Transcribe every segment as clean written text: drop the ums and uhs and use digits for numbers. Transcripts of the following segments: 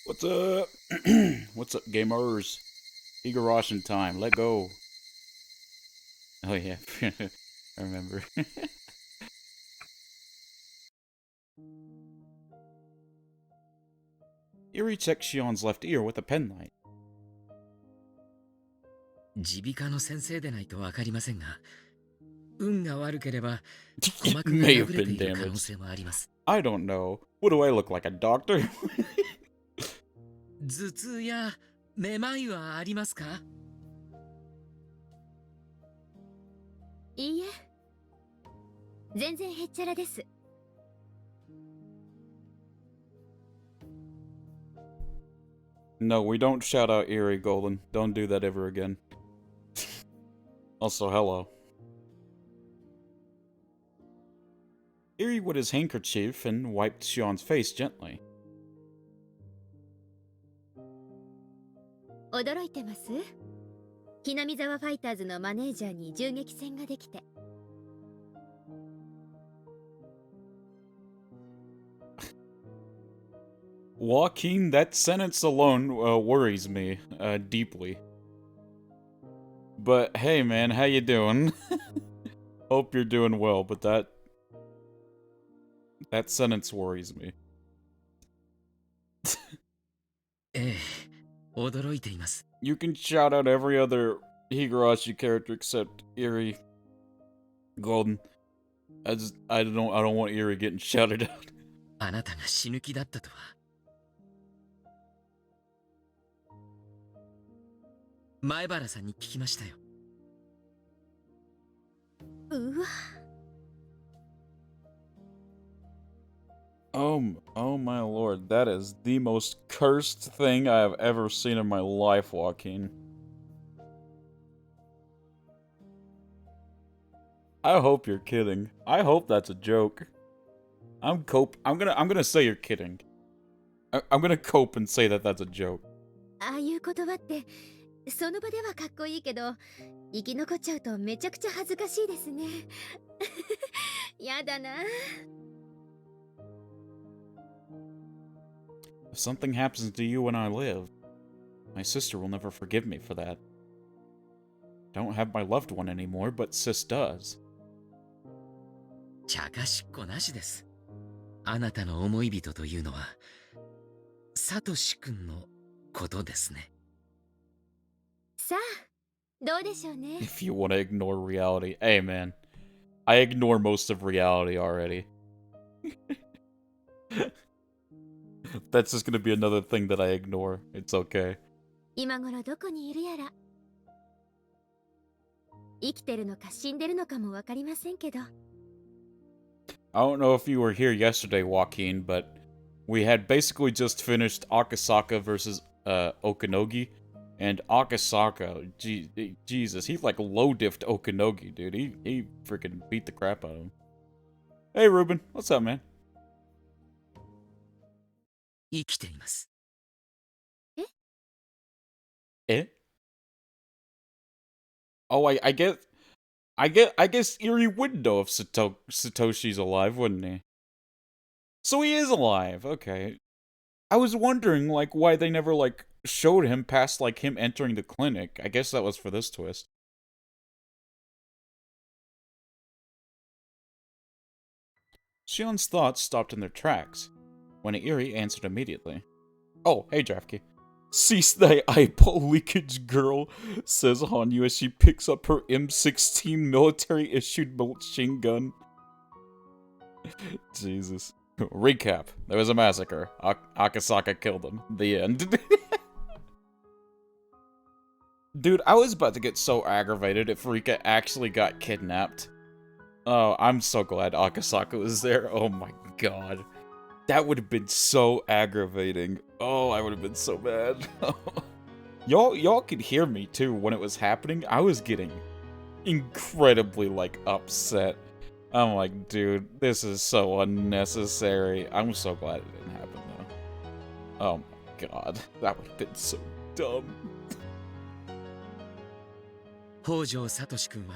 What's up? What's up, gamers? Higurashi time. Let go. Oh yeah, I remember. Eri checks Shion's left ear with a penknife. 耳鼻科の先生でないとわかりませんが、運が悪ければ鼓 It 膜が may 破 have れて been いる可能 damaged. 性もあります。I don't know. What do I look like, a doctor? 頭痛やめまいはありますか？いいえ、全然へっちゃらです。No, we don't shout out Erie Golden. Don't do that ever again. Also, hello. Erie wet his handkerchief and wiped Shion's face gently. 驚いてます？木南沢ファイターズのマネージャーに銃撃戦ができて。Joaquin, that sentence alone worries me deeply. But hey, man, how you doing? Hope you're doing well, but that sentence worries me. ええ、驚いています。You can shout out every other Higurashi character except Erie Golden. I don't want Erie getting shouted out. あなたが死ぬ気だったとは。前原さんに聞きましたよ。うわ。Oh my lord, that is the most cursed thing I have ever seen in my life, Joaquin. I hope you're kidding. I hope that's a joke. I'm gonna say you're kidding. I'm gonna cope and say that that's a joke. ああいう言葉ってその場ではかっこいいけど、生き残っちゃうとめちゃくちゃ恥ずかしいですね。やだな。If something happens to you when I live, my sister will never forgive me for that. I don't have my loved one anymore, but sis does. 茶化しっこなしです。あなたの思い人というのは、サトシ君のことですね。さあ、どうでしょうね。If you want to ignore reality, hey man, I ignore most of reality already. That's just gonna be another thing that I ignore. It's okay. 今頃どこにいるやら。生きてるのか死んでるのかもわかりませんけど。I don't know if you were here yesterday, Joaquin, but we had basically just finished Akasaka versus Okanogi. And Akasaka, Jesus, he like low-diffed Okanogi, dude. He freaking beat the crap out of him. Hey, Ruben. What's up, man? 生きています。Eh? Oh, I guess Erie would know if Satoshi's alive, wouldn't he? So he is alive. Okay. I was wondering, like, why they never, like, showed him past, like, him entering the clinic. I guess that was for this twist. Shion's thoughts stopped in their tracks, when Erie answered immediately. Oh, hey, Draftkey. Cease thy eyeball leakage, girl, says Hanyu as she picks up her M16 military-issued machine gun. Jesus. Recap. There was a massacre. Akasaka killed him. The end. Dude, I was about to get so aggravated if Rika actually got kidnapped. Oh, I'm so glad Akasaka was there. Oh my god. That would have been so aggravating. Oh, I would have been so mad. Y'all could hear me too when it was happening. I was getting incredibly, like, upset. I'm like, dude, this is so unnecessary. I'm so glad it didn't happen, though. Oh my god. That would have been so dumb. 北条サトシ君は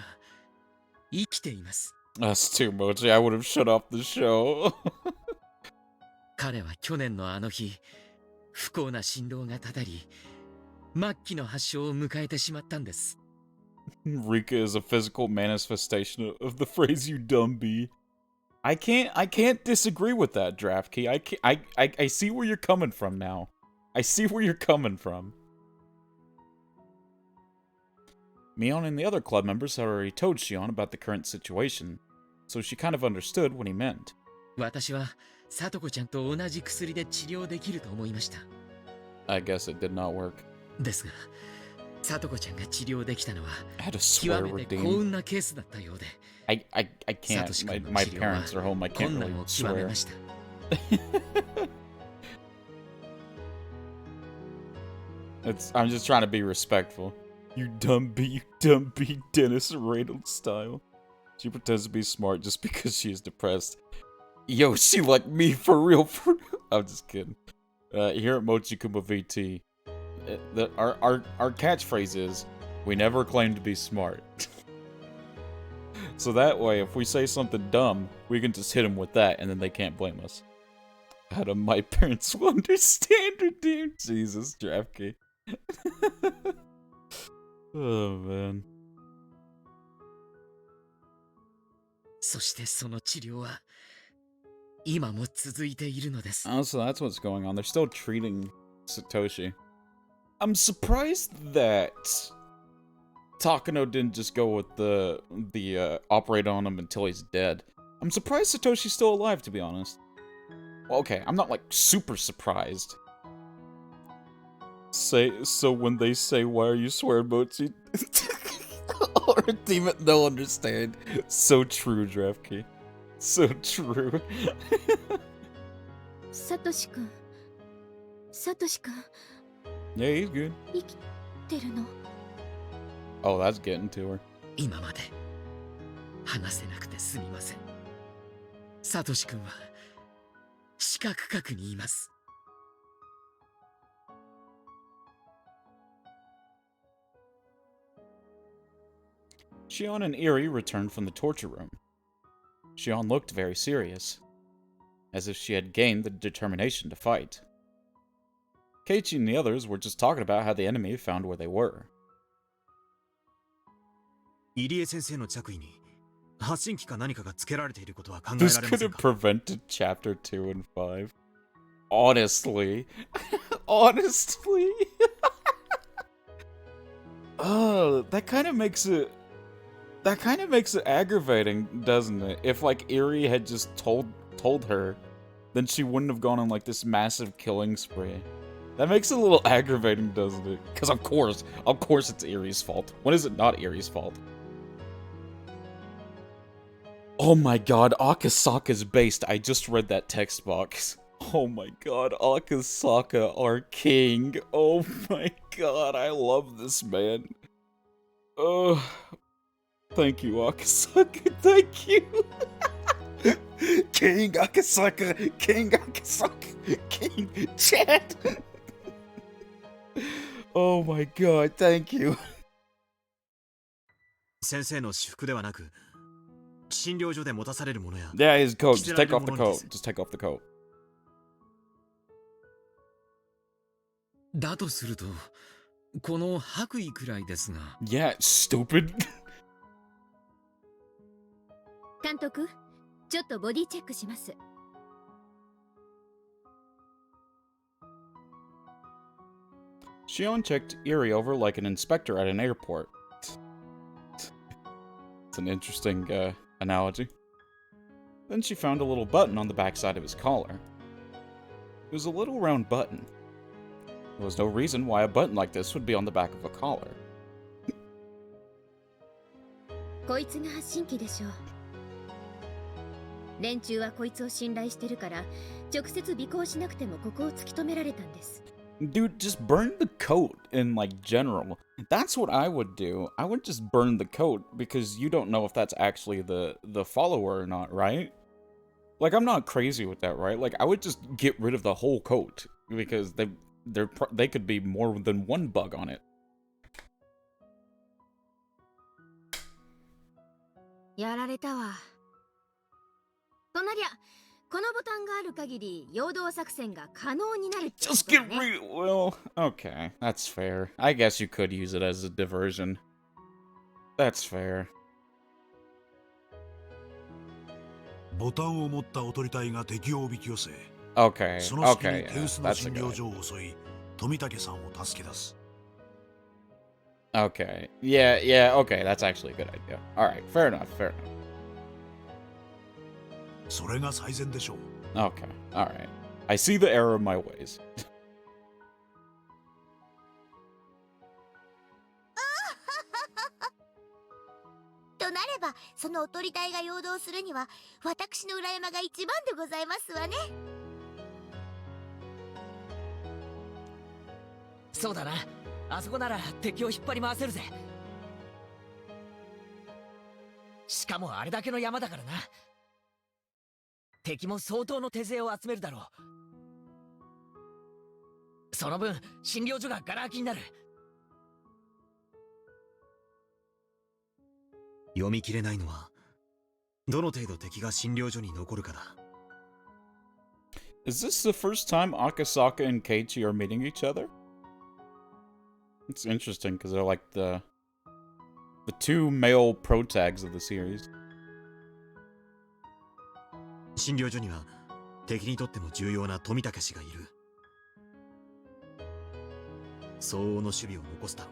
生きています。That's too much. I would have shut off the show. 彼は去年のあの日、不幸な心労がたたり、末期の発症を迎えてしまったんです。Rika is a physical manifestation of the phrase "you dumb bee." I can't disagree with that, Draftkey. I see where you're coming from now. I see where you're coming from. Mion and the other club members had already told Shion about the current situation, so she kind of understood what he meant. 私はさとこちゃんと同じ薬で治療できると思いました。I guess it did not work. ですが、さとこちゃんが治療できたのは I had to swear 極めて幸 redeem. 運なケースだったようで、I can't. My parents are home. I can't 困難 really を極め swear. ました。I'm just trying to be respectful. You dumb bee, Dennis Reynolds style. She pretends to be smart just because she is depressed. Yo, she like me for real, for real. I'm just kidding. Here at Mochikuma VT, our catchphrase is, we never claim to be smart. So that way, if we say something dumb, we can just hit them with that, and then they can't blame us. How do my parents will understand her, dude? Jesus, Draftkey. Oh, man. そしてその治療は今も続いているのです。Oh, so that's what's going on. They're still treating Satoshi. I'm surprised that Takano didn't just go with the operate on him until he's dead. I'm surprised Satoshi's still alive, to be honest. Well, okay, I'm not like super surprised. So when they say, "Why are you swearing, Mochi?" or demon, they'll understand. So true, Draftkey. So true. サトシ君、サトシ君、 Yeah, he's good. 生きてるの？ Oh, that's getting to her. 今まで話せなくてすみません。サトシ君は四角角にいます。Shion and Eri returned from the torture room. Shion looked very serious, as if she had gained the determination to fight. Keiichi and the others were just talking about how the enemy found where they were. 入江先生の着衣に発信機か何かがつけられていることは考え This られま could せん have か？ prevented Chapter 2 and 5. Honestly. Honestly. Oh, that kind of makes it aggravating, doesn't it? If like Eri had just told her, then she wouldn't have gone on like this massive killing spree. That makes it a little aggravating, doesn't it? Because of course it's Eri's fault. When is it not Eri's fault? Oh my god, Akasaka's based. I just read that text box. Oh my god, Akasaka, our king. Oh my god, I love this man. Oh, thank you, Akasaka. Thank you. King Akasaka. King Akasaka. King Chad. Oh my god, thank you. 先生の私服ではなく診療所で持たされるものや Yeah, his coat. Just take off the coat. Just take off the coat. だとすると、この白衣くらいですが。Yeah, stupid. 監督、ちょっとボディチェックします。Shion checked Eri over like an inspector at an airport. It's an interesting analogy. Then she found a little button on the backside of his collar. It was a little round button. There was no reason why a button like this would be on the back of a collar. こいつが発信機でしょう。連中はこいつを信頼してるから、直接尾行しなくてもここを突き止められたんです。Dude, just burn the coat in, like, general. That's what I would do. I would just burn the coat, because you don't know if that's actually the follower or not, right? Like, I'm not crazy with that, right? Like, I would just get rid of the whole coat, because they could be more than one bug on it. やられたわ。となりゃ、このボタンがある限り陽動作戦が可能になるってこ Just とだ get ね。 real. Well, okay, that's fair. I guess you could use it as a diversion. That's fair. ボタンを持ったおとり隊が敵をおびき寄せ、 Okay, その隙に okay, 手 yeah, 薄の that's a 診 good 療 idea. 所を襲い、富武さんを助け出す。 Okay, yeah, okay, that's actually a good idea. Alright, fair enough, fair enough. それが最善でしょう。 Okay, alright. I see the error of my ways. となれば、そのおとり隊が陽動するには、私の裏山が一番でございますわね。そうだな。あそこなら敵を引っ張り回せるぜ。しかもあれだけの山だからな。敵も相当の手勢を集めるだろう。その分、診療所がガラ空きになる。読み切れないのは、どの程度敵が診療所に残るかだ。Is this the first time Akasaka and Keiichi are meeting each other? It's interesting because they're like the two male protags of the series. 診療所には敵にとっても重要な富武氏がいる。相応の守備を残すだろ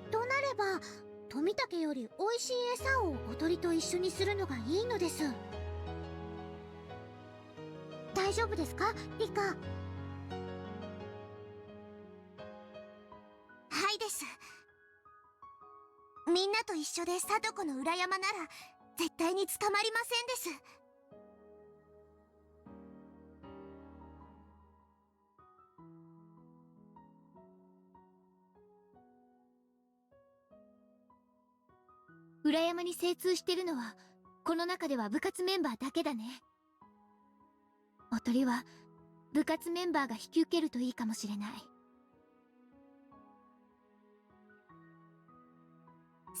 う。となれば、富武より美味しい餌をおとりと一緒にするのがいいのです。大丈夫ですか、リカ。はいです。みんなと一緒で貞子の裏山なら絶対に捕まりませんです。裏山に精通してるのはこの中では部活メンバーだけだね。おとりは部活メンバーが引き受けるといいかもしれない。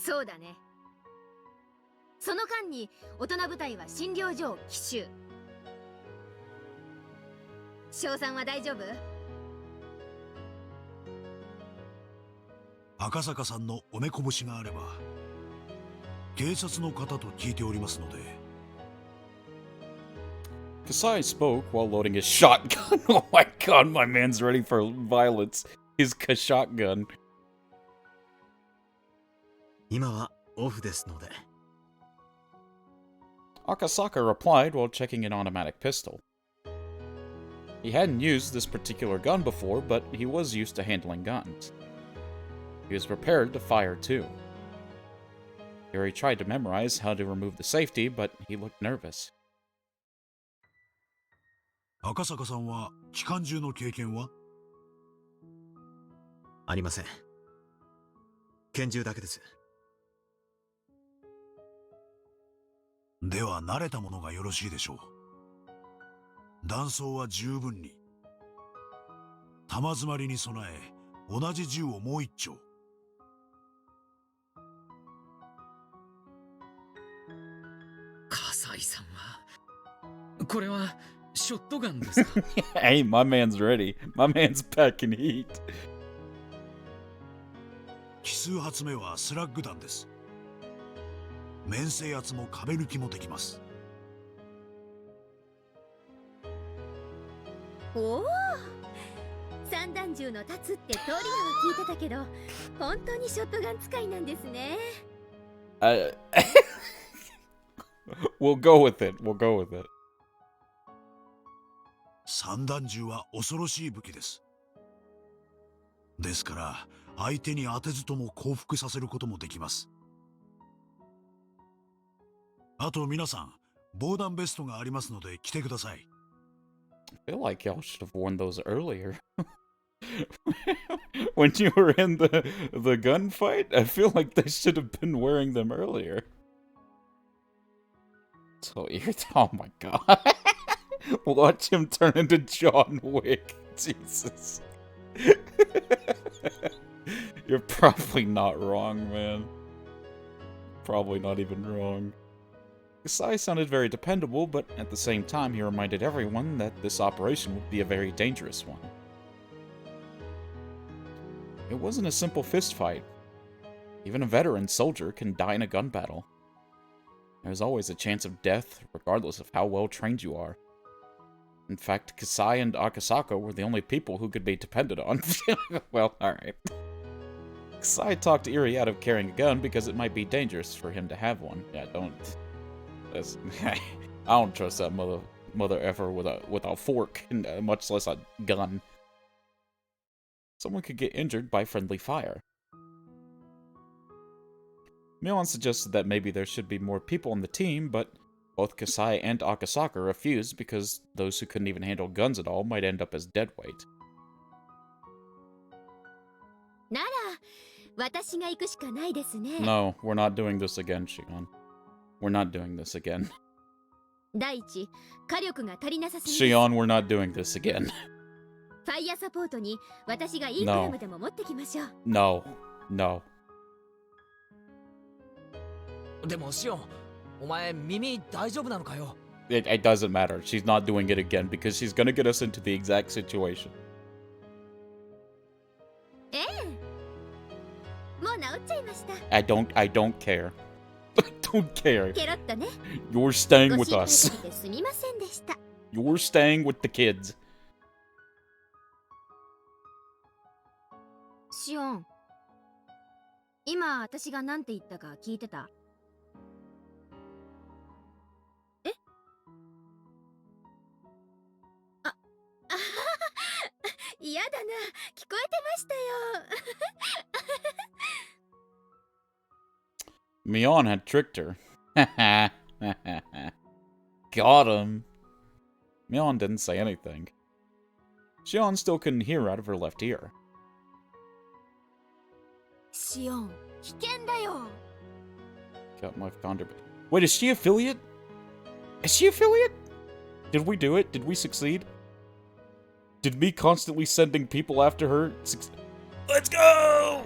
そうだね。その間に大人部隊は診療所を奇襲。翔さんは大丈夫？赤坂さんのお目こぼしがあれば、警察の方と聞いておりますので。 Kasai spoke while loading his shotgun. Oh my god, my man's ready for violence. His shotgun. 今はオフですので。Akasaka replied while checking an automatic pistol. He hadn't used this particular gun before, but he was used to handling guns. He was prepared to fire too. Here he tried to memorize how to remove the safety, but he looked nervous. 赤坂さんは機関銃の経験は？ありません。拳銃だけです。では慣れたものがよろしいでしょう。弾倉は十分に。弾詰まりに備え、同じ銃をもう一丁。笠井さんは、これはショットガンですか？Hey, my man's ready. My man's packing heat. 奇数発目はスラッグ弾です。面制圧も壁抜きもできます。おお、散弾銃の立つってトリガーは聞いてたけど、本当にショットガン使いなんですね。We'll go with it. We'll go with it. 散弾銃は恐ろしい武器です。ですから相手に当てずとも降伏させることもできます。あと皆さん、防弾ベストがありますので着てください。I feel like y'all should have worn those earlier. When you were in the gunfight, I feel like they should have been wearing them earlier. So you're, oh my god. Watch him turn into John Wick. Jesus. You're probably not wrong, man. probably not even wrong. Kasai sounded very dependable, but at the same time he reminded everyone that this operation would be a very dangerous one. It wasn't a simple fistfight. Even a veteran soldier can die in a gun battle. There's always a chance of death, regardless of how well trained you are. In fact, Kasai and Akasaka were the only people who could be depended on. Well, alright. Kasai talked Eri out of carrying a gun because it might be dangerous for him to have one. Yeah, don't... I don't trust that mother effer with a fork, much less a gun. Someone could get injured by friendly fire. Milan suggested that maybe there should be more people on the team, but both Kasai and Akasaka refused because those who couldn't even handle guns at all might end up as deadweight. No, we're not doing this again, Shion. We're not doing this again. Shion, we're not doing this again. No. No. でもシオン、お前耳大丈夫なのかよ? It doesn't matter. She's not doing it again because she's gonna get us into the exact situation. I don't care. Don't care. You're staying with us. You're staying with the kids. シオン、今私が何て言ったか聞いてた？え？あ、嫌だな、聞こえてましたよ。Mion had tricked her. Got him. Mion didn't say anything. Shion still couldn't hear out of her left ear. シオン、危険だよ。 Got my founder. Wait, is she affiliate? Is she affiliate? Did we do it? Did we succeed? Did me constantly sending people after her Let's go!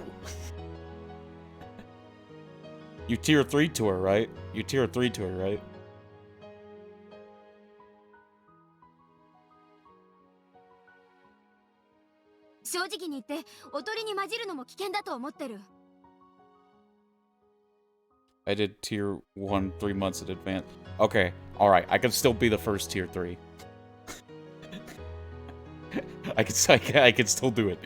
You tier 3 to her, right? You tier 3 to her, right? I did tier 1 3 months in advance. Okay, alright, I can still be the first tier 3. I can still do it.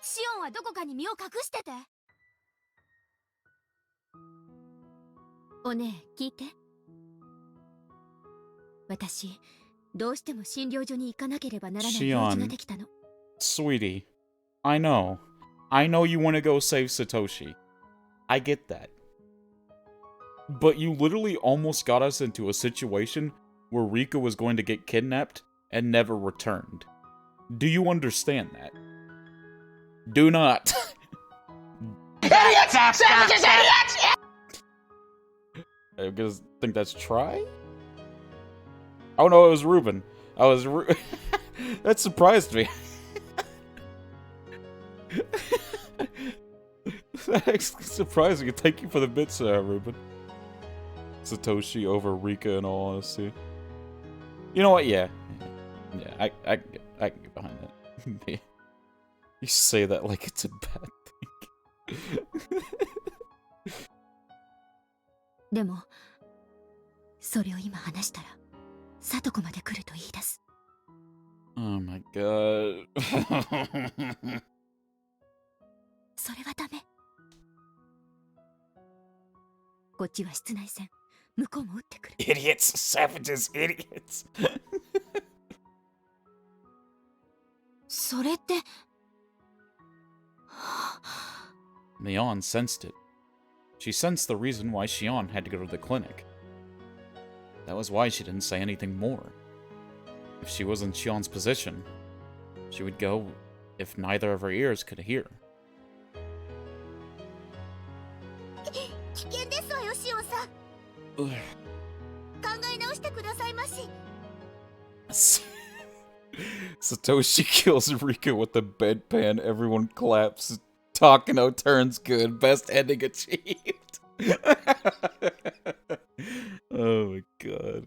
シオンはどこかに身を隠してて。おねえ、聞いて。私、どうしても診療所に行かなければならない用事ができたの。Sweetie, I know. I know you want to go save Satoshi. I get that. But you literally almost got us into a situation where Rika was going to get kidnapped and never returned. Do you understand that? Do not. Idiots! Savages, idiots! I guess think that's try? Oh no, it was Ruben. That surprised me. That actually surprised me. Thank you for the bits, Ruben. Satoshi over Rika, in all honesty. You know what? Yeah, I can get behind that. You say that like it's a bad thing. でも、それを今話したら、サトコまで来ると言い出す。Oh my god. それはダメ。こっちは室内戦、向こうも撃ってくる。Idiots, savages, idiots. それって。Mion sensed it. She sensed the reason why Shion had to go to the clinic. That was why she didn't say anything more. If she was in Shion's position, she would go if neither of her ears could hear. 危険ですわよ、シオンさん。考え直してくださいまし。Satoshi kills Rika with the bedpan. Everyone claps. Takano turns good. Best ending achieved. Oh my god.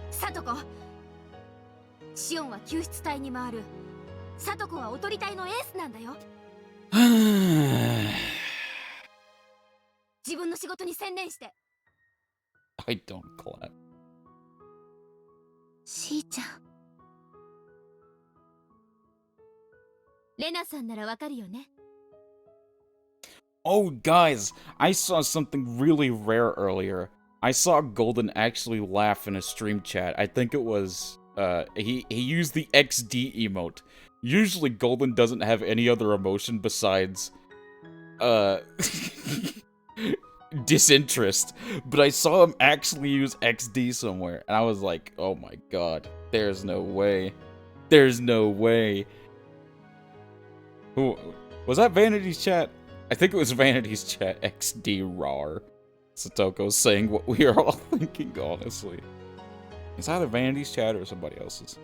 サトコ、シオンは救出隊に回る。サトコはおとり隊のエースなんだよ。自分の仕事に専念して。I don't clap. しーちゃん。レナさんならわかるよね。Oh, guys, I saw something really rare earlier. I saw Golden actually laugh in a stream chat. I think it was, he used the XD emote. Usually Golden doesn't have any other emotion besides, disinterest. But I saw him actually use XD somewhere, and I was like, oh my god, there's no way. There's no way. Who, was that Vanity's chat? I think it was Vanity's chat, XD RAR. Satoko saying what we are all thinking, honestly. It's either Vanity's chat or somebody else's.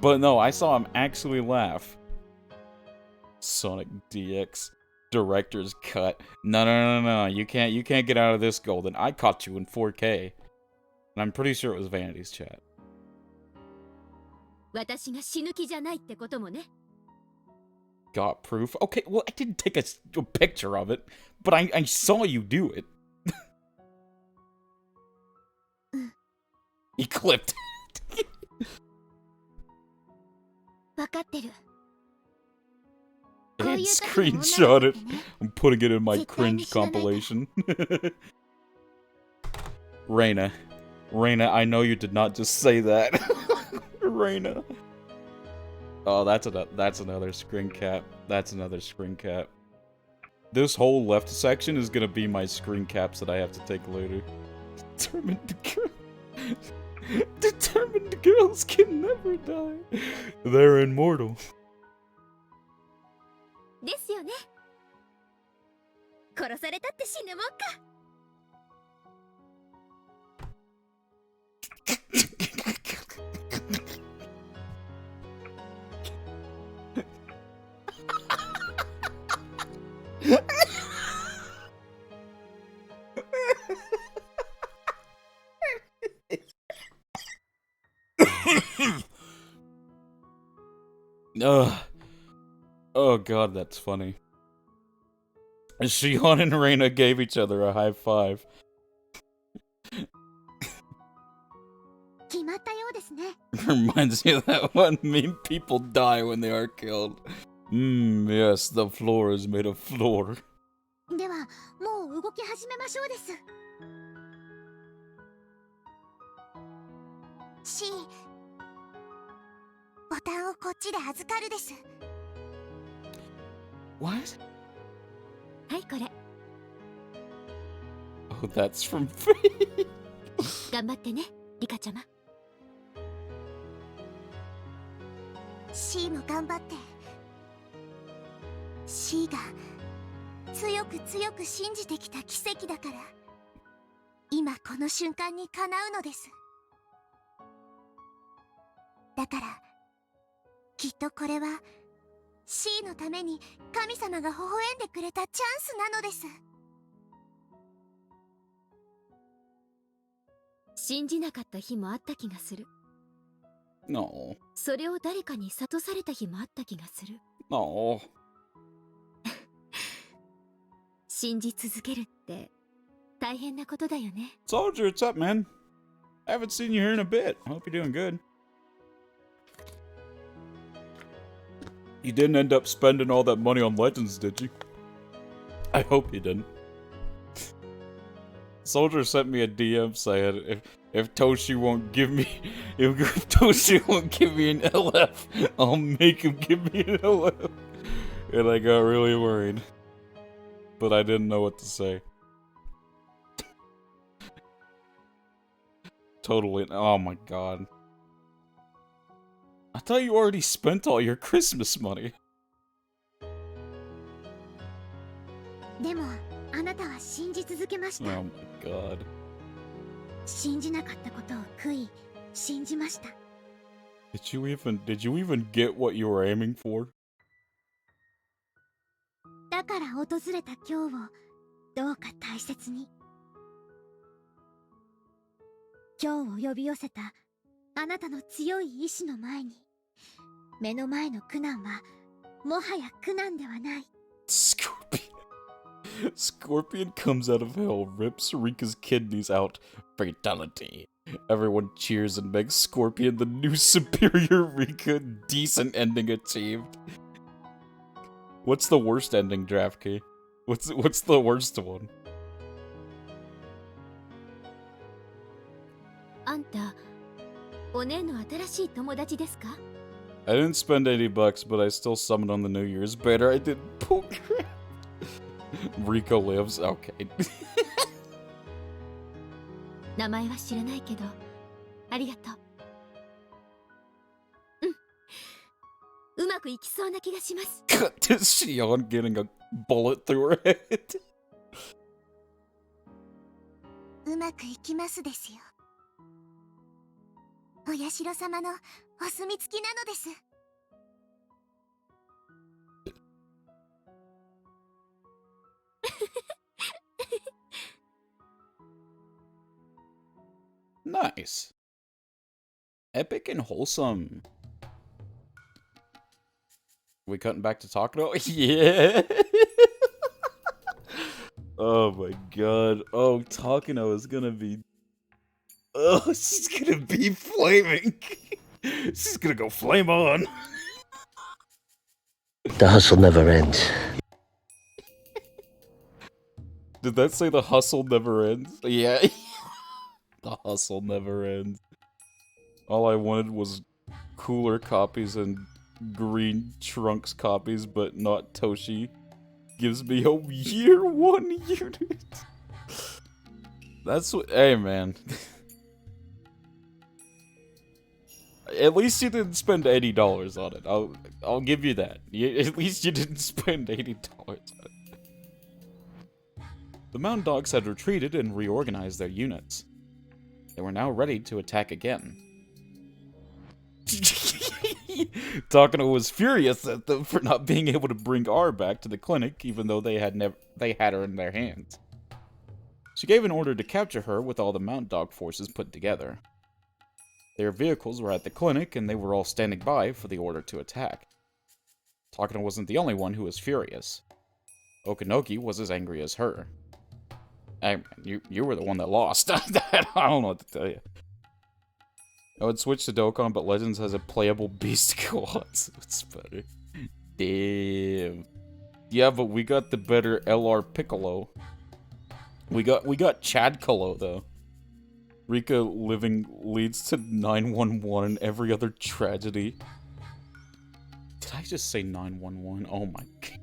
But no, I saw him actually laugh. Sonic DX director's cut. No. You can't get out of this, Golden. I caught you in 4K. And I'm pretty sure it was Vanity's chat. 私が死ぬ気じゃないってこともね。Got proof? Okay, well, I didn't take a picture of it, but I saw you do it. He clipped. わかってる。 And screenshot it. I'm putting it in my cringe compilation. Reina, I know you did not just say that. Reina. Oh, that's another screen cap. That's another screen cap. This whole left section is gonna be my screen caps that I have to take later. Determined girls can never die. They're immortal. ですよね。殺されたって死ぬもんか。Oh god, that's funny. Shion and Reina gave each other a high five. 決まったようですね。 Reminds me of that one meme, people die when they are killed. Yes, the floor is made of floor. では、もう動き始めましょうです。C、ボタンをこっちで預かるです。What? はい、これ。Oh, that's from Faye. 頑張ってね、リカちゃま。C も頑張って。C が強く強く信じてきた奇跡だから、今この瞬間に叶うのです。だからきっとこれは C のために神様が微笑んでくれたチャンスなのです。信じなかった日もあった気がする。No. それを誰かに諭された日もあった気がする。No. 信じ続けるって大変なことだよね。Soldier, what's up, man? I haven't seen you here in a bit. I hope you're doing good. You didn't end up spending all that money on Legends, did you? I hope you didn't. Soldier sent me a DM saying if Toshi won't give me if Toshi won't give me an LF, I'll make him give me an LF. And I got really worried. But I didn't know what to say. Totally. Oh my god. I thought you already spent all your Christmas money. でもあなたは信じ続けました。 Oh my god. 信じなかったことを悔い信じました。Did you even get what you were aiming for? だから訪れた今日をどうか大切に。今日を呼び寄せたあなたの強い意志の前に、目の前の苦難はもはや苦難ではない。 Scorpion comes out of hell, rips Rika's kidneys out. Fatality. Everyone cheers and makes Scorpion the new superior Rika. Decent ending achieved. What's the worst ending, DraftKey? What's the worst one? あんたお姉の新しい友達ですか？ I didn't spend $80, but I still summoned on the New Year's banner. I did poker. Rico lives. Okay. 名前は知らないけどありがとう。うまくいきそうな気がします。 Cut to Shion getting a bullet through her head. うまくいきますですよ。お社様のお墨付きなのです。 Nice. Epic and wholesome. We cutting back to Takano? Yeah! Oh my god. Oh, Takano is gonna be... Oh, she's gonna be flaming! She's gonna go flame on! The hustle never ends. Did that say the hustle never ends? Yeah. The hustle never ends. All I wanted was cooler copies and green Trunks copies, but not Toshi. Gives me a year 1 unit. That's what. Hey, man. At least you didn't spend $80 on it. I'll give you that. At least you didn't spend $80 on it. The Mountain Dogs had retreated and reorganized their units. They were now ready to attack again. Takano was furious at them for not being able to bring R back to the clinic, even though they had her in their hands. She gave an order to capture her with all the Mountain Dog forces put together. Their vehicles were at the clinic, and they were all standing by for the order to attack. Takano wasn't the only one who was furious. Okanoki was as angry as her. Hey, man, you were the one that lost. I don't know what to tell you. I would switch to Dokkan, but Legends has a playable beast co-op, so it's better. Damn. Yeah, but we got the better LR Piccolo. We got Chad Colo though. Rika living leads to 911 and every other tragedy. Did I just say 911? Oh my god.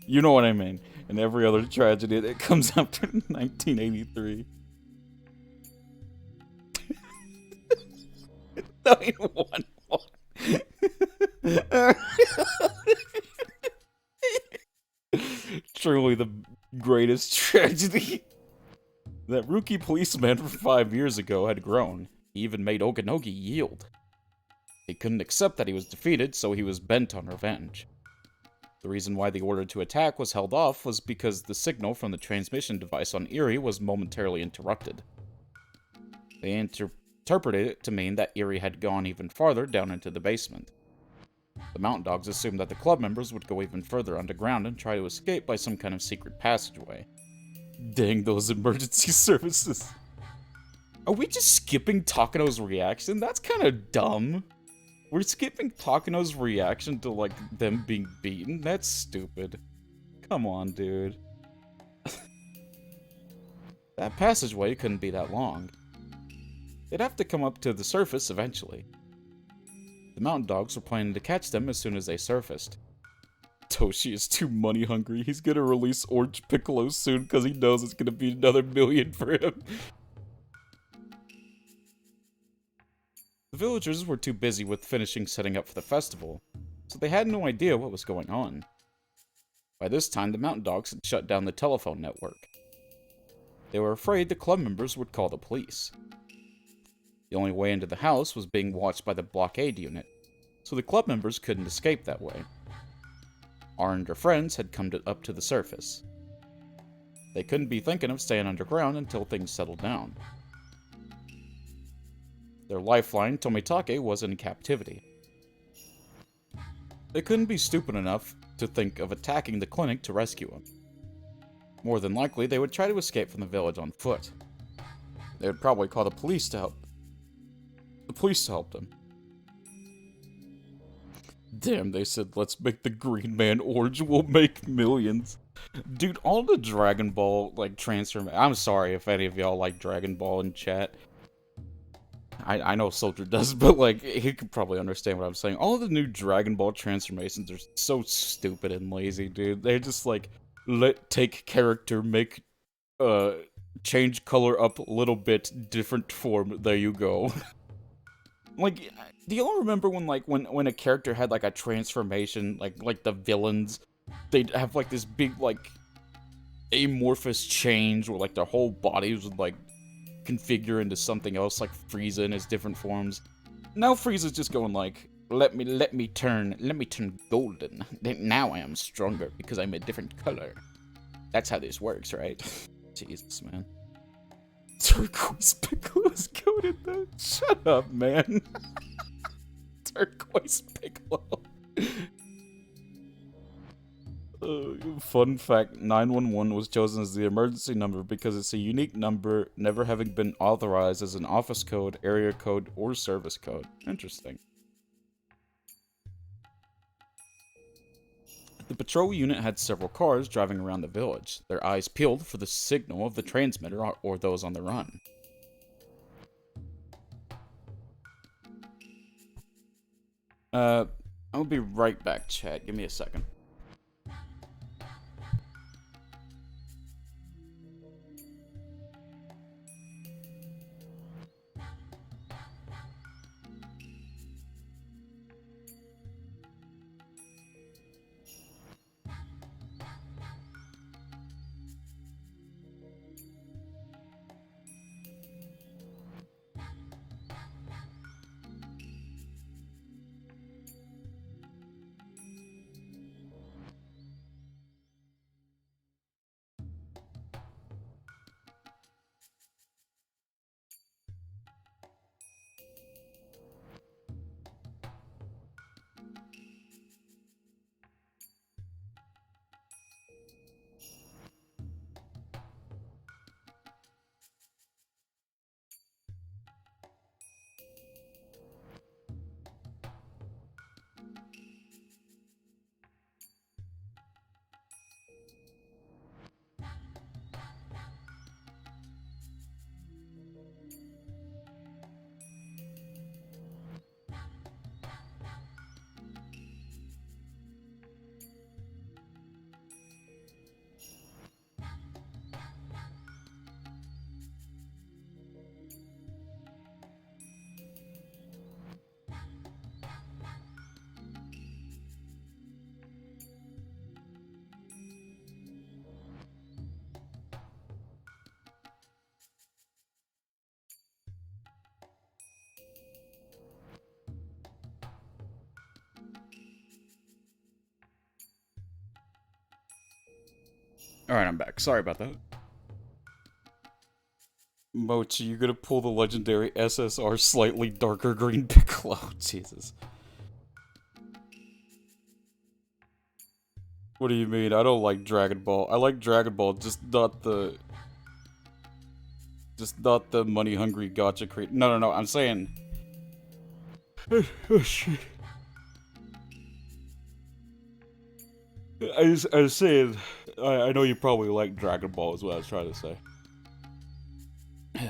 You know what I mean. And every other tragedy that comes after 1983. 911. Truly the greatest tragedy. That rookie policeman from 5 years ago had grown. He even made Okanogi yield. He couldn't accept that he was defeated, so he was bent on revenge. The reason why the order to attack was held off was because the signal from the transmission device on Erie was momentarily interrupted. They interpreted it to mean that Erie had gone even farther down into the basement. The Mountain Dogs assumed that the club members would go even further underground and try to escape by some kind of secret passageway. Dang those emergency services. Are we just skipping Takano's reaction? That's kind of dumb. We're skipping Takano's reaction to, like, them being beaten? That's stupid. Come on, dude. That passageway couldn't be that long. They'd have to come up to the surface eventually. The Mountain Dogs were planning to catch them as soon as they surfaced. Toshi is too money hungry. He's gonna release Orange Piccolo soon because he knows it's gonna be another million for him. The villagers were too busy with finishing setting up for the festival, so they had no idea what was going on. By this time, the Mountain Dogs had shut down the telephone network. They were afraid the club members would call the police. The only way into the house was being watched by the blockade unit, so the club members couldn't escape that way. R and her friends had come up to the surface. They couldn't be thinking of staying underground until things settled down. Their lifeline, Tomitake, was in captivity. They couldn't be stupid enough to think of attacking the clinic to rescue him. More than likely, they would try to escape from the village on foot. They would probably call the police to help them. Damn, they said, let's make the Green Man orange, we'll make millions. Dude, all the Dragon Ball, like, I'm sorry if any of y'all like Dragon Ball in chat. I know Soldier does, but, like, he could probably understand what I'm saying. All the new Dragon Ball transformations are so stupid and lazy, dude. They're just, like, take character, make, change color up a little bit, different form, there you go. Like, do y'all remember when a character had, like, a transformation, like the villains, they'd have, like, this big, like, amorphous change where, like, their whole bodies would, like, configure into something else, like Frieza in his different forms. Now Frieza's just going like, let me turn golden. Now I am stronger because I'm a different color. That's how this works, right? Jesus, man. Turquoise Piccolo is goated though. Shut up, man. Turquoise Piccolo. Fun fact, 911 was chosen as the emergency number because it's a unique number, never having been authorized as an office code, area code, or service code. Interesting. The patrol unit had several cars driving around the village, their eyes peeled for the signal of the transmitter or those on the run. I'll be right back, chat. Give me a second. Alright, I'm back. Sorry about that. Mochi, you're gonna pull the legendary SSR slightly darker green Piccolo. Jesus. What do you mean? I don't like Dragon Ball. I like Dragon Ball, just not the money-hungry gacha creator. No, I'm saying... Oh, shit. I was saying... I know you probably like Dragon Ball is what I was trying to say. It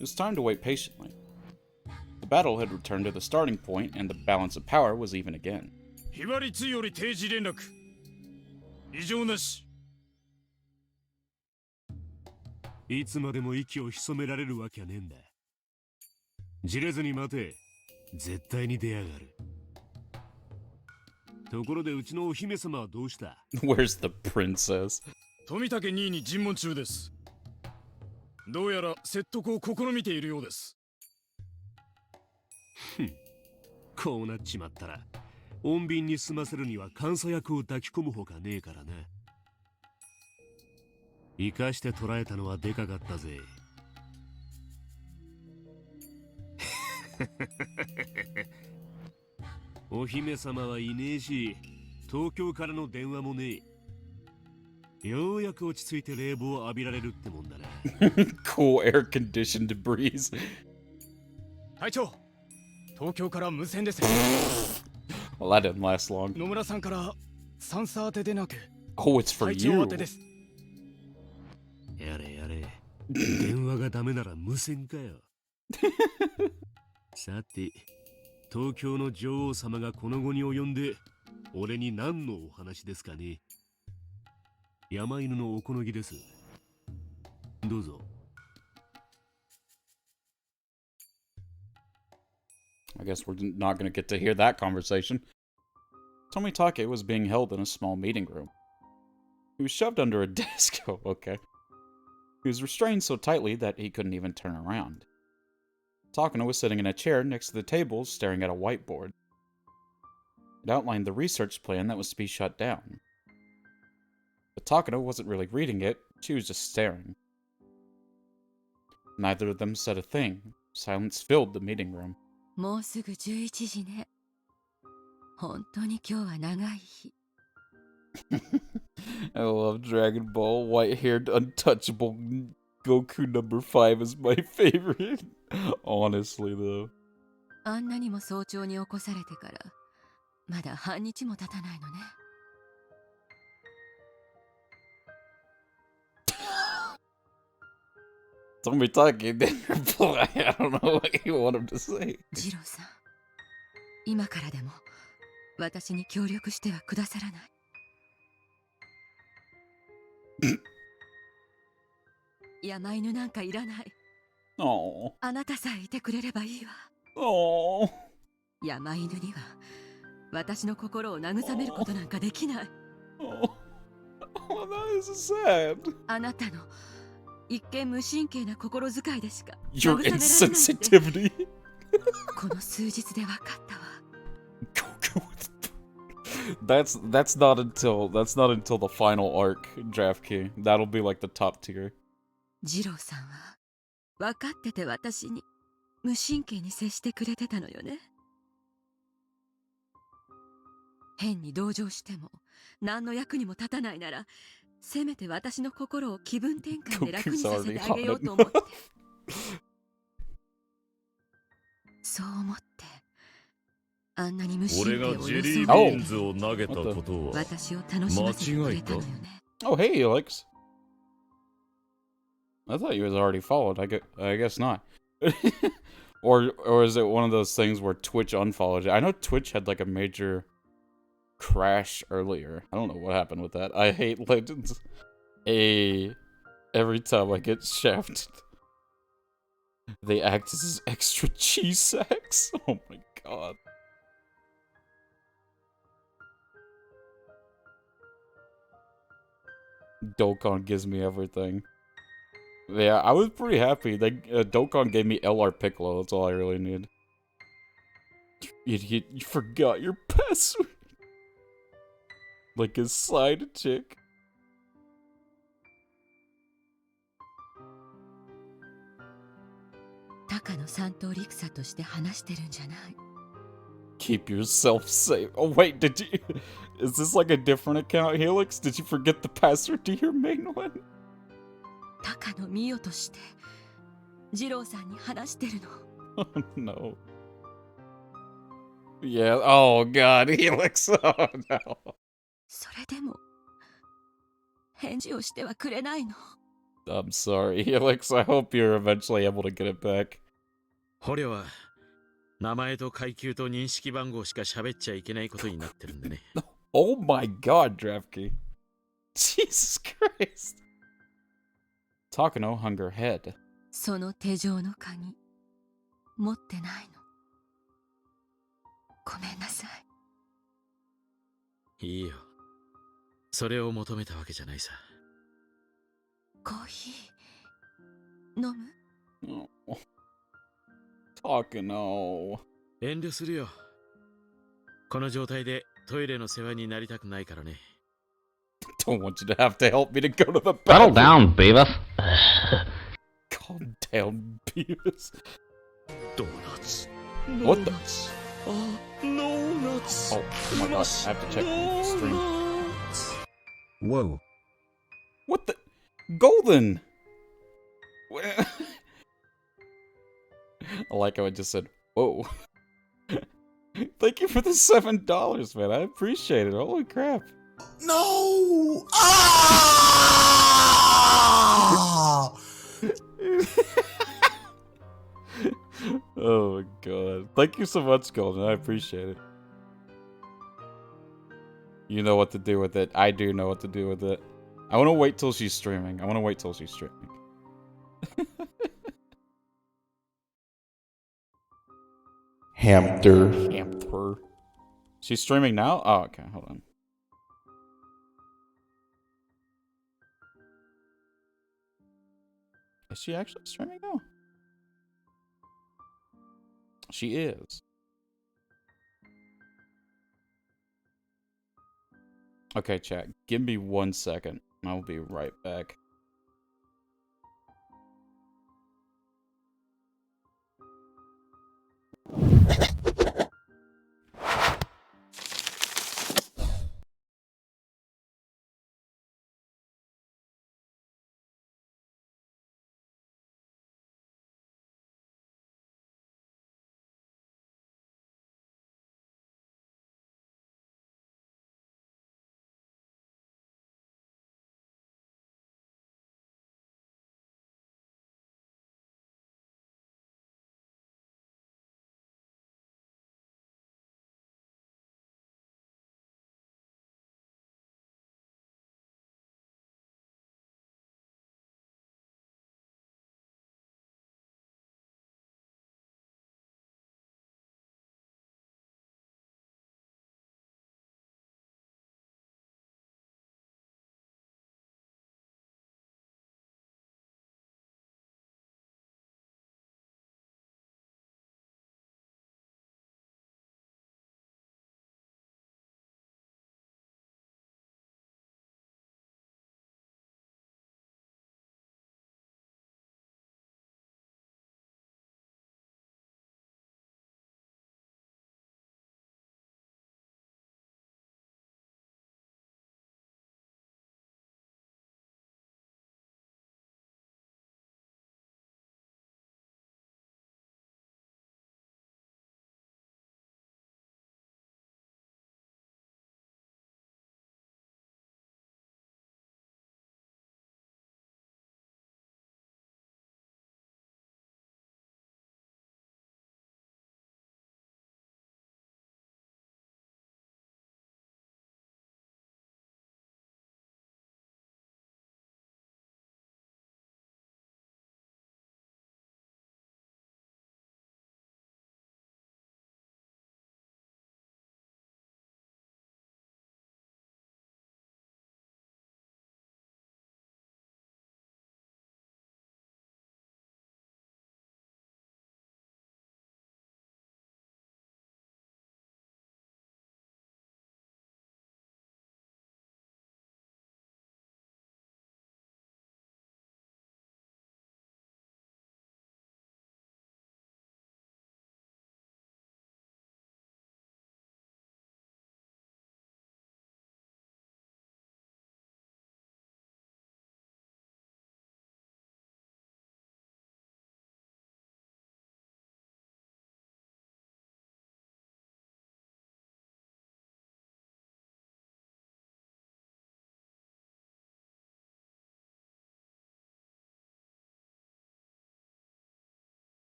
was time to wait patiently. The battle had returned to the starting point, and the balance of power was even again. 非割りより定時連絡異常なしいつまでも息を潜められるわけはねえんだじれずに待て絶対に出やがるところでうちのお姫様はどうした Where's the princess? 富武兄に尋問中ですどうやら説得を試みているようです。こうなっちまったら穏便に済ませるには監査役を抱き込むほかねえからな。生かして捕らえたのはでかかったぜ。お姫様はいねえし、東京からの電話もねえ。ようやく落ち着いて冷房を浴びられるってもんだな。Cool air conditioned breeze. 隊長、東京から無線です。Well, that didn't last long. 野村さんからサンサーテでなく、 Oh, it's for 隊長 you. 宛てです。やれやれ。電話がダメなら無線かよ。さて、東京の女王様がこの後に及んで、俺に何のお話ですかね。山犬のおこのぎです。どうぞ。I guess we're not going to get to hear that conversation. Tomitake was being held in a small meeting room. He was shoved under a desk. Oh, okay. He was restrained so tightly that he couldn't even turn around. Takano was sitting in a chair next to the table, staring at a whiteboard. It outlined the research plan that was to be shut down. But Takano wasn't really reading it, she was just staring. Neither of them said a thing. Silence filled the meeting room. もうすぐ11時ね。本当に今日は長い日。I love Dragon Ball. White-haired, untouchable Goku number 5 is my favorite. Honestly, though. あんなにも早朝に起こされてから、まだ半日も経たないのね。Tomitake didn't reply. I don't know what you want him to say. ジローさん、今からでも私に協力してはくださらない。山犬なんかいらない。Oh. あなたさえいてくれればいいわ。Oh. 山犬には私の心を慰めることなんかできない。Oh. Oh, that is sad. あなたの一見無神経な心遣いでしか Your 慰められないって insensitivity. この数日で分かったわ。That's not until the final arc, Draft Key. That'll be like the top tier. ジローさんは分かってて私に無神経に接してくれてたのよね。変に同情しても何の役にも立たないなら、せめて私の心を気分転換で楽にさせてあげようと思ってそう思ってあんなに無神経を装い私を楽しませてくれたのよね。 Oh, hey, Alex. I thought you was already followed. I guess not. Or is it one of those things where Twitch unfollowed you? I know Twitch had like a major crash earlier. I don't know what happened with that. I hate Legends. Every time I get shafted, they act as extra cheese sacks. Oh my god. Dokkan gives me everything. Yeah, I was pretty happy. Dokkan gave me LR Piccolo. That's all I really need. You idiot, you forgot your password. Like a side chick. 高野三等陸佐として話してるんじゃない。 Keep yourself safe. Oh wait, did you... Is this like a different account, Helix? Did you forget the password to your main one? 高野美代として二郎さんに話してるの。 Oh no. Yeah, oh god, Helix. Oh no. それでも返事をしてはくれないの。 I'm sorry, Helix. I hope you're eventually able to get it back. 捕虜は名前と階級と認識番号しか喋っちゃいけないことになってるんでね。Oh my god, Draftkey. Jesus Christ. Takano hung her head. その手錠の鍵持ってないの。ごめんなさい。いいよ。それを求めたわけじゃないさ。コーヒ飲む Oh. Talking, no. 遠慮するよ。この状態でトイレの世話になりたくないからね。Don't want you to have to help me to go to the Settle bathroom. down, Beavis. Calm down, Beavis. Donuts. What the? No nuts. Oh my god, I have to check the stream. Whoa. What the? Golden! I like how I just said, whoa. Thank you for the $7, man. I appreciate it. Holy crap. No! Ah! Oh my god. Thank you so much, Golden. I appreciate it. You know what to do with it. I do know what to do with it. I want to wait till she's streaming. Hamster. She's streaming now? Oh, okay. Hold on. Is she actually streaming now? She is. Okay, chat. Give me 1 second. I'll be right back.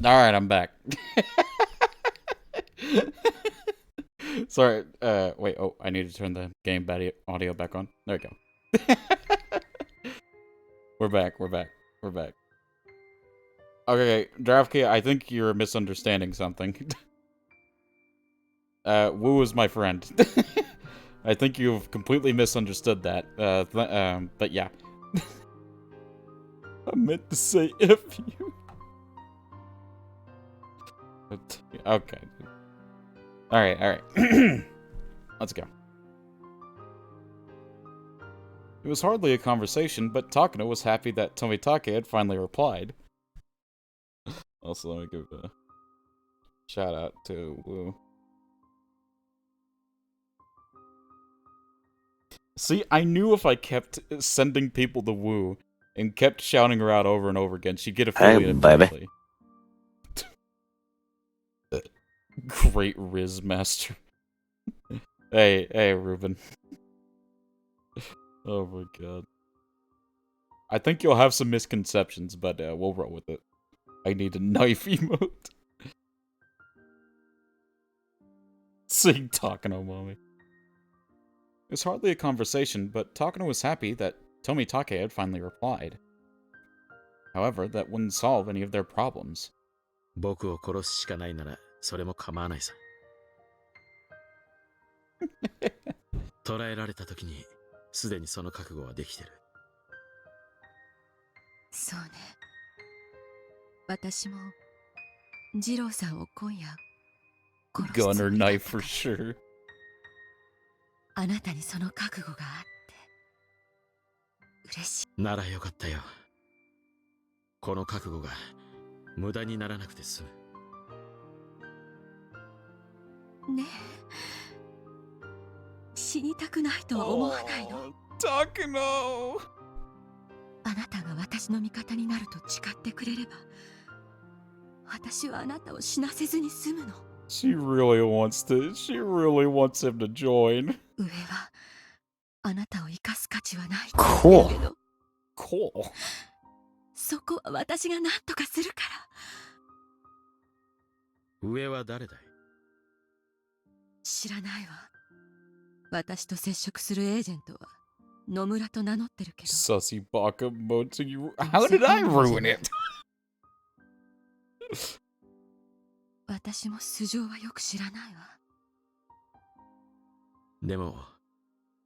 Alright, I'm back. Sorry, wait, oh, I need to turn the game audio back on. There we go. We're back. Okay, Draftkey, I think you're misunderstanding something. Wu is my friend. I think you've completely misunderstood that. But yeah. I meant to say F you. Okay. Alright. Let's go. It was hardly a conversation, but Takano was happy that Tomitake had finally replied. Also, let me give a shout out to Wu. See, I knew if I kept sending people to Wu and kept shouting her out over and over again, she'd get affiliated immediately. Great Riz Master. Hey, Ruben. Oh my god. I think you'll have some misconceptions, but we'll roll with it. I need a knife emote. Sing Takano, mommy. It was hardly a conversation, but Takano was happy that Tomitake had finally replied. However, that wouldn't solve any of their problems. 僕を殺すしかないならそれも構わないさ。捕らえられた時にすでにその覚悟はできてる。そうね。私も二郎さんを今夜殺す。 Gun or knife for sure. あなたにその覚悟があって嬉しい。ならよかったよ。この覚悟が無駄にならなくて済む。ねえ、死にたくないとは思わないの？Takano! あなたが私の味方になると誓ってくれれば、私はあなたを死なせずに済むの。She really wants him to join. 上はあなたを生かす価値はない。 Cool. そこは私が何とかするから。上は誰だい？知らないわ。私と接触するエージェントは野村と名乗ってるけど。 Sussy Baka Motsu, you. How did I ruin it? 私も素性はよく知らないわ。でも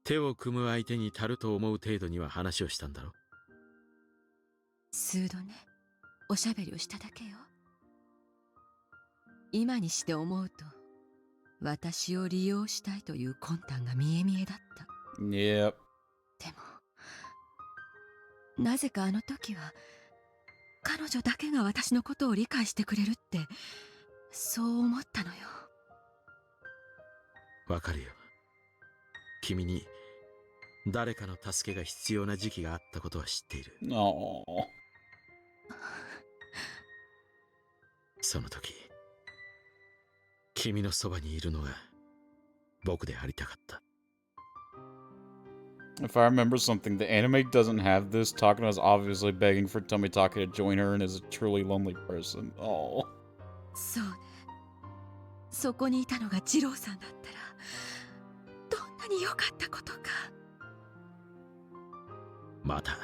手を組む相手に足ると思う程度には話をしたんだろ。数度ね、おしゃべりをしただけよ。今にして思うと、私を利用したいという魂胆が見え見えだった。Yep. でも、なぜかあの時は、彼女だけが私のことを理解してくれるって、そう思ったのよ。わかるよ。君に誰かの助けが必要な時期があったことは知っている。その時、君のそばにいるのが僕でありたかった。If I remember something, the anime doesn't have this. Takano is obviously begging for Tomitake to join her and is a truly lonely person. Oh. そうね。そこにいたのが二郎さんだったら、どんなに良かったことか。まだ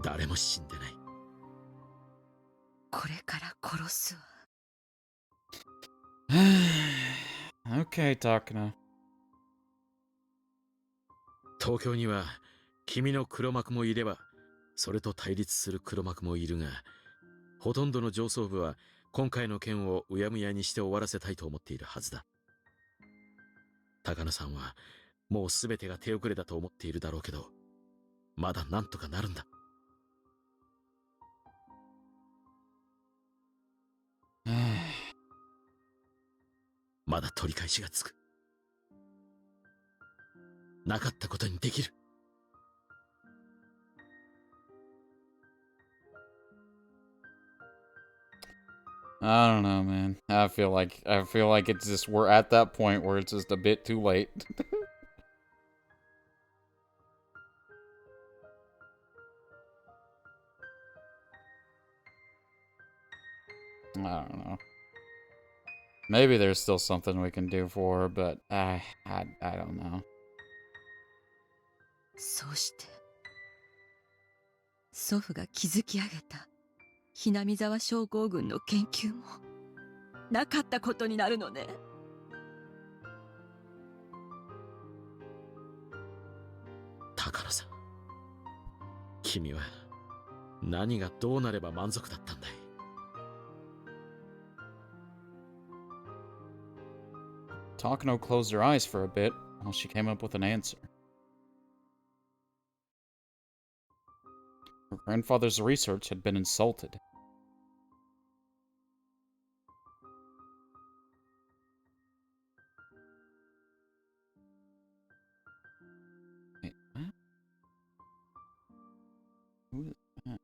誰も死んでない。これから殺すわ。Okay, Takano. 東京には君の黒幕もいれば、それと対立する黒幕もいるが、ほとんどの上層部は今回の件をうやむやにして終わらせたいと思っているはずだ。高野さんはもう全てが手遅れだと思っているだろうけど、まだなんとかなるんだ。まだ取り返しがつく。なかったことにできる。I don't know, man. I feel like it's just we're at that point where it's just a bit too late. don't know. Maybe there's still something we can do for her, but I don't know. そうして祖父が築き上げたひなみ沢症候群の研究もなかったことになるのね。高野さん、君は何がどうなれば満足だったんだい。Takano closed her eyes for a bit while she came up with an answer. Her grandfather's research had been insulted. Wait, what? Who is that?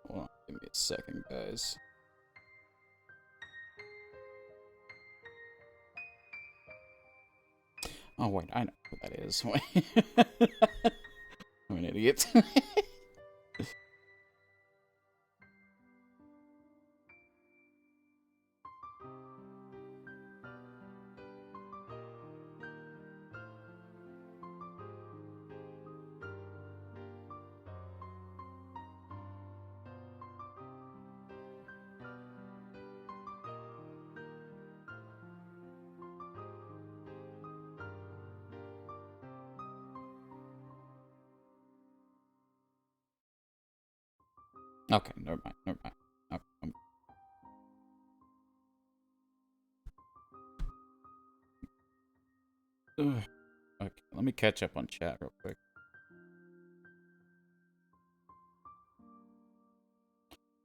Hold on, give me a second, guys. Oh, wait, I know who that is. I'm an idiot. Okay, never mind, never mind. Okay, let me catch up on chat real quick.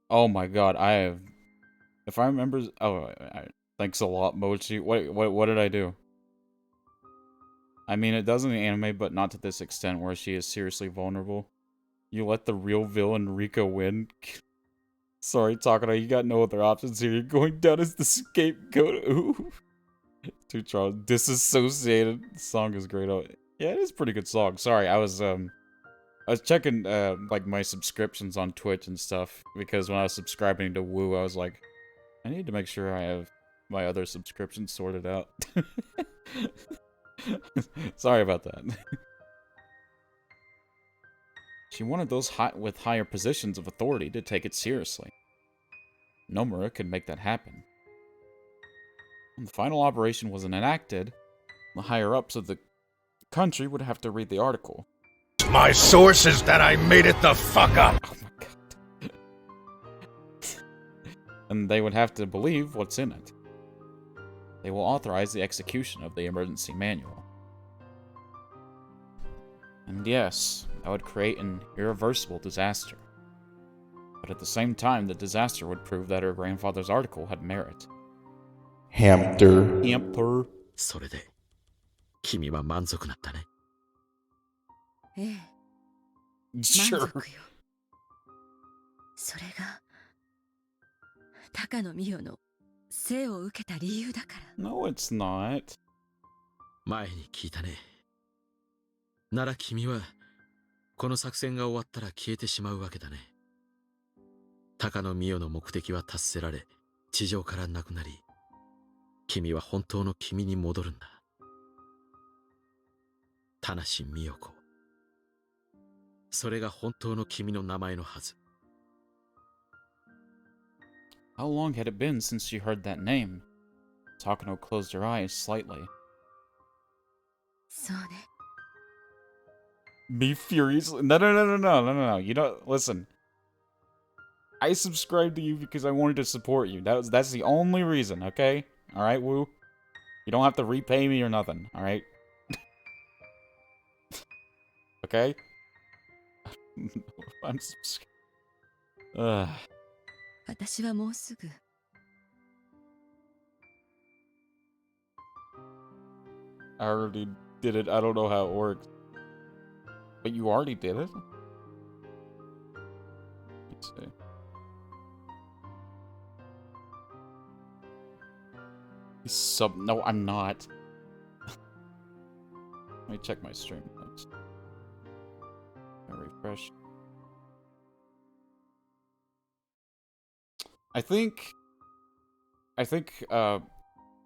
Oh my god, I have... If I remember... Oh, thanks a lot, Mochi. What did I do? I mean, it does in the anime, but not to this extent where she is seriously vulnerable. You let the real villain Rika win? Sorry, Takano, you got no other options here. You're going down as the scapegoat. Ooh. Too Charles. Disassociated. The song is great. Oh, yeah, it is a pretty good song. Sorry, I was checking, like, my subscriptions on Twitch and stuff, because when I was subscribing to Woo, I was like, I need to make sure I have my other subscriptions sorted out. Sorry about that. She wanted those with higher positions of authority to take it seriously. Nomura could make that happen. When the final operation was enacted, the higher-ups of the country would have to read the article. My source is that I made it the fuck up! Oh my god. And they would have to believe what's in it. They will authorize the execution of the emergency manual. And yes, that would create an irreversible disaster. But at the same time, the disaster would prove that her grandfather's article had merit. Hamster. それで、君は満足なったね。ええ。Sure. 満足よ。それが、高野美代の生を受けた理由だから。No, it's not. 前に聞いたね。なら君は、この作戦が終わったら消えてしまうわけだね。高野美代の目的は達せられ、地上からなくなり、君は本当の君に戻るんだ。田無美代子。それが本当の君の名前のはず。How long had it been since she heard that name? Takano closed her eyes slightly. そうね。Be furious. No. You don't listen. I subscribed to you because I wanted to support you. That's the only reason, okay? Alright, Woo? You don't have to repay me or nothing, alright? okay? Ugh. 私はもうすぐ I already did it. I don't know how it works. But you already did it? Let's see. No, I'm not. Let me check my stream notes. I refresh. I think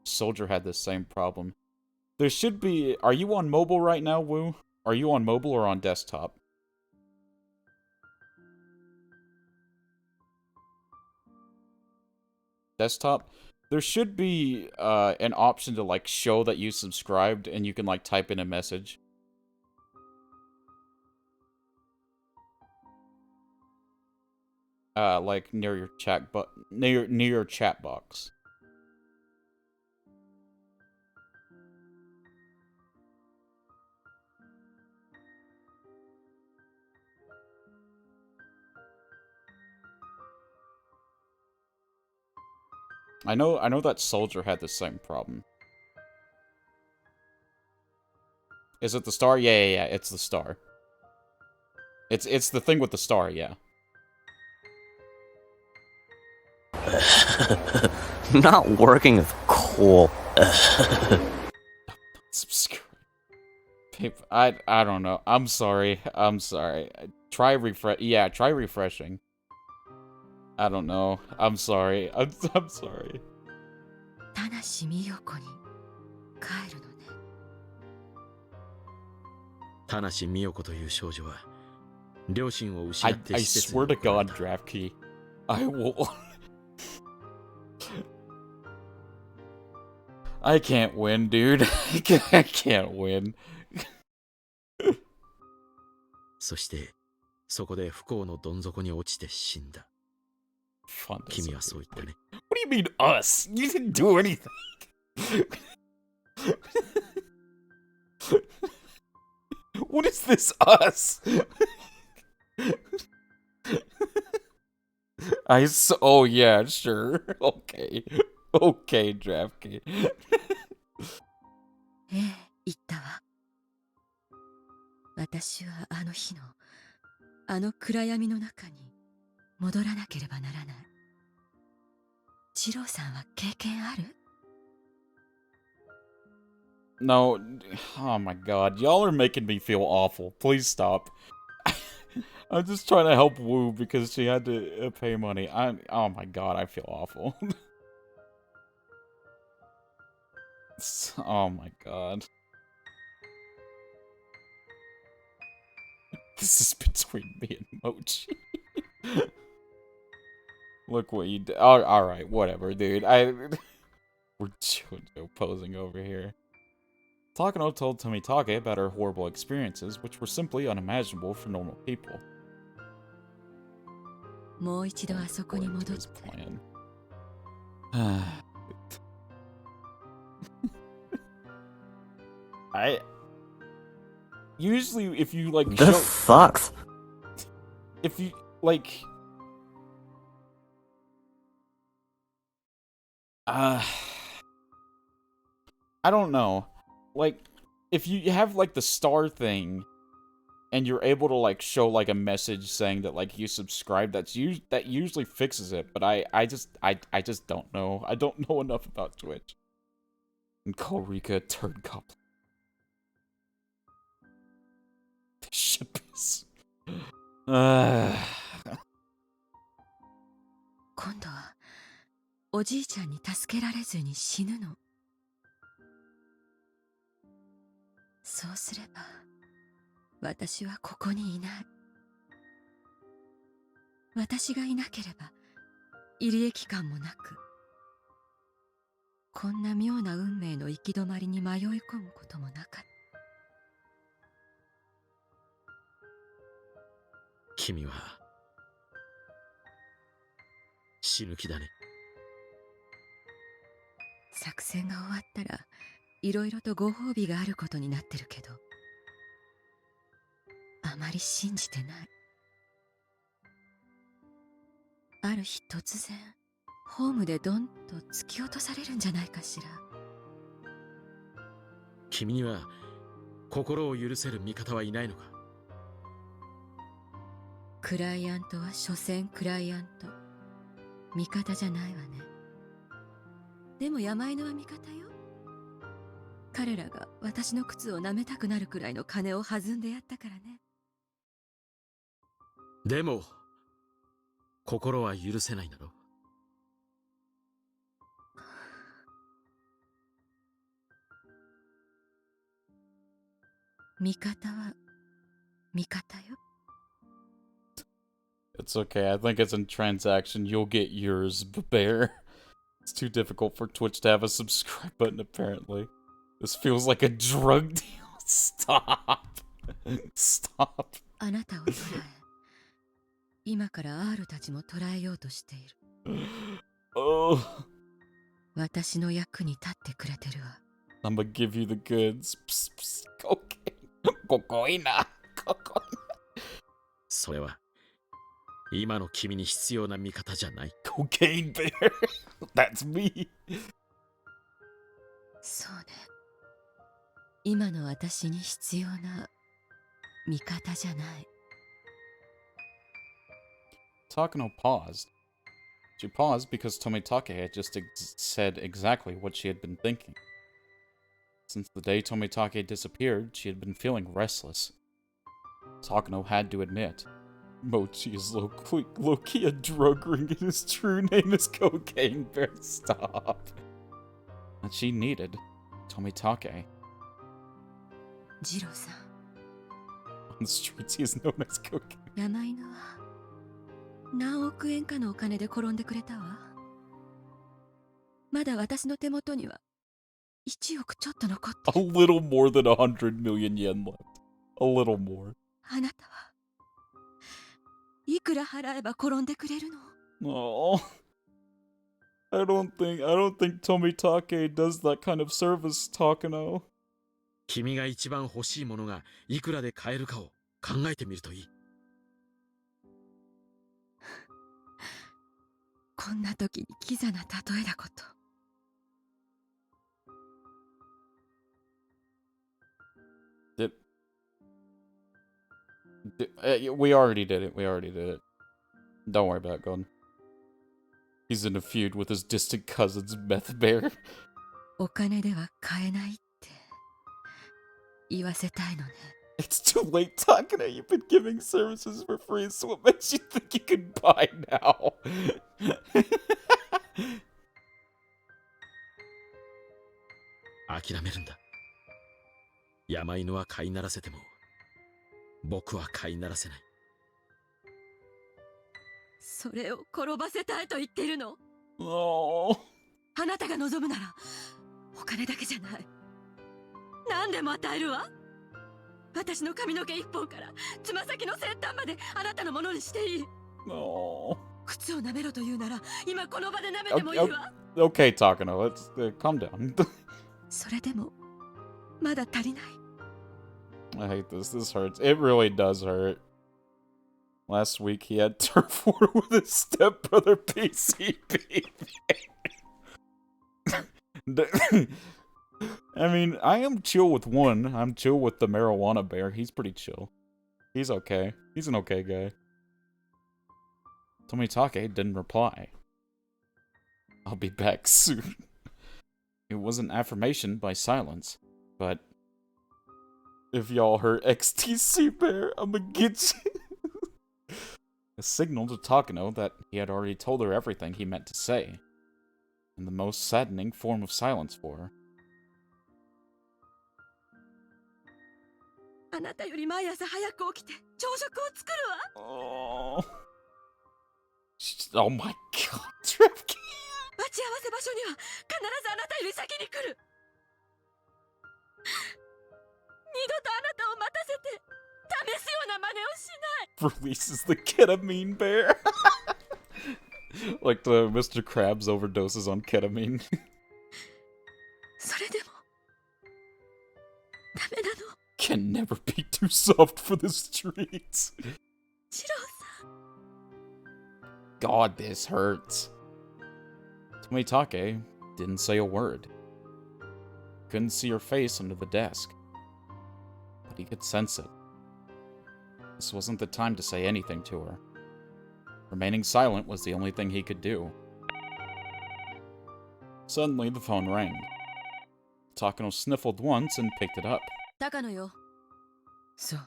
Soldier had the same problem. There should be. Are you on mobile right now, Woo? Are you on mobile or on desktop? Desktop? There should be an option to like show that you subscribed, and you can like type in a message. Like near your chat near your chat box. I know that Soldier had the same problem. Is it the star? Yeah, it's the star. It's the thing with the star, yeah. Not working is cool. Subscribe. I don't know. I'm sorry. Try refresh. Yeah, try refreshing. I don't know. I'm sorry. I'm sorry. 田無美代子に帰るのね。田無美代子という少女は両親を失って施設に I swear to God, draft key. I will. I can't win, dude. I can't win. そしてそこで不幸のどん底に落ちて死んだ。君はそう言ったね。What do you mean us? You didn't do anything. What is this us? Oh yeah, sure. Okay. Okay, draft key. ええ、言ったわ。私はあの日のあの暗闇の中に戻らなければならない。二郎さんは経験ある？ No, oh my god, y'all are making me feel awful. Please stop. I'm just trying to help Woo because she had to pay money. Oh my god, I feel awful. Oh my god. This is between me and Mochi. Look what you did. Oh, alright, whatever, dude. We're JoJo posing over here. Takano told Tomitake about her horrible experiences, which were simply unimaginable for normal people. もう一度あそこに戻って。Usually if you like This sucks. If you like I don't know. Like if you have like the star thing and you're able to like show like a message saying that like you subscribe, that usually fixes it, but I just don't know. I don't know enough about Twitch. And Korika turned goblin. This ship is 今度はおじいちゃんに助けられずに死ぬの。そうすれば私はここにいない。私がいなければ入江期間もなく、こんな妙な運命の行き止まりに迷い込むこともなかった。君は死ぬ気だね。作戦が終わったらいろいろとご褒美があることになってるけど、まり信じてない。ある日突然ホームでドンと突き落とされるんじゃないかしら。君には心を許せる味方はいないのか？クライアントは所詮クライアント、味方じゃないわね。でも山犬は味方よ。彼らが私の靴を舐めたくなるくらいの金を弾んでやったからね。でも心は許せないだろ。味方は味方よ。 It's okay, I think it's in transaction. You'll get yours, Bear. It's too difficult for Twitch to have a subscribe button, apparently. This feels like a drug deal. Stop. Stop. あなたを捕らえ、今から R たちも捕らえようとしている。Oh. 私の役に立ってくれてるわ。I'm gonna give you the goods. Psst, psst. Okay. Cocaina. それは今の君に必要な味方じゃない。Cocaine Bear. That's me. そうね。今の私に必要な味方じゃない。Takano paused. She paused because Tomitake had just said exactly what she had been thinking. Since the day Tomitake disappeared, she had been feeling restless. Takano had to admit, Mochi is low-key a drug ring and his true name is Cocaine Bear. Stop. And she needed Tomitake. ジローさん。On the streets, he is known as Cocaine. 山犬は何億円かのお金で転んでくれたわ。まだ私の手元には1億ちょっと残ってる。A little more than 100 million yen left. A little more. あなたはいくら払えば転んでくれるの？ Oh. I don't think Tomitake does that kind of service, Takano. 君が一番欲しいものがいくらで買えるかを考えてみるといい。こんな時にキザな例えだこと。We already did it. We already did it. Don't worry about it, Golden. He's in a feud with his distant cousin's Meth Bear. お金では買えないって言わせたいのね。It's too late, Takano. You've been giving services for free, so what makes you think you can buy now? 諦めるんだ。山犬は飼いならせても僕は飼いならせない。それを転ばせたいと言っているの？ Oh. あなたが望むならお金だけじゃない。何でも与えるわ。私の髪の毛一本からつま先の先端まであなたのものにしていい。No. 靴を舐めろと言うなら今この場で舐めてもいいわ。Okay, Takano, let's calm down. それでもまだ足りない。I hate this. This hurts. It really does hurt. Last week he had turf war with his stepbrother PCP. I mean, I am chill with one. I'm chill with the marijuana bear. He's pretty chill. He's okay. He's an okay guy. Tomitake didn't reply. I'll be back soon. It was an affirmation by silence, but if y'all heard XTC Bear, I'ma get you. A signal to Takano that he had already told her everything he meant to say, in the most saddening form of silence for her. あなたより毎朝早く起きて朝食を作るわ。Oh, oh my god, Tripke. 待ち合わせ場所には必ずあなたより先に来る。二度とあなたを待たせて試すような真似をしない。 Releases the ketamine bear. Like the Mr. Krabs overdoses on ketamine. それでもダメなの。can never be too soft for the streets. God, this hurts. Tomitake didn't say a word. Couldn't see her face under the desk, but he could sense it. This wasn't the time to say anything to her. Remaining silent was the only thing he could do. Suddenly, the phone rang. Takano sniffled once and picked it up. Takano yo. So.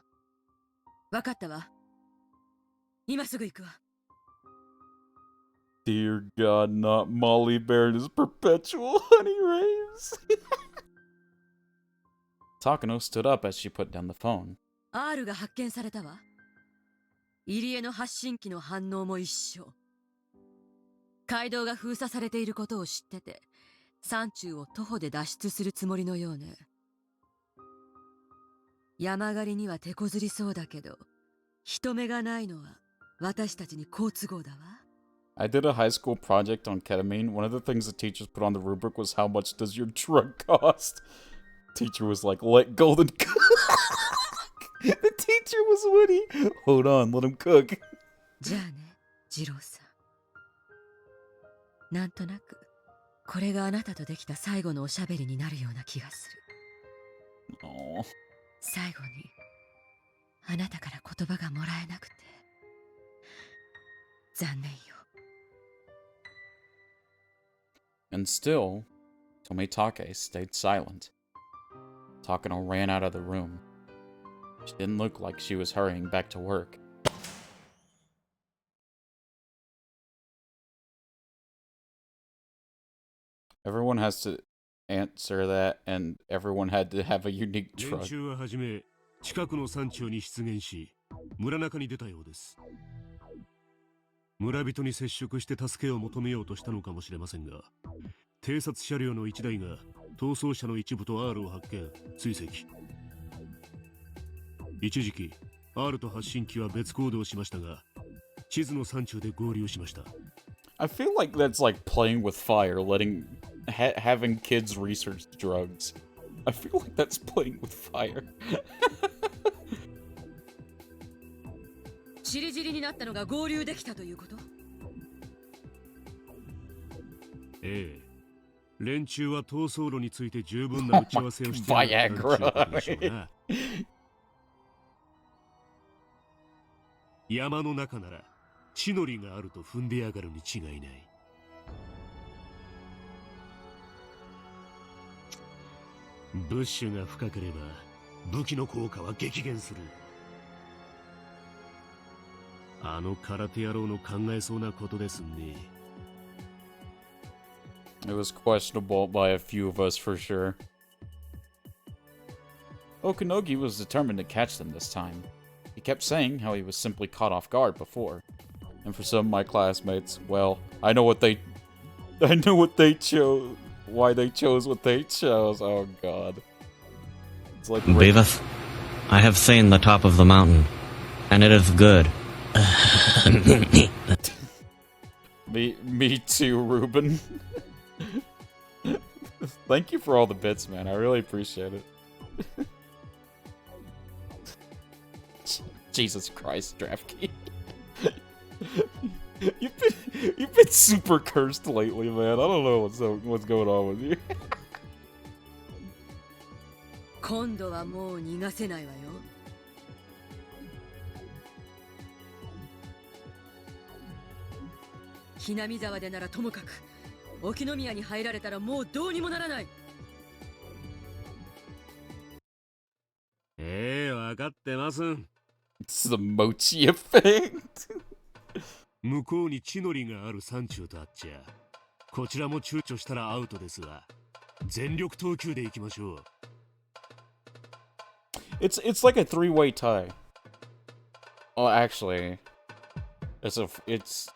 Wakatta wa. Ima sugu iku wa. Dear God, not Molly Bear and his perpetual honey rays. Takano stood up as she put down the phone. R が発見されたわ。入江の発信機の反応も一緒。街道が封鎖されていることを知ってて、山中を徒歩で脱出するつもりのようね。山狩りには手こずりそうだけど、人目がないのは私たちに好都合だわ。I did a high school project on ketamine. One of the things the teachers put on the rubric was how much does your drug cost? Teacher was like, let Golden cook. The teacher was witty. Hold on, let him cook. じゃあね、二郎さん。なんとなく、これがあなたとできた最後のおしゃべりになるような気がする。最後に、あなたから言葉がもらえなくて、残念よ。And still, Tomitake stayed silent. Takano ran out of the room. She didn't look like she was hurrying back to work. Everyone has to answer that, and everyone had to have a unique drug. 連中ははじめ、近くの山中に出現し、村中に出たようです。村人に接触して助けを求めようとしたのかもしれませんが、偵察車両の1台が逃走車の一部と R を発見、追跡。一時期 R と発信機は別行動しましたが、地図の山中で合流しました。I feel like that's like playing with fire, having kids research drugs. I feel like that's playing with fire. チリチリになったのが合流できたということ？ええ。連中は逃走路について十分な打ち合わせをしているでしょうな。山の中なら地の利があると踏んでやがるに違いない。ブッシュが深ければ武器の効果は激減する。あの空手野郎の考えそうなことですね。It was questionable by a few of us for sure. Okanogi was determined to catch them this time. He kept saying how he was simply caught off guard before. And for some of my classmates, well, I know what they chose, why they chose what they chose. Oh god. It's like Beavis, I have seen the top of the mountain, and it is good. Me too, Ruben. Thank you for all the bits, man. I really appreciate it. Jesus Christ, DraftKey. You've been super cursed lately, man. I don't know what's going on with you. 今度はもう逃がせないわよ。ひなみ沢でならともかく、沖宮に入られたらもうどうにもならない。わかってます。It's the mochi effect. 向こうに地の利がある山中とあっちゃ、こちらも躊躇したらアウトですが、全力投球でいきましょう。It's like a three-way tie. Oh, actually, it's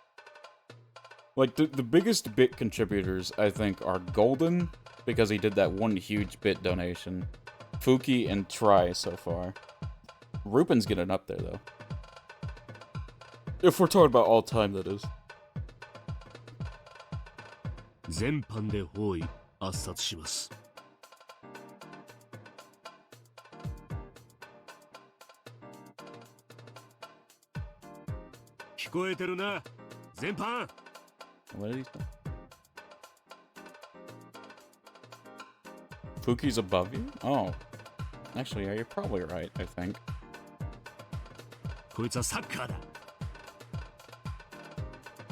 like the biggest bit contributors I think are Golden because he did that one huge bit donation, Fuki and Try so far. Ruben's getting up there though. If we're talking about all time, that is. 全般で包囲、圧殺します。聞こえてるな、全般。 What did he say? Fuki's above you? Oh. Actually, yeah, you're probably right, I think. こいつはサッカーだ。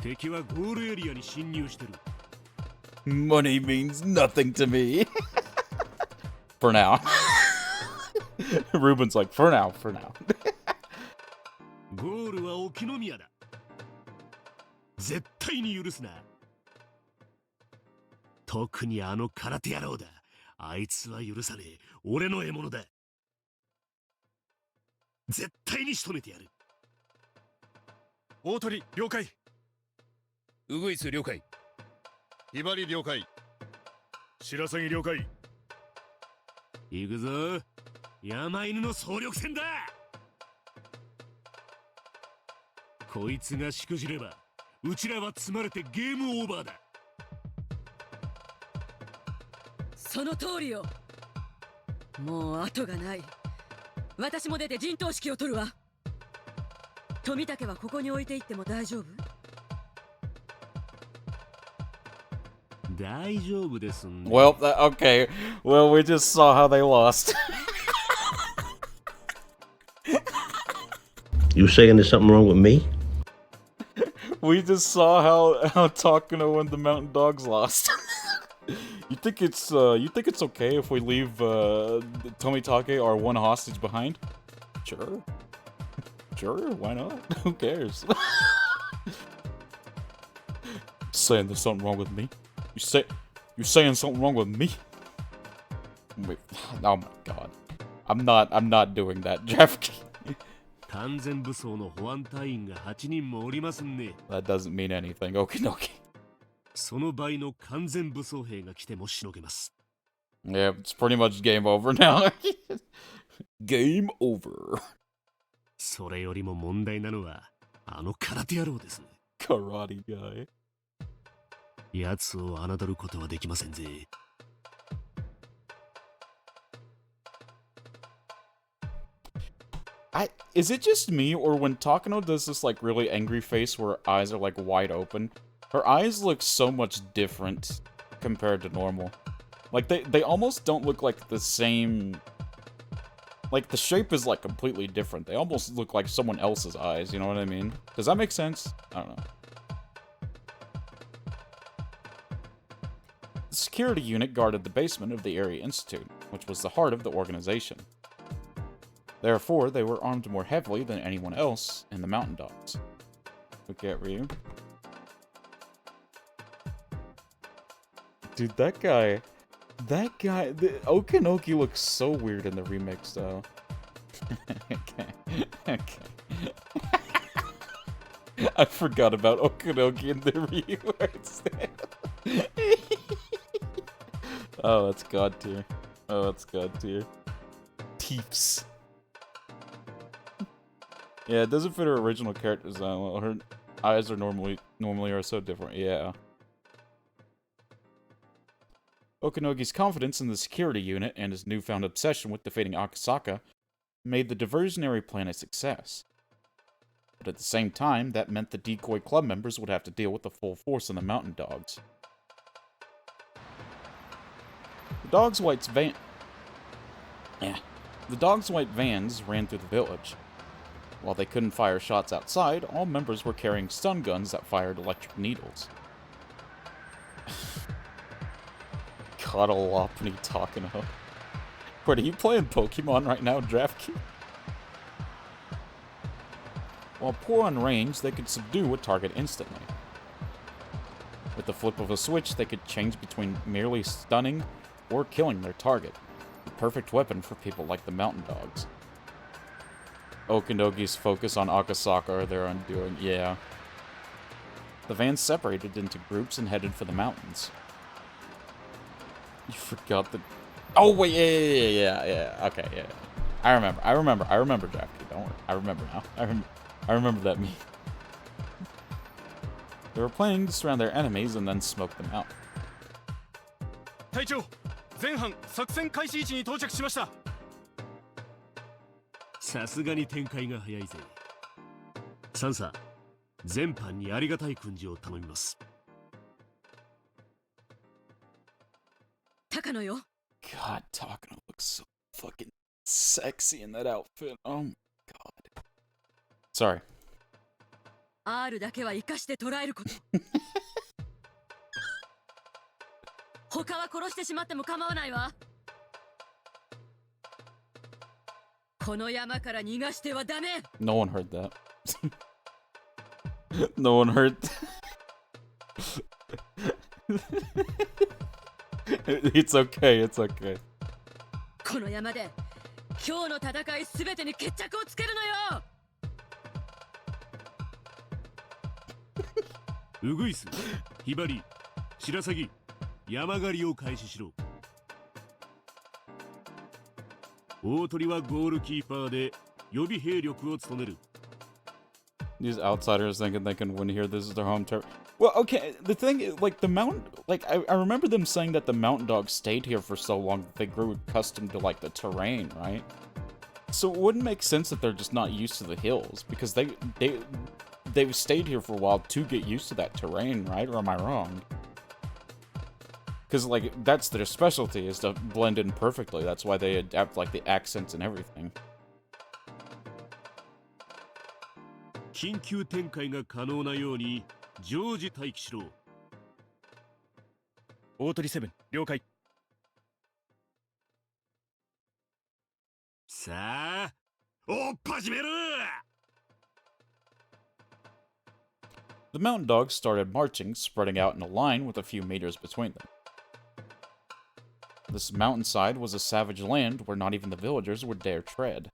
敵はゴールエリアに侵入してる。 Money means nothing to me. For now. Ruben's like, for now. ゴールは沖宮だ。絶対に許すな。特にあの空手野郎だ。あいつは許さねえ。俺の獲物だ。絶対に仕留めてやる。大鳥了解。ウグイス了解。ひばり了解。白鷺了解。行くぞ。山犬の総力戦だ。こいつがしくじればうちらは積まれてゲームオーバーだ。その通りよ。もう後がない。私も出て陣頭指揮を取るわ。富武はここに置いていっても大丈夫？大丈夫ですんね。 Well, okay. Well, we just saw how they lost. You saying there's something wrong with me? We just saw how Takano and the Mountain Dogs lost. You think it's okay if we leave Tomitake, our one hostage, behind? Sure. Sure, why not? Who cares? Saying there's something wrong with me? You're saying something wrong with me? Wait, oh my god. I'm not doing that, Jeff. 完全武装の保安隊員が8人もおりますんね。 That doesn't mean anything. Okie dokie. その倍の完全武装兵が来てもしのげます。 Yeah, it's pretty much game over now. Game over. それよりも問題なのはあの空手野郎です。 Karate guy. 奴を侮ることはできませんぜ。 Is it just me, or when Takano does this like really angry face where her eyes are like wide open, her eyes look so much different compared to normal. Like they almost don't look like the same. Like the shape is like completely different. They almost look like someone else's eyes, you know what I mean? Does that make sense? I don't know. The security unit guarded the basement of the Area Institute, which was the heart of the organization. Therefore, they were armed more heavily than anyone else in the Mountain Dogs. Look at Ryu. Dude, that guy, the Okinoki looks so weird in the remix, though. Okay. I forgot about Okinoki in the Ryu arts. Oh, that's god tier. Oh, that's god tier. Teeps. Yeah, it doesn't fit her original character design. Well, her eyes are normally are so different. Yeah. Okinogi's confidence in the security unit and his newfound obsession with defeating Akasaka made the diversionary plan a success. But at the same time, that meant the decoy club members would have to deal with the full force of the Mountain Dogs. The Dogs' White vans ran through the village. While they couldn't fire shots outside, all members were carrying stun guns that fired electric needles. Cuddle up and he talking about. Wait, are you playing Pokemon right now, Draftkey? While poor on range, they could subdue a target instantly. With the flip of a switch, they could change between merely stunning or killing their target. The perfect weapon for people like the Mountain Dogs. Okinogi's focus on Akasaka or their undoing, yeah. The vans separated into groups and headed for the mountains. You forgot the... Oh, wait, yeah. Okay, yeah. I remember, Jackie, don't worry. I remember now. I remember that meme. They were planning to surround their enemies and then smoke them out. 隊長、前半作戦開始位置に到着しました。さすがに展開が早いぜ。サンサ、全般にありがたい訓示を頼みます。高野よ。God, Takano looks so fucking sexy in that outfit. Oh my god. Sorry. R だけは生かして捉えること。他は殺してしまっても構わないわ。この山から逃がしてはダメ。No one heard that. No one heard. It's okay, it's okay. この山で今日の戦いすべてに決着をつけるのよ。ウグイス、ヒバリ、白鷺、山狩りを開始しろ。大鳥はゴールキーパーで予備兵力を務める。These outsiders thinking they can win here. This is their home turf. Well, okay. The thing is, like, the mountain... Like, I remember them saying that the mountain dogs stayed here for so long that they grew accustomed to, like, the terrain, right? So it wouldn't make sense that they're just not used to the hills. Because they've stayed here for a while to get used to that terrain, right? Or am I wrong? Because, like, that's their specialty, is to blend in perfectly. That's why they adapt, like, the accents and everything. 緊急展開が可能なように常時待機しろ。大鳥7、了解。さあ、おっ始める。The mountain dogs started marching, spreading out in a line with a few meters between them. This mountainside was a savage land where not even the villagers would dare tread.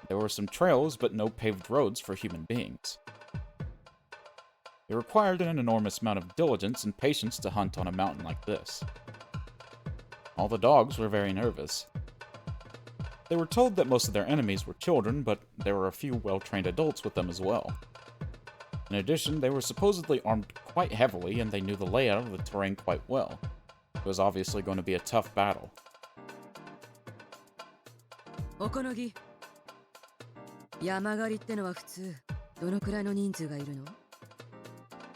There were some trails, but no paved roads for human beings. It required an enormous amount of diligence and patience to hunt on a mountain like this. All the dogs were very nervous. They were told that most of their enemies were children, but there were a few well-trained adults with them as well. In addition, they were supposedly armed quite heavily, and they knew the layout of the terrain quite well. It was obviously going to be a tough battle. おこのぎ、山狩りってのは普通どのくらいの人数がいるの？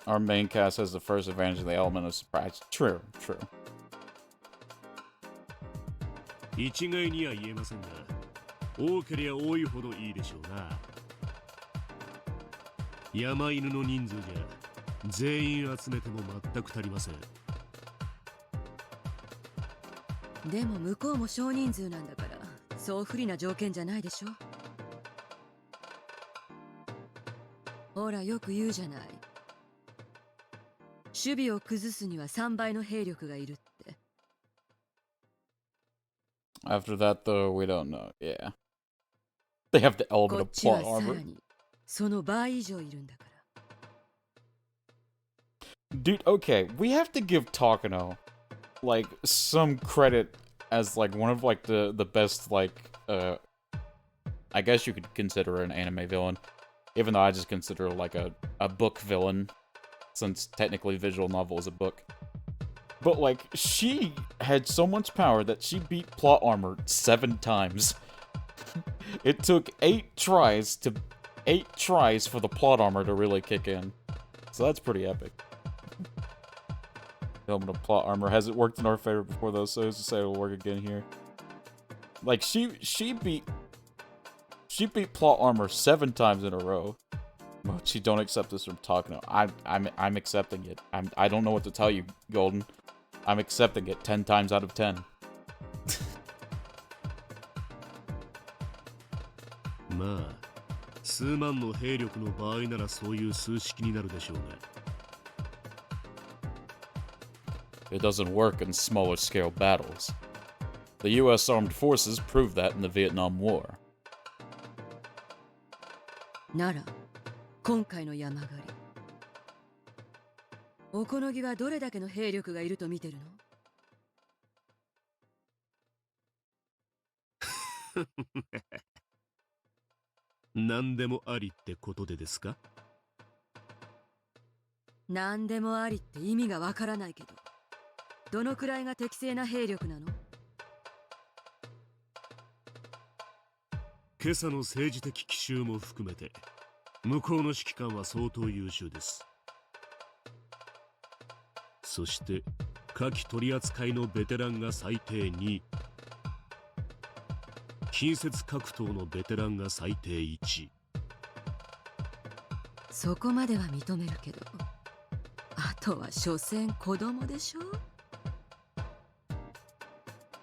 Our main cast has the first advantage of the element of surprise. True, true. 一概には言えませんが、多ければ多いほどいいでしょうな。山犬の人数じゃ全員集めても全く足りません。でも向こうも少人数なんだからそう不利な条件じゃないでしょ。ほらよく言うじゃない。守備を崩すには3倍の兵力がいるって。After that, though, we don't know. Yeah. They have the element of plot armor. その倍以上いるんだから。Dude, okay, we have to give Takano, like, some credit as, like, one of, like, the best, like, I guess you could consider an anime villain. Even though I just consider, like, a book villain, since technically visual novel is a book. But, like, she had so much power that she beat plot armor 7 times. It took 8 tries for the plot armor to really kick in. So that's pretty epic. Element of plot armor. Has it worked in our favor before, though? So who's to say it'll work again here? Like, she beat plot armor 7 times in a row. Mochi, don't accept this from Takano. I'm accepting it. I don't know what to tell you, Golden. I'm accepting it 10 times out of 10. まあ、数万の兵力の場合ならそういう数式になるでしょうが。It doesn't work in smaller scale battles. The US Armed Forces proved that in the Vietnam War. なら、今回の山狩り。おこのぎはどれだけの兵力がいると見てるの？何でもありってことでですか？何でもありって意味がわからないけど、どのくらいが適正な兵力なの？今朝の政治的奇襲も含めて向こうの指揮官は相当優秀です。そして火器取り扱いのベテランが最低2、近接格闘のベテランが最低1。そこまでは認めるけど、あとは所詮子供でしょ。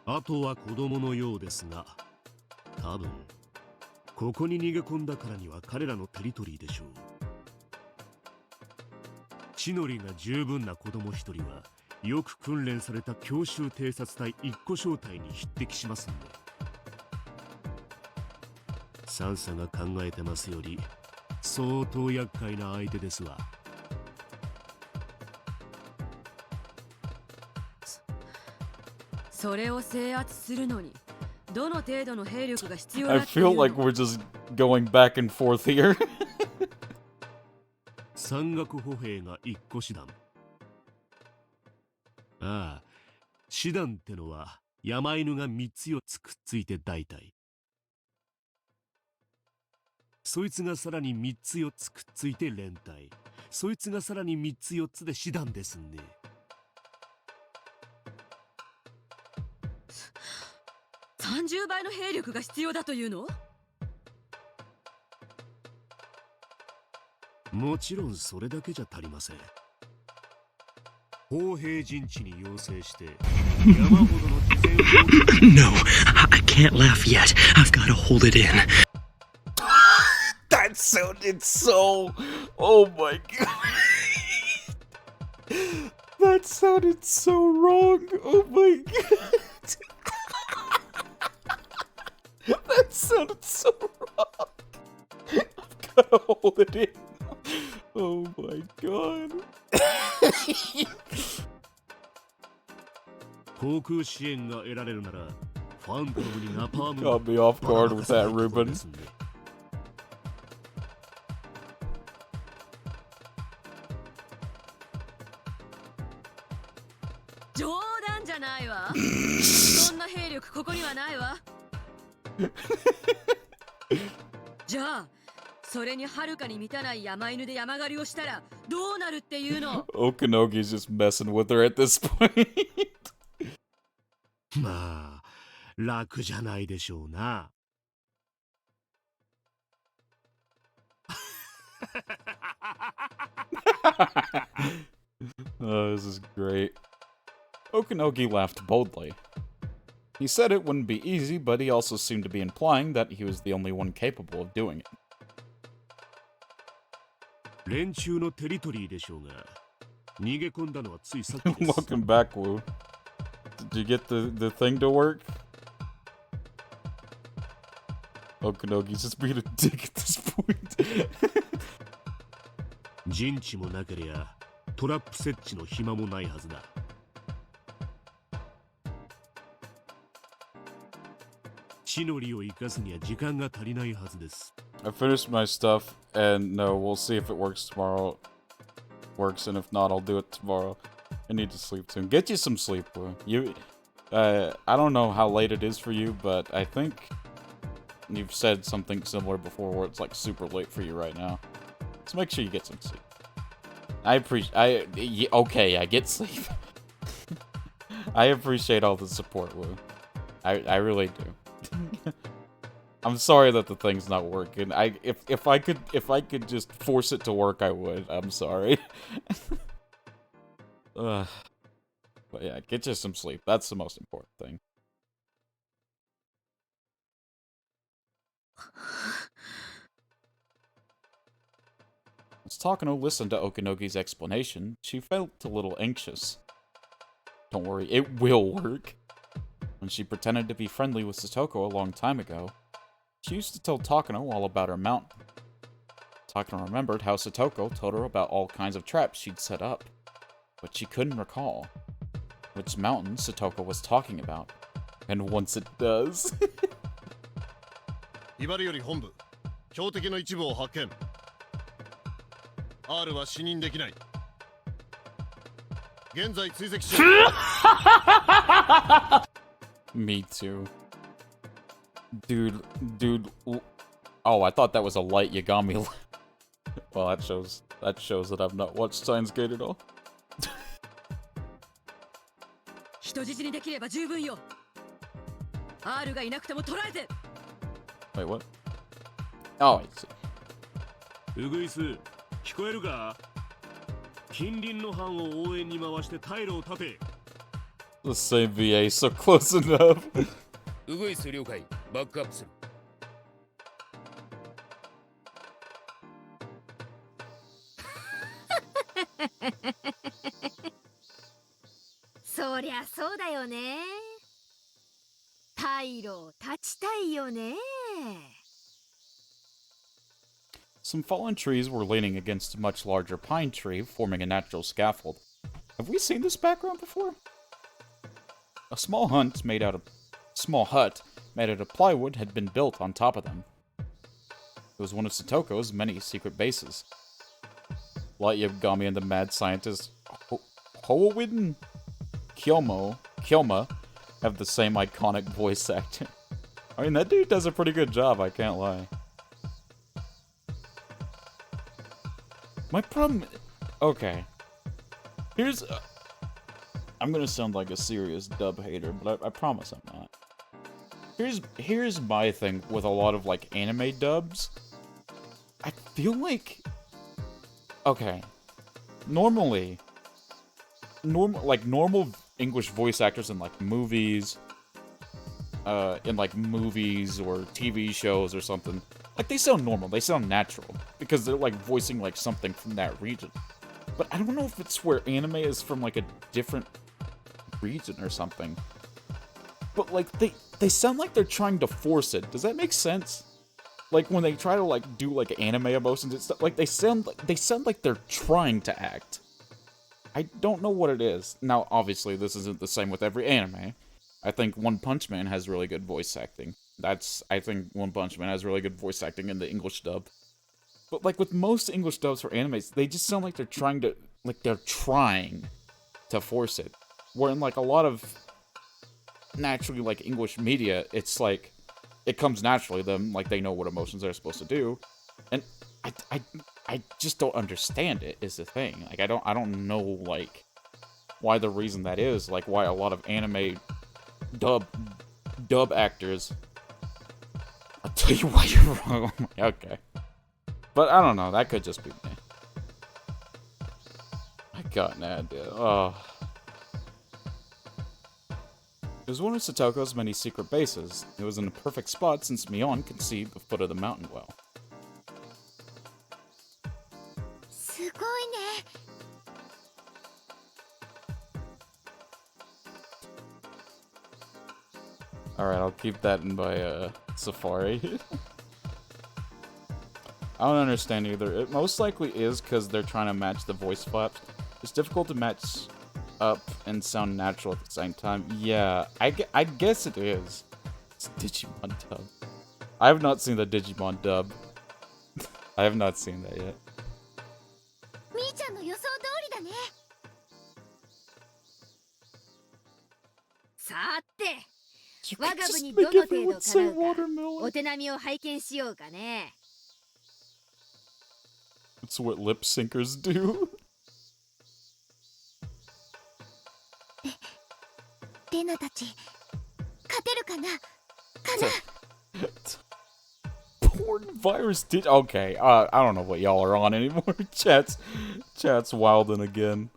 あとは子供のようですが、多分ここに逃げ込んだからには彼らのテリトリーでしょう。地の利が十分な子供一人はよく訓練された強襲偵察隊一個小隊に匹敵しますんで。サンサが考えてますより相当厄介な相手ですわ。それを制圧するのにどの程度の兵力が必要だ I っていう feel の。 like we're just going back and forth here. 山岳歩兵が一個師団。ああ、師団ってのは山犬が3つ4つくっついて大隊。そいつがさらに3つ4つくっついて連隊。そいつがさらに3つ4つで師団ですね。30倍の兵力が必要だというの？もちろんそれだけじゃ足りません。砲兵陣地に要請して山ほどの事前砲 No, I can't laugh yet. I've got to hold it in. That sounded so... Oh my god. That sounded so wrong. Oh my god. That sounded so wrong. I've got to hold it in. Oh my god. 航空支援が得られるならファントムにナパーム Got me off guard with that, Ruben. 冗談じゃないわ。そんな兵力ここにはないわ。じゃあそれにはるかに満たない山犬で山狩りをしたらどうなるっていうの？ Okanogi's just messing with her at this point. まあ楽じゃないでしょうな。Oh, this is great. Okanogi laughed boldly. He said it wouldn't be easy, but he also seemed to be implying that he was the only one capable of doing it. 連中のテリトリーでしょうが、逃げ込んだのはついさっきです。Welcome back, Wu. Did you get the thing to work? Okanogi's just being a dick at this point. 陣地もなけりゃトラップ設置の暇もないはずだ。地の利を生かすには時間が足りないはずです。I finished my stuff, and no, we'll see if it works tomorrow. Works, and if not, I'll do it tomorrow. I need to sleep soon. Get you some sleep, Wu. I don't know how late it is for you, but I think you've said something similar before where it's like super late for you right now. So make sure you get some sleep. Okay, I get sleep. I appreciate all the support, Wu. I really do. I'm sorry that the thing's not working. If I could just force it to work, I would. I'm sorry. But yeah, get you some sleep. That's the most important thing. As Takano listened to Okanogi's explanation, she felt a little anxious. Don't worry, it will work. When she pretended to be friendly with Satoko a long time ago, she used to tell Takano all about her mountain. Takano remembered how Satoko told her about all kinds of traps she'd set up, but she couldn't recall which mountain Satoko was talking about. And once it does... イバリより本部、標的の一部を発見。R は視認できない。現在追跡し。Me too. Dude. Oh, I thought that was a light Yagami. Well, that shows that I've not watched Steins Gate at all. 人質にできれば十分よ。R がいなくても捕らえて。Wait, what? Oh, I see. ウグイス、聞こえるか？近隣の班を応援に回して退路を立て。The same VA, so close enough. ウグイス了解。バックアップする。そりゃそうだよね。退路を立ちたいよね。Some fallen trees were leaning against a much larger pine tree, forming a natural scaffold. Have we seen this background before? A small hut made out of plywood had been built on top of them. It was one of Satoko's many secret bases. Light Yagami and the mad scientist Hoenn Kyoma have the same iconic voice actor. I mean, that dude does a pretty good job, I can't lie. My problem... Okay. Here's... I'm gonna sound like a serious dub hater, but I promise I'm not. Here's my thing with a lot of, like, anime dubs. I feel like... Okay. Normally... normal English voice actors in, like, movies... or TV shows or something... Like, they sound normal, they sound natural, because they're, like, voicing, like, something from that region. But I don't know if it's where anime is from, like, a different region or something. But, like, they sound like they're trying to force it. Does that make sense? Like, when they try to, like, do, like, anime emotions, it's like, they sound like they're trying to act. I don't know what it is. Now, obviously, this isn't the same with every anime. I think One Punch Man has really good voice acting. I think One Punch Man has really good voice acting in the English dub. But, like, with most English dubs for animes, they just sound like they're trying to force it. Where in, like, a lot of naturally, like, English media, it's like, it comes naturally to them, like, they know what emotions they're supposed to do. And I just don't understand it, is the thing. Like, I don't know, like, why the reason that is. Like, why a lot of anime dub actors... I'll tell you why you're wrong. Okay. But I don't know, that could just be me. I got an idea. Oh. It was one of Satoko's many secret bases. It was in a perfect spot since Mion could see the foot of the mountain well. Alright, I'll keep that in my Safari. I don't understand either. It most likely is because they're trying to match the voice flaps. It's difficult to match up and sound natural at the same time. Yeah, I guess it is. It's Digimon dub. I have not seen the Digimon dub. I have not seen that yet. It's what lip syncers do. Porn virus did okay. I don't know what y'all are on anymore. Chat's wildin' again.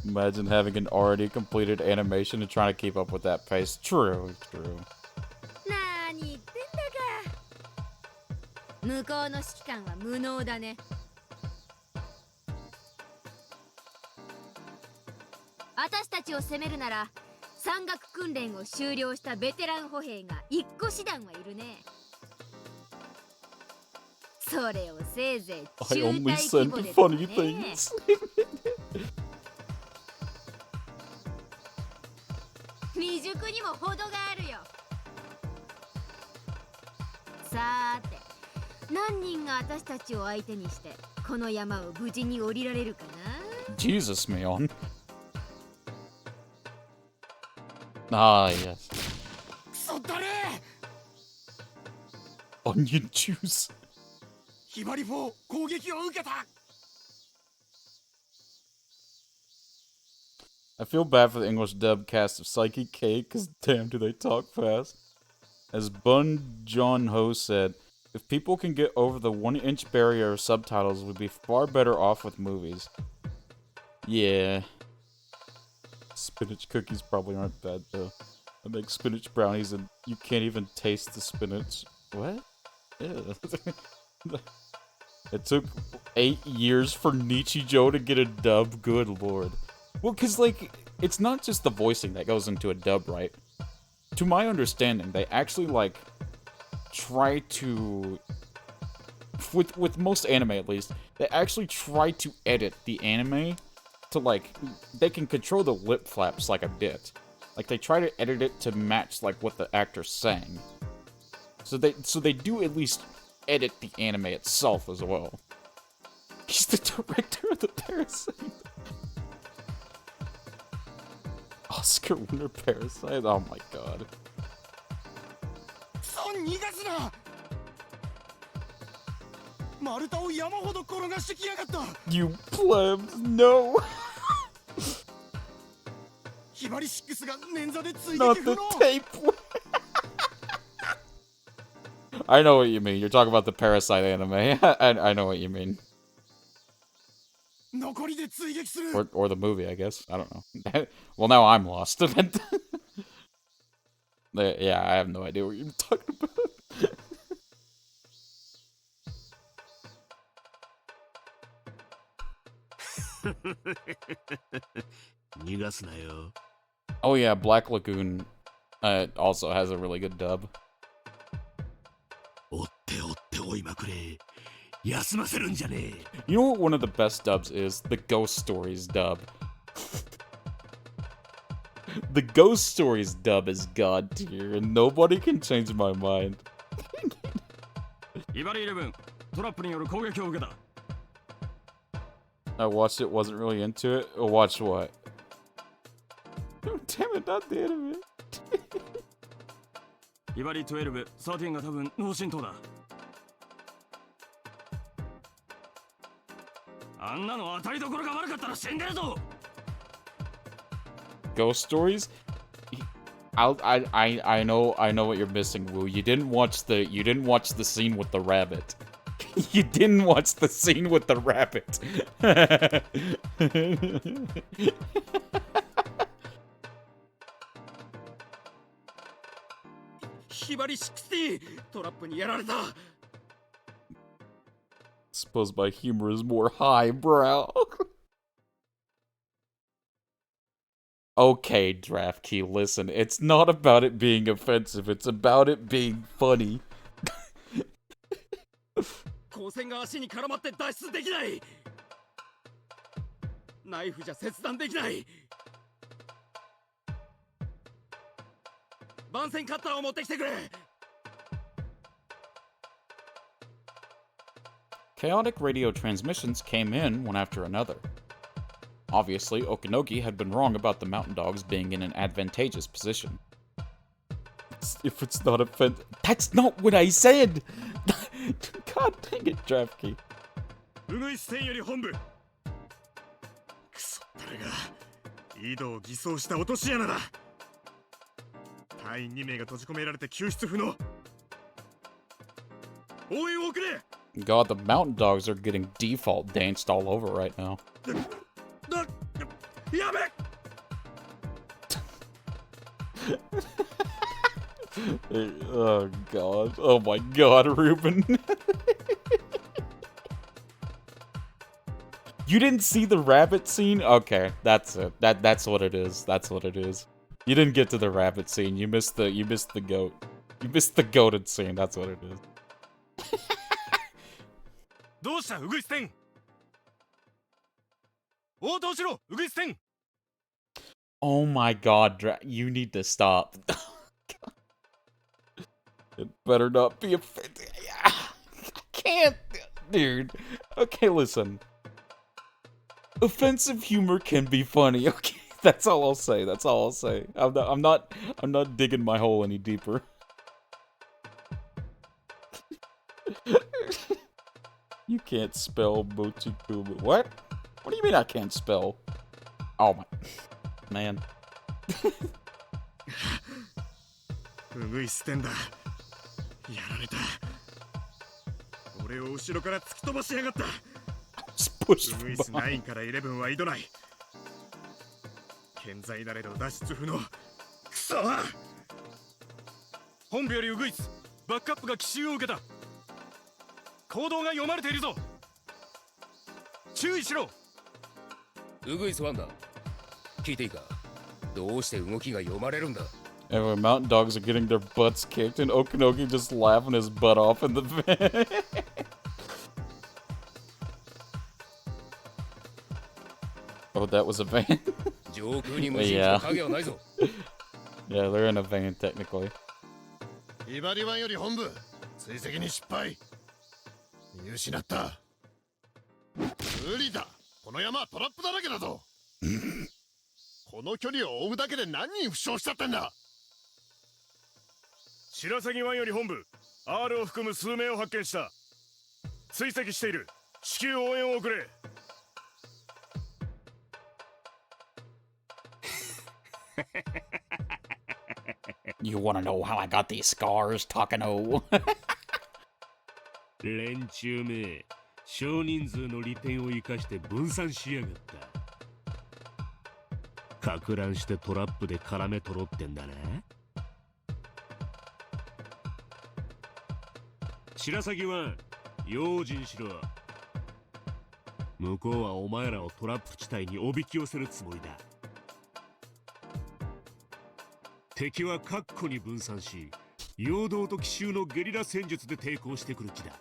Imagine having an already completed animation and trying to keep up with that pace. True. 向こうの指揮官は無能だね。私たちを攻めるなら山岳訓練を終了したベテラン歩兵が一個師団はいるね。それをせいぜい中隊規模でとね。未熟にも程があるよ。さーて。何人が私たちを相手にしてこの山を無事に降りられるかな。 Jesus, Mion. Ah, yes. クソだ Onion juice. ひばり4攻撃を受けた。 I feel bad for the English dub cast of Psyche K, cause damn do they talk fast. As Bun John Ho said, if people can get over the 1-inch barrier of subtitles, we'd be far better off with movies. Yeah. Spinach cookies probably aren't bad though. I make spinach brownies and you can't even taste the spinach. What? Ew. It took 8 years for Nichijou to get a dub, good lord. Well, cause like, it's not just the voicing that goes into a dub, right? To my understanding, they actually like, try to... With most anime at least, they actually try to edit the anime to like, they can control the lip flaps like a bit. Like they try to edit it to match like what the actor's saying. So they do at least edit the anime itself as well. He's the director of the Parasite. Oscar winner Parasite? Oh my god. そう逃がすな。丸太を山ほど転がしてきやがった。 You plebs, no! ひばり6が捻挫で追 Not 撃 the 不能。 tape! I know what you mean. You're talking about the Parasite anime. I know what you mean. 残りで追撃する。 Or the movie, I guess. I don't know. Well, now I'm lost. Yeah, I have no idea what you're talking about. 逃がすなよ。 Oh yeah, Black Lagoon also has a really good dub. 追って追って追いまくれ。休ませるんじゃねえ。 You know what one of the best dubs is? The Ghost Stories dub. The Ghost Stories dub is god tier, and nobody can change my mind. イバリ11トラップによる攻撃を受けた。 I watched it, wasn't really into it. Watch what? Damn it, not the anime. イバリ12、13が多分脳震盪だ。あんなの当たりどころが悪かったら死んでるぞ。 Ghost Stories? I know what you're missing, Woo. You didn't watch the scene with the rabbit. You didn't watch the scene with the rabbit. ひばり60トラップにやられた。 Suppose my humor is more highbrow. Okay, Draft Key, listen. It's not about it being offensive. It's about it being funny. 光線が足に絡まって脱出できない。ナイフじゃ切断できない。番線カッターを持ってきてくれ。 Chaotic radio transmissions came in one after another. Obviously, Okinogi had been wrong about the mountain dogs being in an advantageous position. If it's not offensive... That's not what I said! God dang it, Draftkey. ウグイス戦より本部。クソ誰が井戸を偽装した落とし穴だ。隊員2名が閉じ込められて救出不能。応援を送れ。 God, the mountain dogs are getting default danced all over right now. やべ。Oh god. Oh my god, Ruben. You didn't see the rabbit scene? Okay, that's it. That's what it is. That's what it is. You didn't get to the rabbit scene. You missed the goat. You missed the goated scene. That's what it is. どうしたウグイス戦。応答しろウグイス戦。 Oh my god, you need to stop. It better not be offensive. I can't, dude. Okay, listen. Offensive humor can be funny. Okay, that's all I'll say. That's all I'll say. I'm not digging my hole any deeper. You can't spell Mochikubu. What? What do you mean I can't spell? Oh my... Man. うぐい捨てんだ。やられた。俺を後ろから突き飛ばしやがった。ウグイス9から11は井戸内。健在なれど脱出不能。クソ！本部よりウグイス、バックアップが奇襲を受けた。行動が読まれているぞ。注意しろ。ウグイス1だ。聞いていいか。どうして動きが読まれるんだ。 Anyway, mountain dogs are getting their butts kicked, and Okanogi just laughing his butt off in the van. Oh, that was a van? Yeah. Yeah, they're in a van, technically. イバリワンより本部、追跡に失敗。見失った。無理だ。この山はトラップだらけだぞ。この距離を追うだけで何人負傷しちゃってんだ。白鷺湾より本部、R を含む数名を発見した。追跡している。至急応援を送れ。You wanna know how I got these scars, Takano? 連中め、少人数の利点を生かして分散しやがった。か乱してトラップで絡め取ろってんだな。白鷺は用心しろ。向こうはお前らをトラップ地帯におびき寄せるつもりだ。敵は各個に分散し、陽動と奇襲のゲリラ戦術で抵抗してくる気だ。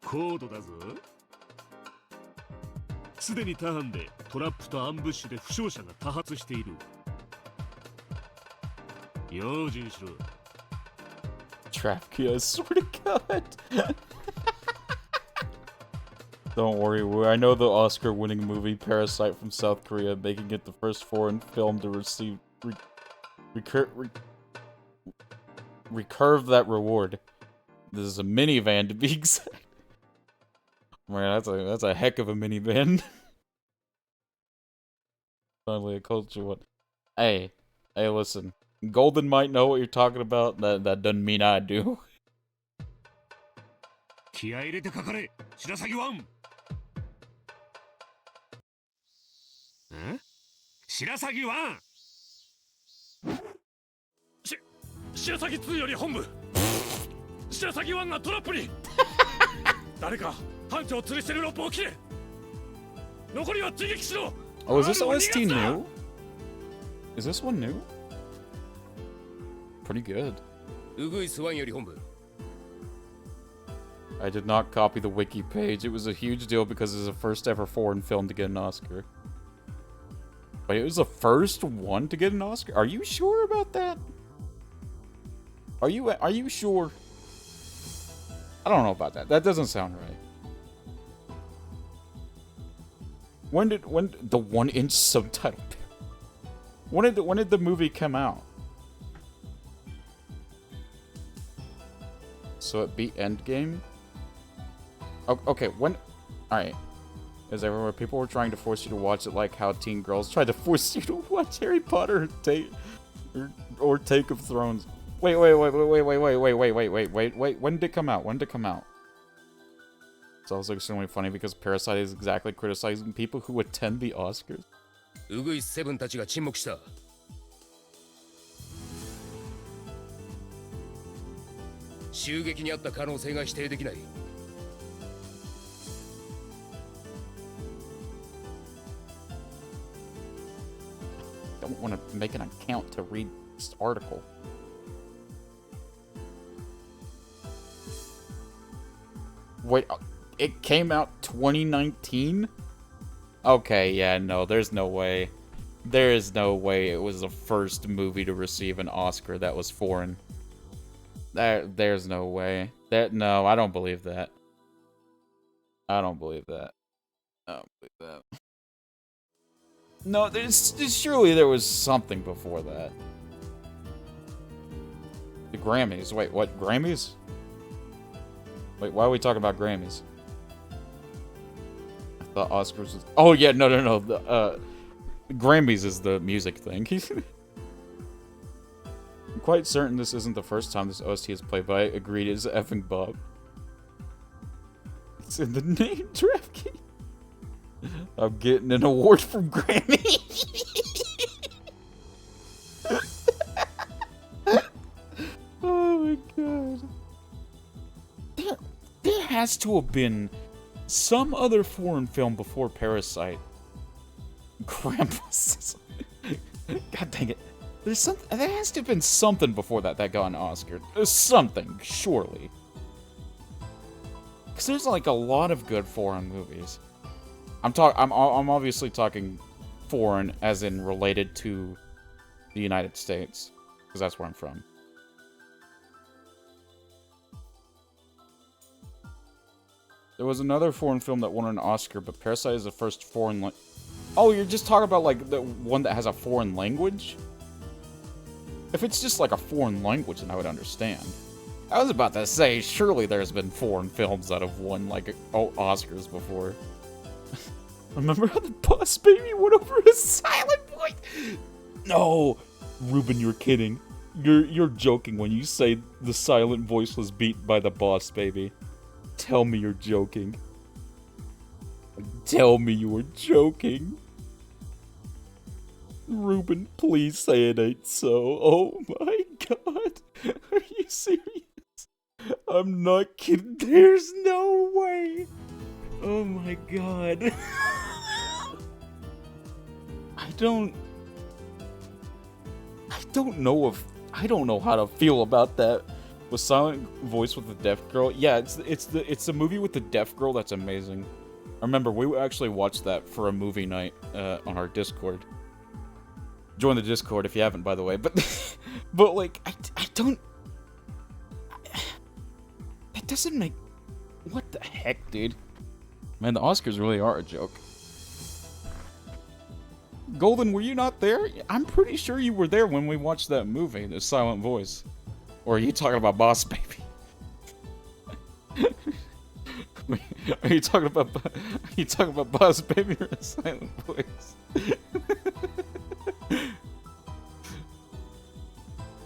高度だぞ。すでに他班でトラップとアンブッシュで負傷者が多発している。用心しろ。Trap key, I swear to God. Don't worry, I know the Oscar-winning movie Parasite from South Korea, making it the first foreign film to receive recurve that reward. This is a minivan, to be exact. Man, that's a heck of a minivan. Finally, a culture one. Hey, listen. Golden might know what you're talking about. That doesn't mean I do. 気合い入れてかかれ、白鷺湾。白鷺湾。白鷺2より本部。白鷺湾がトラップに。誰か班長を吊るしてるロープを切れ。残りは追撃しろ。Oh, is this OST new? Is this one new? Pretty good. ウグイス1より本部。I did not copy the wiki page. It was a huge deal because it's the first ever foreign film to get an Oscar. Wait, it was the first one to get an Oscar? Are you sure about that? Are you sure? I don't know about that. That doesn't sound right. When the 1-inch subtitle? When did the movie come out? So it beat Endgame? Okay, when... Alright. Is everywhere people were trying to force you to watch it like how teen girls tried to force you to watch Harry Potter or Take of Thrones. Wait, when did it come out? It's also extremely funny because Parasite is exactly criticizing people who attend the Oscars. ウグイス7たちが沈黙した。襲撃にあった可能性が否定できない。Don't want to make an account to read this article. Wait, it came out 2019? Okay, yeah, no, there's no way. There is no way it was the first movie to receive an Oscar that was foreign. There's no way. No, I don't believe that. I don't believe that. No, surely there was something before that. The Grammys. Wait, what? Grammys? Wait, why are we talking about Grammys? I thought Oscars was... Oh, yeah, no. The, Grammys is the music thing. I'm quite certain this isn't the first time this OST is played, but I agreed it's effing Bob. It's in the name, DraftKings. I'm getting an award from Grammy. Oh my god. There has to have been some other foreign film before Parasite. Krampus. God dang it. There has to have been something before that got an Oscar. There's something, surely. Because there's like a lot of good foreign movies. I'm obviously talking foreign as in related to the United States. Because that's where I'm from. There was another foreign film that won an Oscar, but Parasite is the first foreign Oh, you're just talking about like the one that has a foreign language? If it's just like a foreign language, then I would understand. I was about to say, surely there's been foreign films that have won like Oscars before. Remember how the Boss Baby went over a silent voice? No, Ruben, you're kidding. You're joking when you say the silent voice was beat by the Boss Baby. Tell me you're joking. Tell me you were joking. Ruben, please say it ain't so. Oh my god. Are you serious? I'm not kidding. There's no way. Oh my god. I don't know how to feel about that. With silent voice with the deaf girl. Yeah, it's the movie with the deaf girl that's amazing. I remember we actually watched that for a movie night on our Discord. Join the Discord if you haven't, by the way. But like I don't. That doesn't make. What the heck, dude? Man, the Oscars really are a joke. Golden, were you not there? I'm pretty sure you were there when we watched that movie, The Silent Voice. Or are you talking about Boss Baby? Are you talking about Boss Baby or A Silent Voice?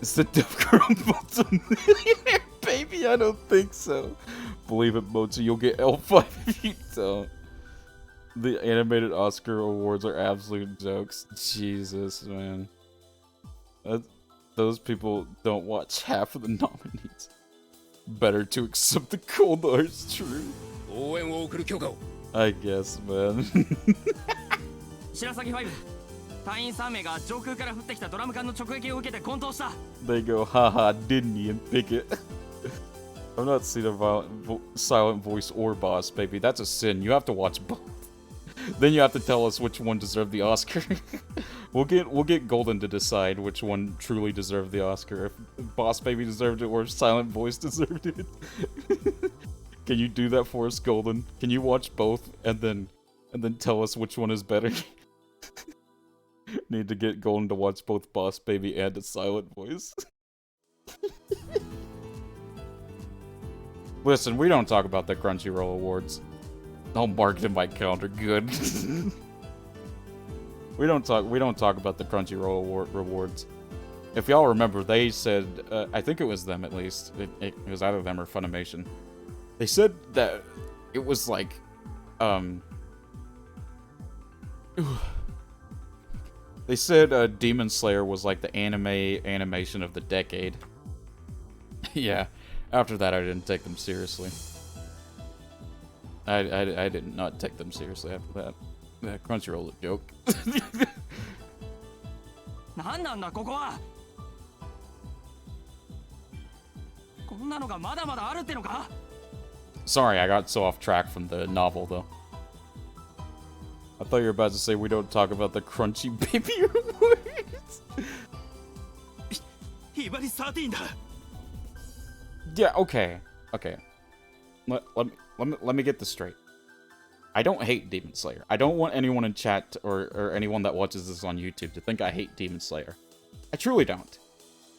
Is the deaf girl multi-millionaire, baby? I don't think so. Believe it, Mochi, you'll get L5 if you don't. The animated Oscar awards are absolute jokes. Jesus, man. Those people don't watch half of the nominees. Better to accept the cold hard truth. I guess, man. 白崎5隊員3名が上空から降ってきたドラム缶の直撃を受けて混沌した They go, haha, didn't he, and pick it. I've not seen a silent voice or Boss Baby. That's a sin. You have to watch both. Then you have to tell us which one deserved the Oscar. We'll get Golden to decide which one truly deserved the Oscar. If Boss Baby deserved it or if Silent Voice deserved it. Can you do that for us, Golden? Can you watch both and then tell us which one is better? Need to get Golden to watch both Boss Baby and A Silent Voice. Listen, we don't talk about the Crunchyroll Awards. I'll mark it in my calendar. Good. We don't talk about the Crunchyroll rewards. If y'all remember, they said, I think it was them at least. It was either them or Funimation. They said that it was like, they said Demon Slayer was like the animation of the decade. Yeah. After that, I didn't take them seriously. I did not take them seriously after that. That Crunchyroll a joke. Sorry, I got so off track from the novel, though. I thought you were about to say we don't talk about the Crunchy Baby Awards. Yeah, okay. Let me get this straight. I don't hate Demon Slayer. I don't want anyone in chat or anyone that watches this on YouTube to think I hate Demon Slayer. I truly don't.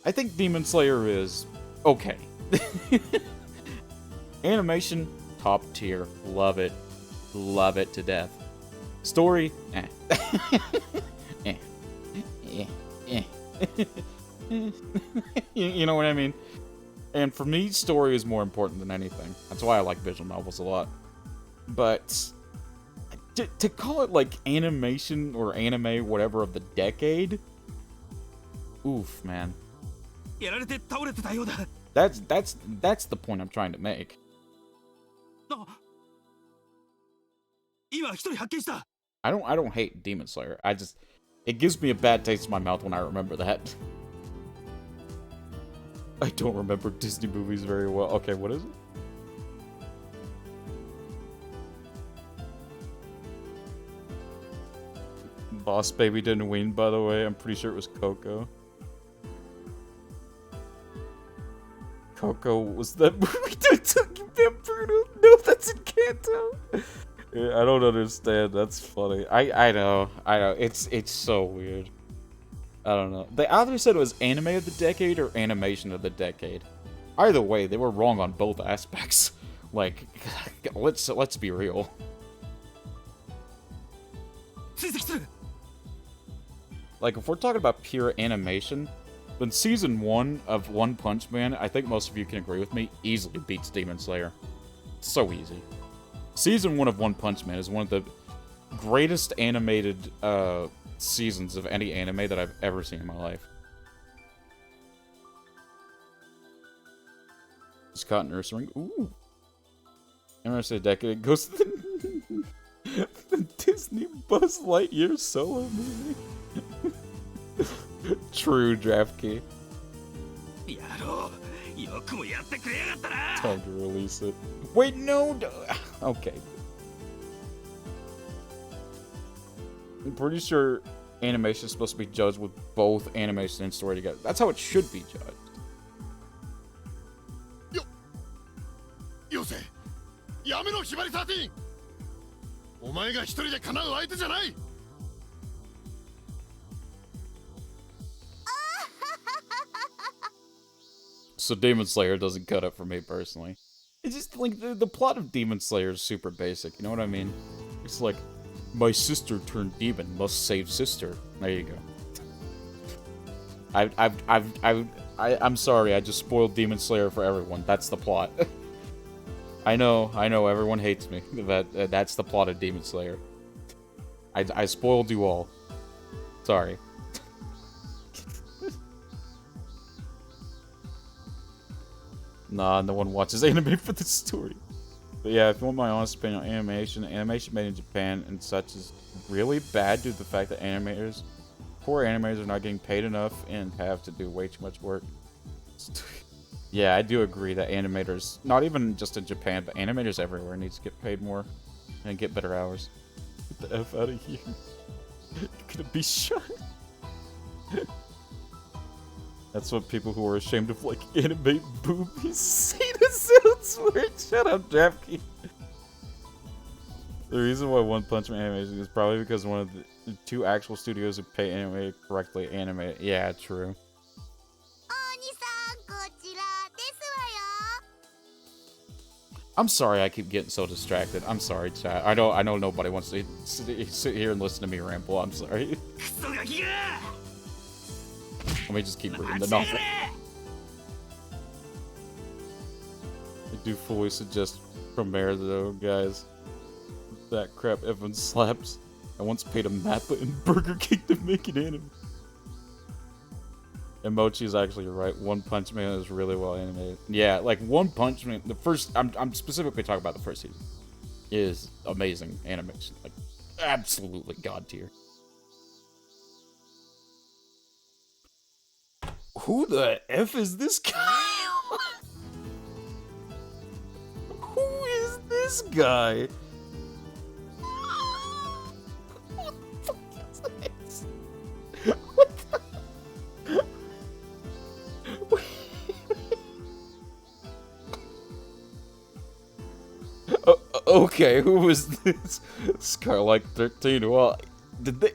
I think Demon Slayer is okay. Animation, top tier. Love it. Love it to death. Story, eh. Eh. Eh. Eh. You know what I mean? And for me, story is more important than anything. That's why I like visual novels a lot. But to call it like animation or anime, whatever, of the decade, oof, man. That's the point I'm trying to make. I don't hate Demon Slayer. It gives me a bad taste in my mouth when I remember that. I don't remember Disney movies very well. Okay, what is it? Boss Baby didn't win, by the way. I'm pretty sure it was Coco. Coco was that movie that took Vampiro? No, that's in Kanto. I don't understand. That's funny. I know. It's so weird. I don't know. They either said it was anime of the decade or animation of the decade. Either way, they were wrong on both aspects. Like, let's be real. Like, if we're talking about pure animation, then Season 1 of One Punch Man, I think most of you can agree with me, easily beats Demon Slayer. It's so easy. Season 1 of One Punch Man is one of the greatest animated seasons of any anime that I've ever seen in my life. Just caught Nurse Ring. Ooh. Interesting a decade. It goes to the Disney Buzz Lightyear solo movie. True, draft key. Time to release it. Wait, no. Okay. I'm pretty sure animation is supposed to be judged with both animation and story together. That's how it should be judged. Yose, yamero Hibari 13. お前が一人で叶う相手じゃない。So Demon Slayer doesn't cut it for me personally. It's just like the plot of Demon Slayer is super basic. You know what I mean? It's like, my sister turned demon, must save sister. There you go. I'm sorry, I just spoiled Demon Slayer for everyone. That's the plot. I know, everyone hates me. That's the plot of Demon Slayer. I spoiled you all. Sorry. Nah, no one watches anime for the story. But yeah, if you want my honest opinion on animation made in Japan and such is really bad due to the fact that poor animators are not getting paid enough and have to do way too much work. Yeah, I do agree that animators, not even just in Japan, but animators everywhere need to get paid more and get better hours. Get the F out of here. You're gonna be shot. That's what people who are ashamed of like anime boobies say to sounds weird. Shut up, Draftkey. The reason why One Punch Man animation is probably because one of the two actual studios who pay anime correctly animate. Yeah, true. I'm sorry I keep getting so distracted. I'm sorry, chat. I know nobody wants to sit here and listen to me ramble. I'm sorry. Let me just keep reading the novel. I do fully suggest Promare though, guys. That crap Evan slaps. I once paid a Mappa in Burger King to make an anime. And Mochi's actually right. One Punch Man is really well animated. Yeah, like One Punch Man, the first, I'm specifically talking about the first season, is amazing animation. Like, absolutely god tier. Who the F is this guy? Who is this guy? What the fuck is this? What the... Okay, who was this? Scarlike 13. Well, did they...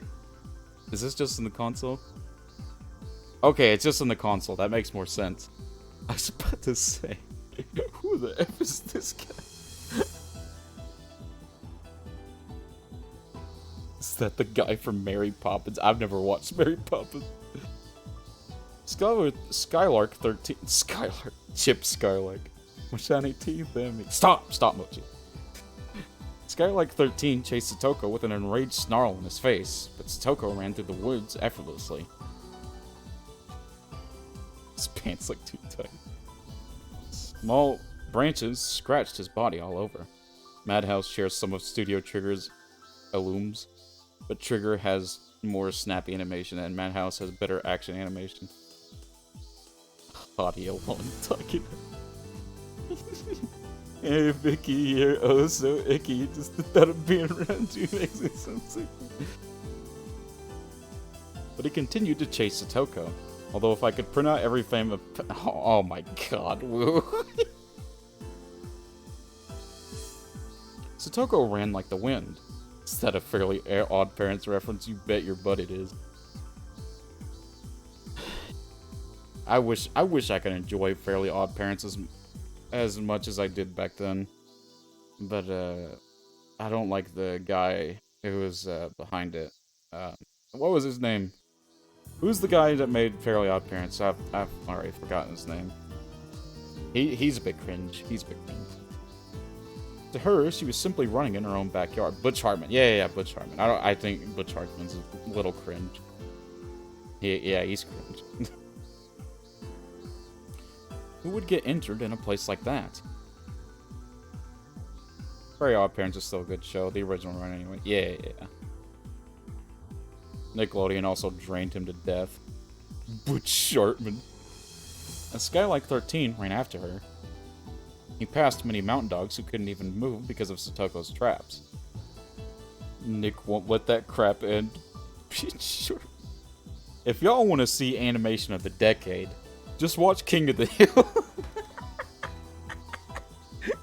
Is this just in the console? Okay, it's just in the console. That makes more sense. I was about to say. Who the F is this guy? Is that the guy from Mary Poppins? I've never watched Mary Poppins. Skylark 13. Skylark. Chip Skylark. My shiny teeth, Stop, Mochi. Skylark 13 chased Satoko with an enraged snarl in his face, but Satoko ran through the woods effortlessly. His pants look too tight. Small branches scratched his body all over. Madhouse shares some of Studio Trigger's illums, but Trigger has more snappy animation and Madhouse has better action animation. Audio one talking. Hey Vicky, you're oh so icky. Just the thought of being around you makes me so sick. But he continued to chase Satoko. Although if I could print out every frame of... Oh my god, woo. Satoko ran like the wind. Is that a fairly Odd Parents reference? You bet your butt it is. I wish I could enjoy Fairly Odd Parents as much as I did back then. But, I don't like the guy who was, behind it. What was his name? Who's the guy that made Fairly Odd Parents? I've already forgotten his name. He's a bit cringe. He's a bit cringe. To her, she was simply running in her own backyard. Butch Hartman. Yeah, Butch Hartman. I think Butch Hartman's a little cringe. Yeah, he's cringe. Who would get injured in a place like that? Very Odd Parents is still a good show. The original run anyway. Yeah. Nickelodeon also drained him to death. Butch Hartman. As Skylark 13 ran after her, he passed many mountain dogs who couldn't even move because of Satoko's traps. Nick won't let that crap end. If y'all want to see animation of the decade, just watch King of the Hill.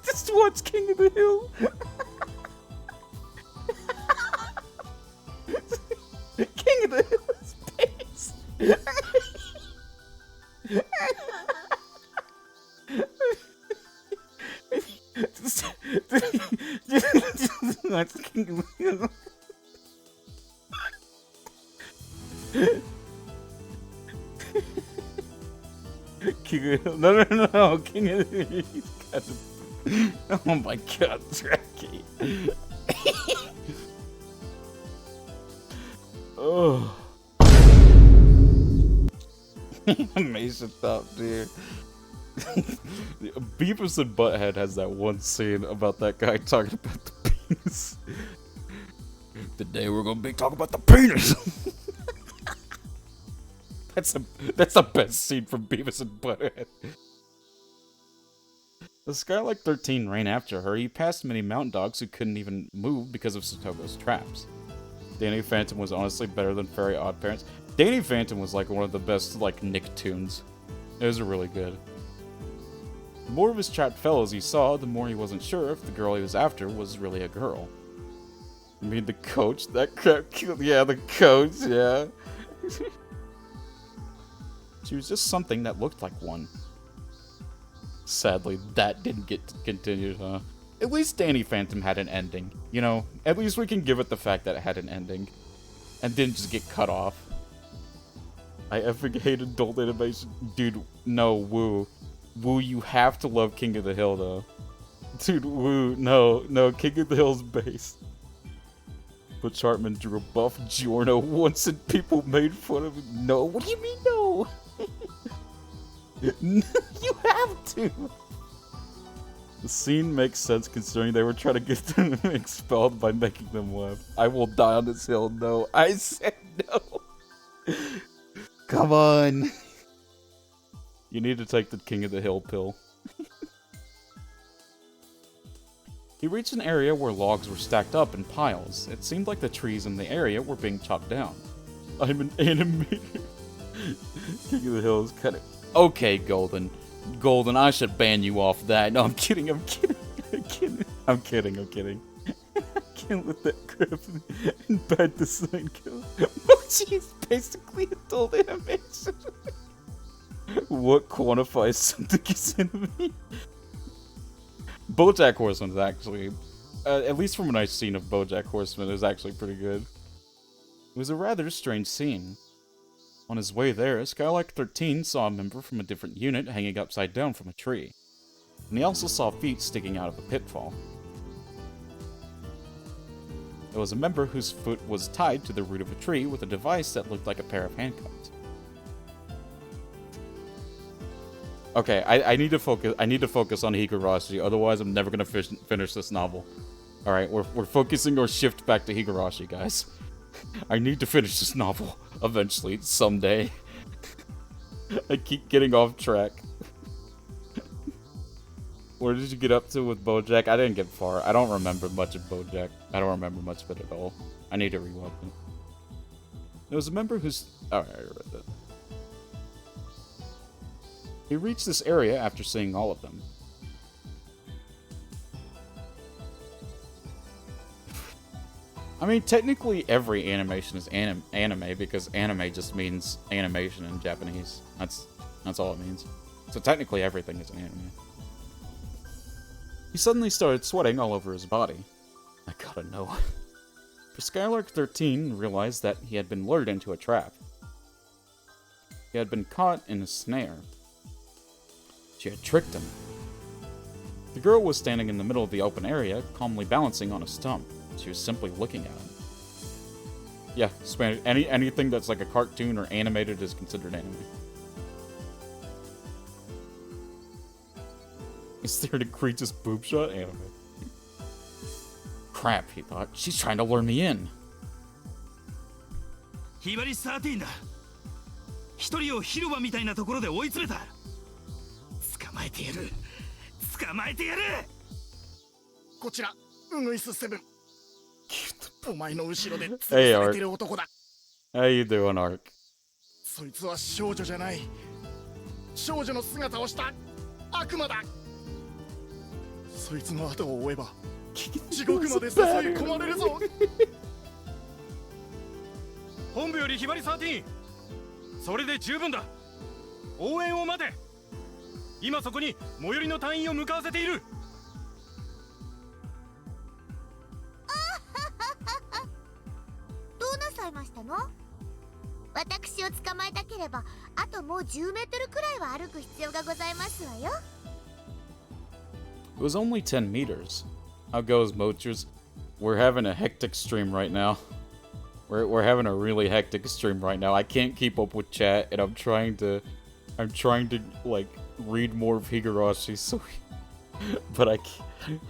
Just watch King of the Hill. King of the Hill is space. Just watch King of the Hill. King of the Hill. No, King of the Hill. Oh my god, Tracky. Oh. Amazing thought, dude. Beavis and Butthead has that one scene about that guy talking about the penis. Today we're gonna be talking about the penis. That's the best scene from Beavis and Butthead. As Skylark 13 ran after her, he passed many mountain dogs who couldn't even move because of Satoko's traps. Danny Phantom was honestly better than Fairy Odd Parents. Danny Phantom was like one of the best like Nicktoons. It was really good. The more of his trapped fellows he saw, the more he wasn't sure if the girl he was after was really a girl. I mean, the coach? That crap killed. Yeah, the coach, yeah. She was just something that looked like one. Sadly, that didn't get continued, huh? At least Danny Phantom had an ending. You know, at least we can give it the fact that it had an ending. And didn't just get cut off. I effing hate adult animation. Dude, no, Woo. Woo, you have to love King of the Hill, though. Dude, Woo, no, King of the Hill's base. Butch Hartman drew a buff Giorno once and people made fun of him. No, what do you mean no? You have to! The scene makes sense considering they were trying to get them expelled by making them laugh. I will die on this hill, no. I said no! Come on! You need to take the King of the Hill pill. He reached an area where logs were stacked up in piles. It seemed like the trees in the area were being chopped down. I'm an animator. King of the Hill is kind of... Okay, Golden. Golden, I should ban you off that. No, I'm kidding. I can't let that crap and bad design go. Mochi is basically adult animation. What quantifies something as anime? BoJack Horseman is actually, at least from what I've seen of BoJack Horseman, is actually pretty good. It was a rather strange scene. On his way there, Skylark 13 saw a member from a different unit hanging upside down from a tree. And he also saw feet sticking out of a pitfall. There was a member whose foot was tied to the root of a tree with a device that looked like a pair of handcuffs. Okay, I need to focus. I need to focus on Higurashi, otherwise I'm never gonna finish this novel. All right, we're focusing our shift back to Higurashi, guys. I need to finish this novel eventually, someday. I keep getting off track. Where did you get up to with BoJack? I didn't get far. I don't remember much of BoJack. I don't remember much of it at all. I need to rewatch it. There was a member who's... Alright, I read that. He reached this area after seeing all of them. I mean, technically every animation is anime because anime just means animation in Japanese. That's all it means. So technically everything is an anime. He suddenly started sweating all over his body. I gotta know. For Skylark 13 realized that he had been lured into a trap. He had been caught in a snare. She had tricked him. The girl was standing in the middle of the open area, calmly balancing on a stump. She was simply looking at him. Yeah, Spanish. Anything that's like a cartoon or animated is considered anime. Is there an egregious boob shot? Anime. Crap, he thought. She's trying to lure me in. Hibari 13だ。一人を広場みたいなところで追い詰めた。捕まえてやる。捕まえてやる。こちら、ウグイス7。お前の後ろで連れられてる男だ。How you doing, Ark? そいつは少女じゃない。少女の姿をした悪魔だ。そいつの後を追えば地獄まで誘い込まれるぞ。本部よりひばり13、それで十分だ。応援を待て。今そこに最寄りの隊員を向かわせている。どうなさいましたの？私を捕まえたければ、あともう10メートルくらいは歩く必要がございますわよ。It was only 10 meters. How goes, Mochers? We're having a hectic stream right now. We're having a really hectic stream right now. I can't keep up with chat, and I'm trying to like read more of Higurashi, so but I can't.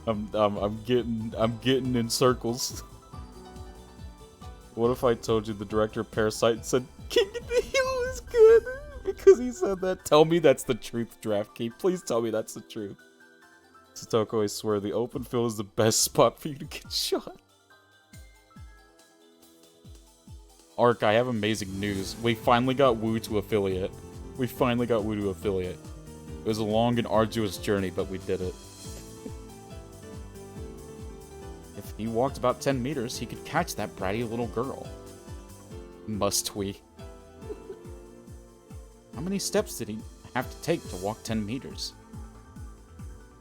I'm getting in circles. What if I told you the director of Parasite said King of the Hill is good because he said that? Tell me that's the truth, Draft Key. Please tell me that's the truth. Satoko, I swear, the open field is the best spot for you to get shot. Ark, I have amazing news. We finally got Wu to affiliate. We finally got Wu to affiliate. It was a long and arduous journey, but we did it. If he walked about 10 meters, he could catch that bratty little girl. Must we? How many steps did he have to take to walk 10 meters?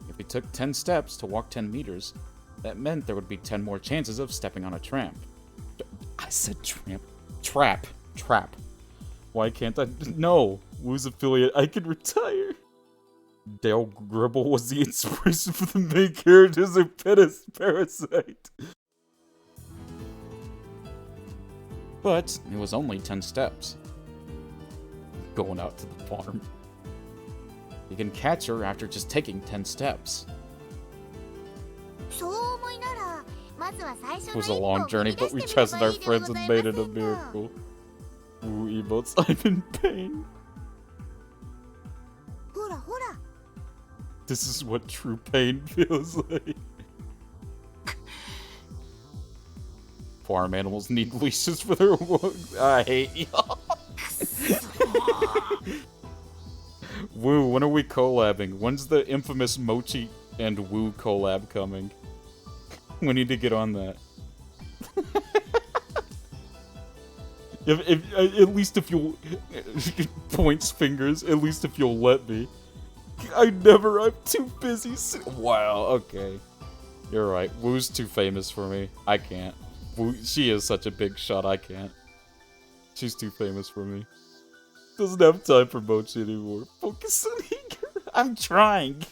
If he took 10 steps to walk 10 meters, that meant there would be 10 more chances of stepping on a tramp. I said tramp. Trap. Trap. Why can't I? No! Wu's affiliate, I can retire! Dale Gribble was the inspiration for the main characters of Parasite. But it was only 10 steps. Going out to the farm. You can catch her after just taking 10 steps. It was a long journey, but we trusted our friends and made it a miracle. Ooh, emotes, I'm in pain. This is what true pain feels like. Farm animals need leashes for their work. I hate y'all. Woo, when are we collabing? When's the infamous Mochi and Woo collab coming? We need to get on that. At least if you'll points fingers, at least if you'll let me. I'm too busy. Wow, okay. You're right. Wu's too famous for me. I can't. Wu, she is such a big shot, I can't. She's too famous for me. Doesn't have time for Mochi anymore. Focus on Higurashi. I'm trying.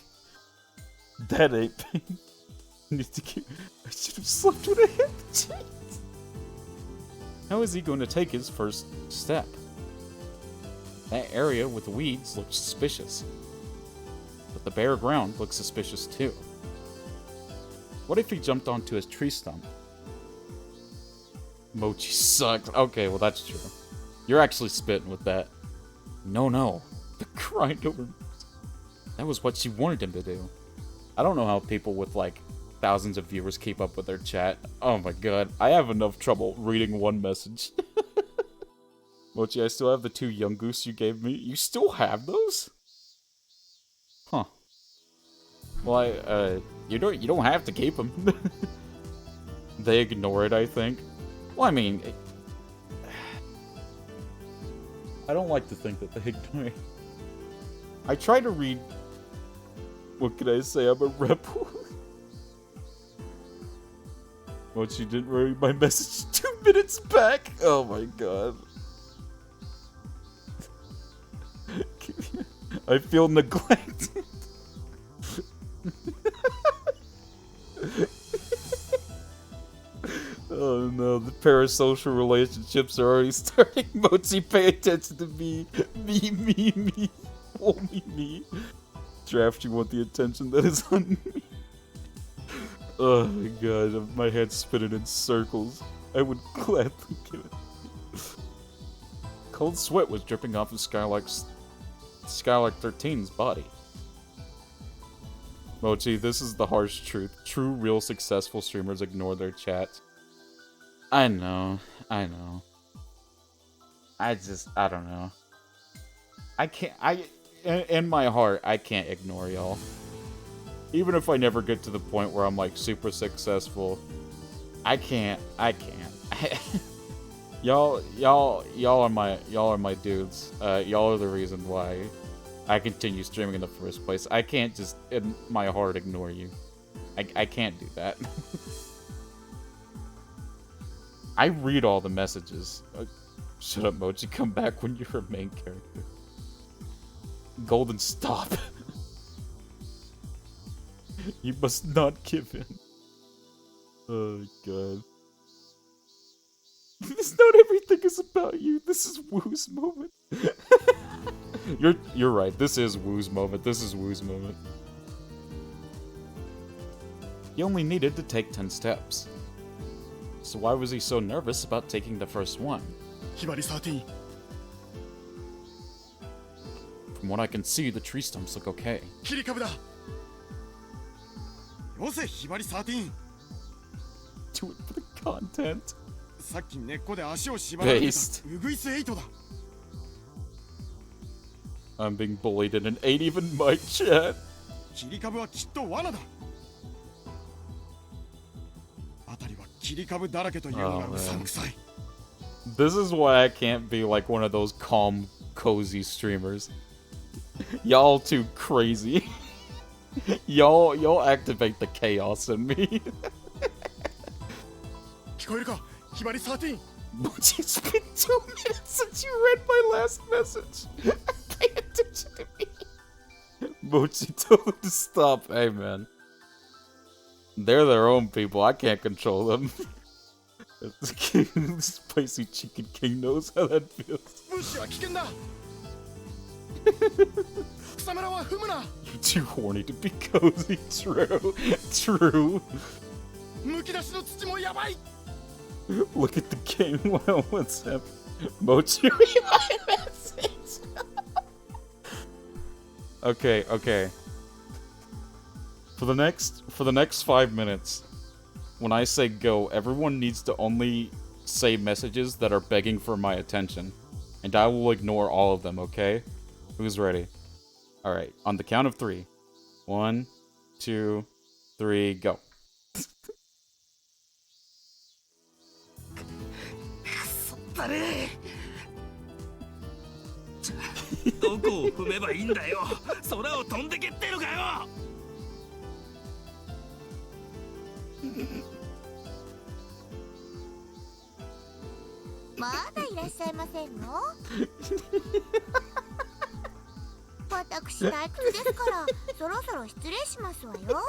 That ain't pain. Need to keep. I should have slept with a hip checked. How is he going to take his first step? That area with the weeds looks suspicious. But the bare ground looks suspicious too. What if he jumped onto his tree stump? Mochi sucks. Okay, well that's true. You're actually spitting with that. No. The grind over. That was what she wanted him to do. I don't know how people with like thousands of viewers keep up with their chat. Oh my god, I have enough trouble reading one message. Mochi, I still have the 2 young goose you gave me. You still have those? Huh. Well, you don't have to keep them. They ignore it, I think. Well, I mean, I don't like to think that they ignore it. I try to read. What can I say? I'm a rebel. Well, she didn't read my message 2 minutes back. Oh my god. I feel neglected. Oh no, the parasocial relationships are already starting. Mochi, pay attention to me. Me. Only me. Draft, you want the attention that is on me. Oh my god, my head's spinning in circles. I would gladly give it. Cold sweat was dripping off of Skylark 13's body. Mochi, this is the harsh truth. True, real, successful streamers ignore their chat. I know. I don't know. In my heart, I can't ignore y'all. Even if I never get to the point where I'm like super successful, I can't. Y'all are my dudes. Y'all are the reason why I continue streaming in the first place. I can't just in my heart ignore you. I can't do that. I read all the messages. Shut up, Mochi. Come back when you're a main character. Golden, stop. You must not give in. Oh god. This not everything is about you. This is Wu's moment. You're right. This is Wu's moment. He only needed to take 10 steps. So why was he so nervous about taking the first one? Hibari 13. From what I can see, the tree stumps look okay. Kirikabu da. Yose, Hibari 13. Do it for the content. さっき根っこで足を縛られてたウグイス8だ。I'm being bullied and it ain't even my chat. 切り株はきっと罠だ。あたりは切り株だらけというのがうさんくさい。This is why I can't be like one of those calm, cozy streamers. Y'all too crazy. Y'all activate the chaos in me. 聞こえるか、Hibari 13. Mochi, it's been 2 minutes since you read my last message. Pay attention to me. Mochi, tell them to stop. Hey, man. They're their own people. I can't control them. Spicy Chicken King knows how that feels. You're too horny to be cozy. True. Look at the game. Wow, what's happening? Mochi, read my message. Okay. For the next 5 minutes, when I say go, everyone needs to only say messages that are begging for my attention, and I will ignore all of them. Okay? Who's ready? All right. On the count of 3. 1, 2, 3, go. どこを踏めばいいんだよ。空を飛んでけってのかよ。まだいらっしゃいませんの？私退屈ですからそろそろ失礼しますわよ。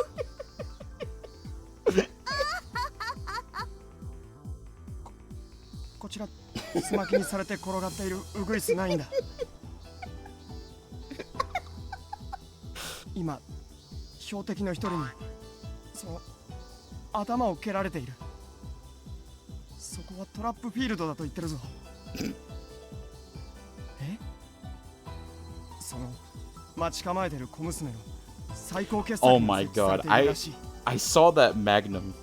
こちらスマキにされて転がっているウグイスないんだ。今標的の一人にその頭を蹴られている。そこはトラップフィールドだと言ってるぞ。え？その待ち構えてる小娘の最高傑作 Oh に my 設置され god, ているらしい。I saw that Magnum.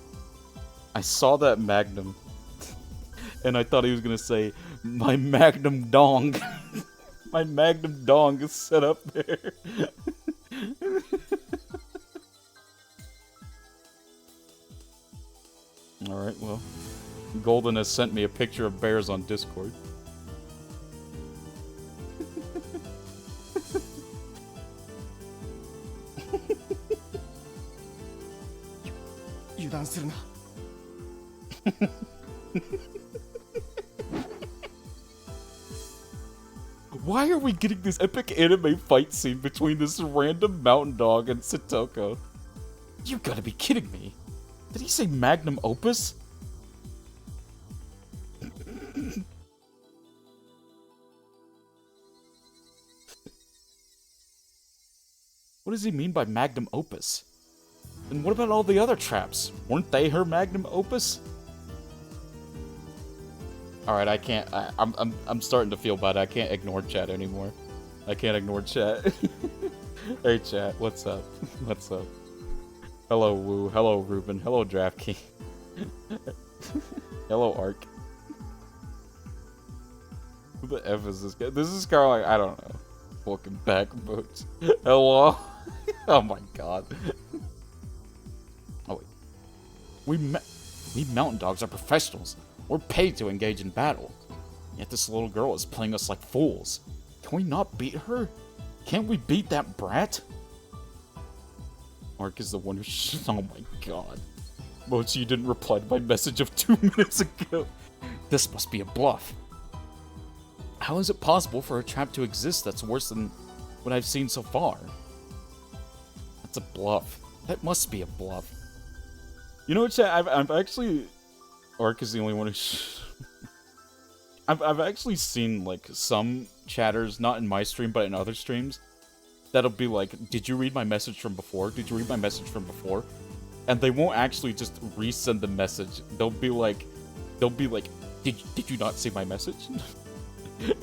I saw that Magnum. And I thought he was gonna say, my Magnum dong. My Magnum dong is set up there. Alright, well. Golden has sent me a picture of bears on Discord. 油断するな。Why are we getting this epic anime fight scene between this random mountain dog and Satoko? You gotta be kidding me. Did he say magnum opus? What does he mean by magnum opus? And what about all the other traps? Weren't they her magnum opus? Alright, I can't. I'm starting to feel bad. I can't ignore chat anymore. I can't ignore chat. Hey chat, what's up? What's up? Hello Woo, hello Ruben, hello DraftKey. Hello Ark. Who the F is this guy? This is kind of like, I don't know. Fucking back boots. Hello? Oh my god. Oh wait. We mountain dogs are professionals. We're paid to engage in battle. Yet this little girl is playing us like fools. Can we not beat her? Can't we beat that brat? Mark is the one who oh my god. Mochi didn't reply to my message of 2 minutes ago. This must be a bluff. How is it possible for a trap to exist that's worse than what I've seen so far? That's a bluff. That must be a bluff. You know what, chat? I've actually... Ark is the only one who... I've actually seen, like, some chatters, not in my stream, but in other streams, that'll be like, did you read my message from before? Did you read my message from before? And they won't actually just resend the message. They'll be like, did you not see my message?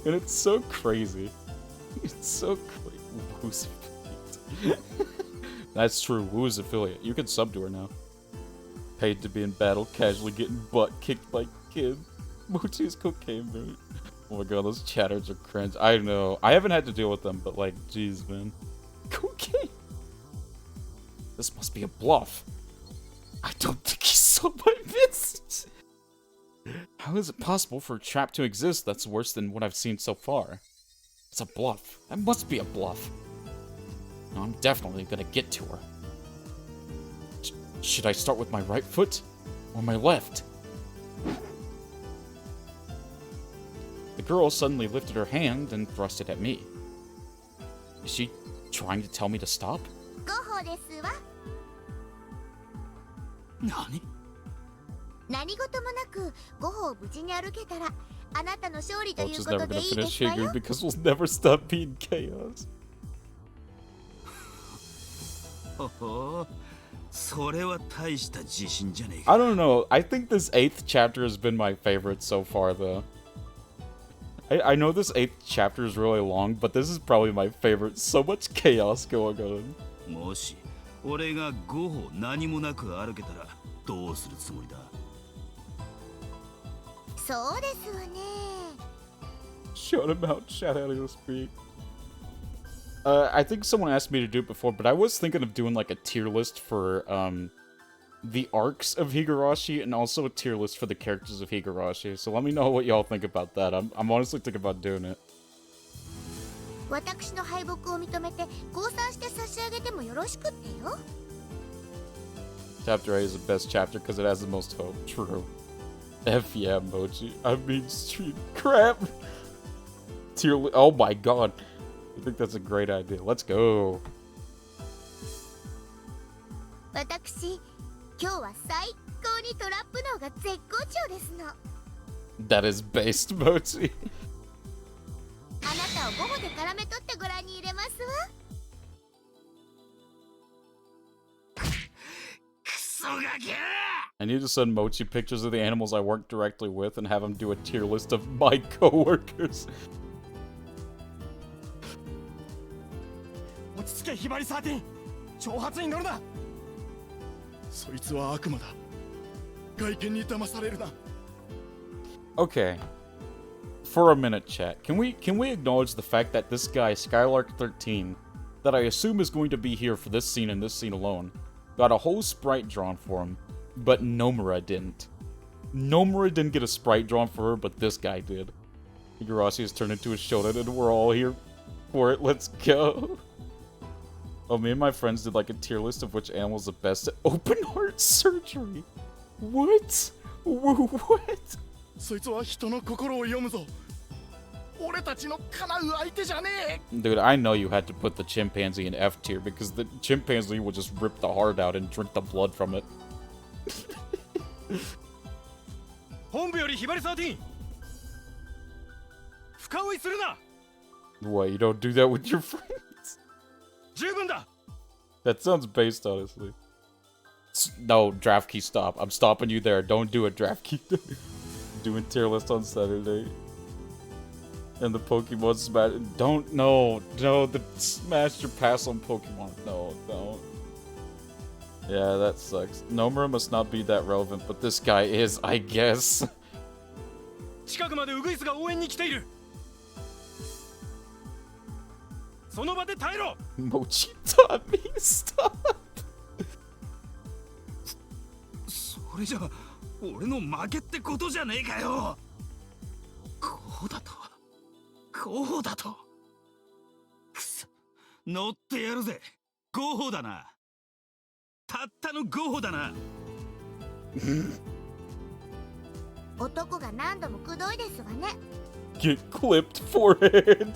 And it's so crazy. It's so crazy. Woo's affiliate. That's true, Woo's affiliate. You can sub to her now. Paid to be in battle, casually getting butt kicked by kids. Mochi's cocaine boot. Oh my god, those chatters are cringe. I know. I haven't had to deal with them, but like, jeez, man. Cocaine. This must be a bluff. I don't think he saw my message. How is it possible for a trap to exist that's worse than what I've seen so far? It's a bluff. That must be a bluff. No, I'm definitely gonna get to her. Should I start with my right foot or my left? The girl suddenly lifted her hand and thrust it at me. Is she trying to tell me to stop? Nani? 何事もなく5歩無事に歩けたらあなたの勝利という Welch is こ never とで gonna いいで finish すわよ。 Higurashi because we'll never stop being chaos. ほほう、それは大した自信じゃねえ I か。 don't know. I think this 8th chapter has been my favorite so far, though. I know this 8th chapter is really long, but this is probably my favorite. So much chaos going on. もし俺が5歩何もなく歩けたらどうするつもりだ。そうですわね。 Shut him out. Shout out to speak. I think someone asked me to do it before, but I was thinking of doing like a tier list for the arcs of Higurashi and also a tier list for the characters of Higurashi. So let me know what y'all think about that. I'm honestly thinking about doing it. 私の敗北を認めて降参して差し上げてもよろしくってよ。 Chapter 8 is the best chapter because it has the most hope. True. F yeah, Mochi. I mean, street crap. Oh my god. I think that's a great idea. Let's go. 私、今日は最高にトラップ脳が絶好調ですの。 That is based, Mochi. あなたを午後で絡め取ってご覧に入れますわ。 I need to send Mochi pictures of the animals I work directly with and have him do a tier list of my coworkers. 落ち着け、ひばり13。挑発に乗るな。そいつは悪魔だ。外見に騙されるな。 Okay. For a minute, chat. Can we acknowledge the fact that this guy, Skylark 13, that I assume is going to be here for this scene and this scene alone, got a whole sprite drawn for him, but Nomura didn't. Nomura didn't get a sprite drawn for her, but this guy did. Higurashi has turned into a shonen and we're all here for it. Let's go. Oh, me and my friends did like a tier list of which animal's the best at open heart surgery. What? What? そいつは人の心を読むぞ。俺たちの叶う相手じゃねえ。 Dude, I know you had to put the chimpanzee in F tier because the chimpanzee will just rip the heart out and drink the blood from it. 本部よりひばり13。深追いするな。 What, you don't do that with your friends? 十分だ。 That sounds based, honestly. No, draft key, stop. I'm stopping you there. Don't do it, draft key. Doing tier list on Saturday. And the Pokemon Smash. Don't, no, the Smash your pass on Pokemon. No, don't. Yeah, that sucks. Nomura must not be that relevant, but this guy is, I guess. 近くまでウグイスが応援に来ている。その場で耐えろ。 Mochi taught me, stop. それじゃ俺の負けってことじゃねえかよ。こうだとこうだと。くそ、乗ってやるぜ。ゴーだな。たったのゴーだな。男が何度もくどいですわね。 Get clipped forehead.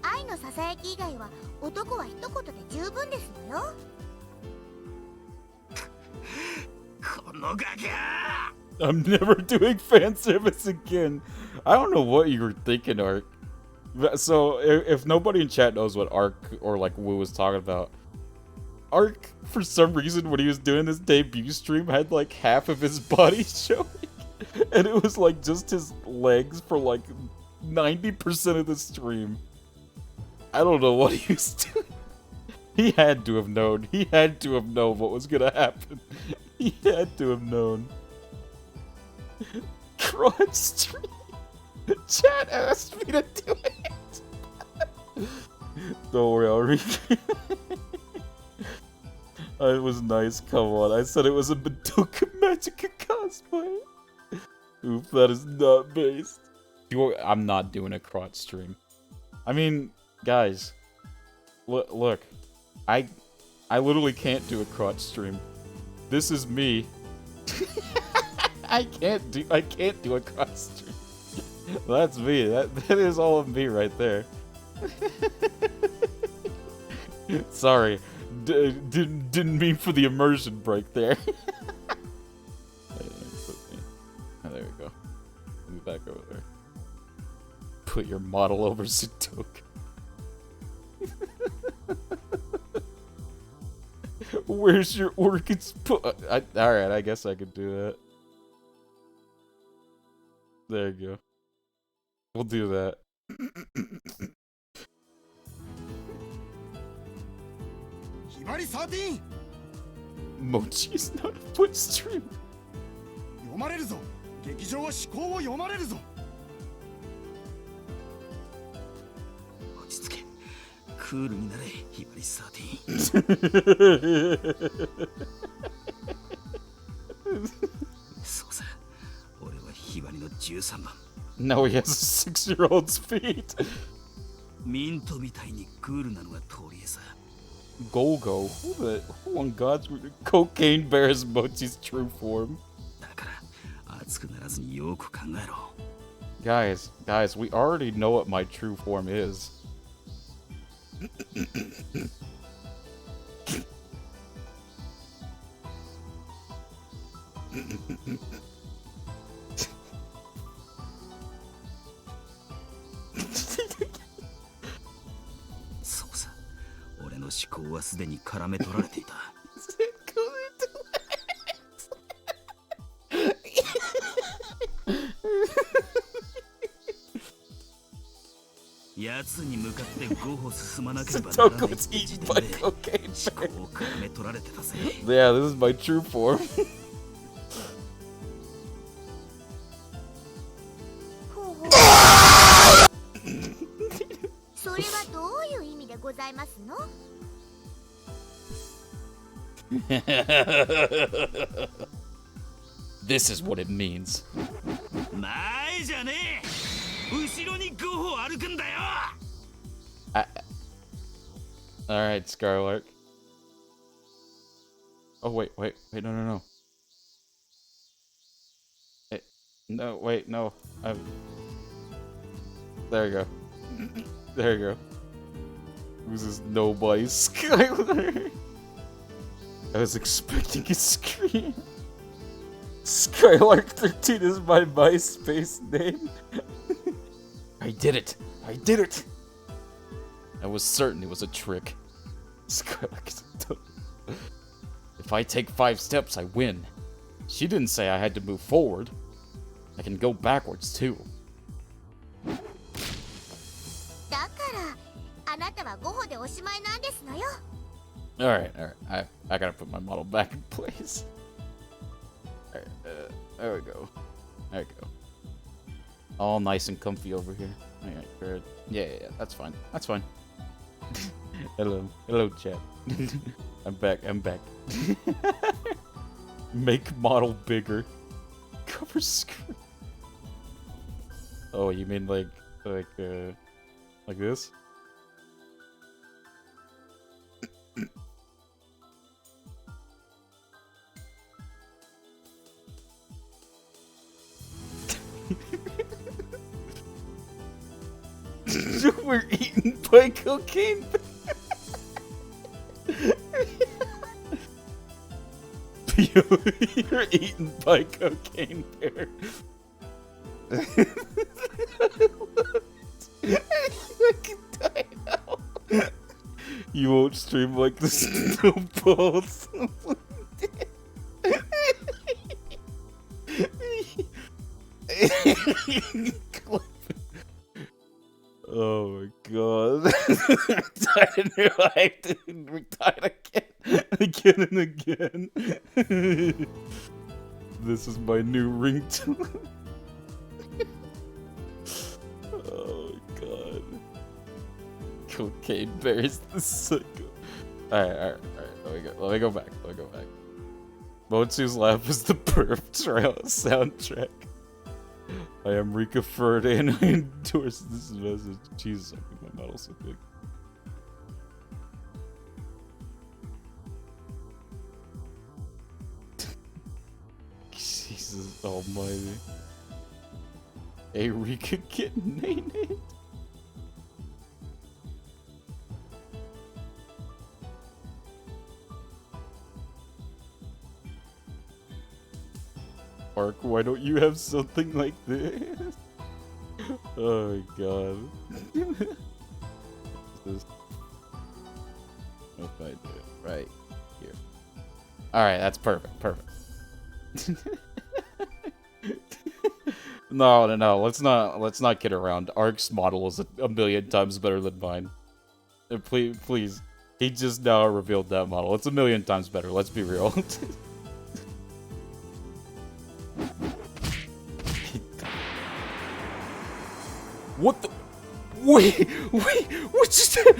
愛のささやき以外は男は一言で十分ですのよ。 このガキャ I'm never doing fan service again. I don't know what you were thinking, Ark. So, if nobody in chat knows what Ark or like Wu was talking about, Ark, for some reason, when he was doing this debut stream, had like half of his body showing. And it was like just his legs for like 90% of the stream. I don't know what he was doing. He had to have known. He had to have known what was gonna happen. He had to have known. Crunch stream. Chat asked me to do it. Don't worry, I'll read it. It was nice, come on. I said it was a Madoka Magica cosplay. Oof, that is not based. I'm not doing a crotch stream. I mean, guys, look, I literally can't do a crotch stream. This is me. I can't do a crotch stream. That's me. That is all of me right there. Sorry, didn't mean for the immersion break there. Oh, there we go. Let me back over there. Put your model over Sudoku. Where's your orchids? Alright, I guess I could do that. There you go. We'll do that. Hibari 13! Mochi is not a foot stream. 読まれるぞ。劇場は思考を読まれるぞ。落ち着け。クールになれ、ひばり13。そうさ、俺はひばりの13番。No, he has a 6-year-old's feet. ミントみたいにクールなのが通りさ。Golgo? Who on God's Cocaine Bear is Mochi's true form? だから熱くならずによく考えろ。Guys, we already know what my true form is.そうさ、俺の思考はすでに絡め取られていた。奴に向かって5歩進まなければならない時点で思考を絡め取られてたぜ。Yeah, this is my true form. それはどういう意味でございますの？This is what it means. 前じゃねえ。後ろに5歩歩くんだよ。Alright, Skylark. Oh, wait, no. No, wait, no. There you go. There you go. Who's this nobody, Skylark? I was expecting a scream. Skylark13 is my MySpace name. I did it! I was certain it was a trick. Skylark, if I take 5 steps, I win. She didn't say I had to move forward. I can go backwards too. だからあなたは5歩でおしまいなんですのよ。Alright. I gotta put my model back in place. Alright, there we go. All nice and comfy over here. Alright, good. Yeah, that's fine. Hello, chat. I'm back. Make model bigger. Cover screen. Oh, you mean like this? We're eaten by cocaine. You're eaten by cocaine bear. I can die now. You won't stream like the snowballs. Oh my god. I didn't retire again and again. This is my new ringtone. Oh my god. Cocaine bears the sicko. Alright. Let me go back. Mochu's laugh is the perf trail soundtrack. I am Rika Ferde and I endorse this message. Jesus, I think my model's so big. Jesus almighty. Hey, Rika getting named. Mark, why don't you have something like this? Oh my god. If I do it right here. Alright, that's perfect. No, let's not kid around. Ark's model is a million times better than mine. Please. He just now revealed that model. It's a million times better, let's be real. What the? Wait, what just happened?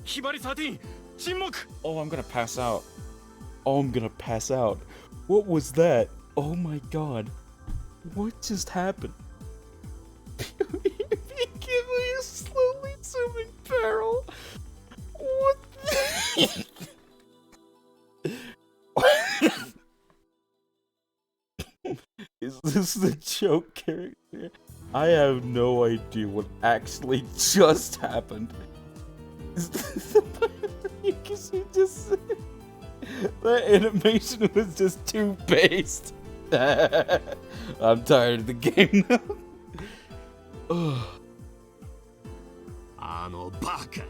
Hibari 13, 沈黙! Oh, I'm gonna pass out. What was that? Oh my god. What just happened? Give me a slowly zooming barrel. What? Is this the joke character? I have no idea what actually just happened. Is this you just that animation was just too based. I'm tired of the game now. Ugh. あのバカ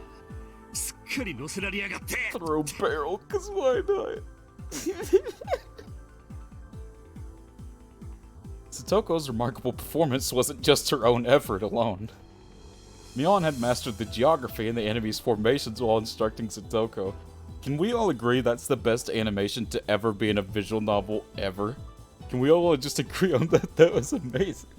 すっかり乗せられやがって Throw barrel, cause why not? Satoko's remarkable performance wasn't just her own effort alone. Mion had mastered the geography and the enemy's formations while instructing Satoko. Can we all agree that's the best animation to ever be in a visual novel ever? Can we all just agree on that? That was amazing.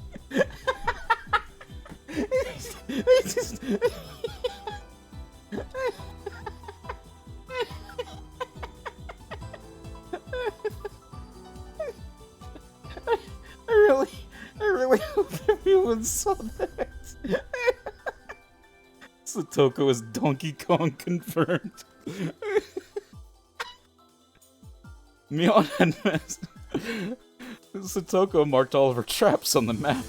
I really hope everyone saw that. Satoko is Donkey Kong confirmed. Mion had Satoko marked all of her traps on the map.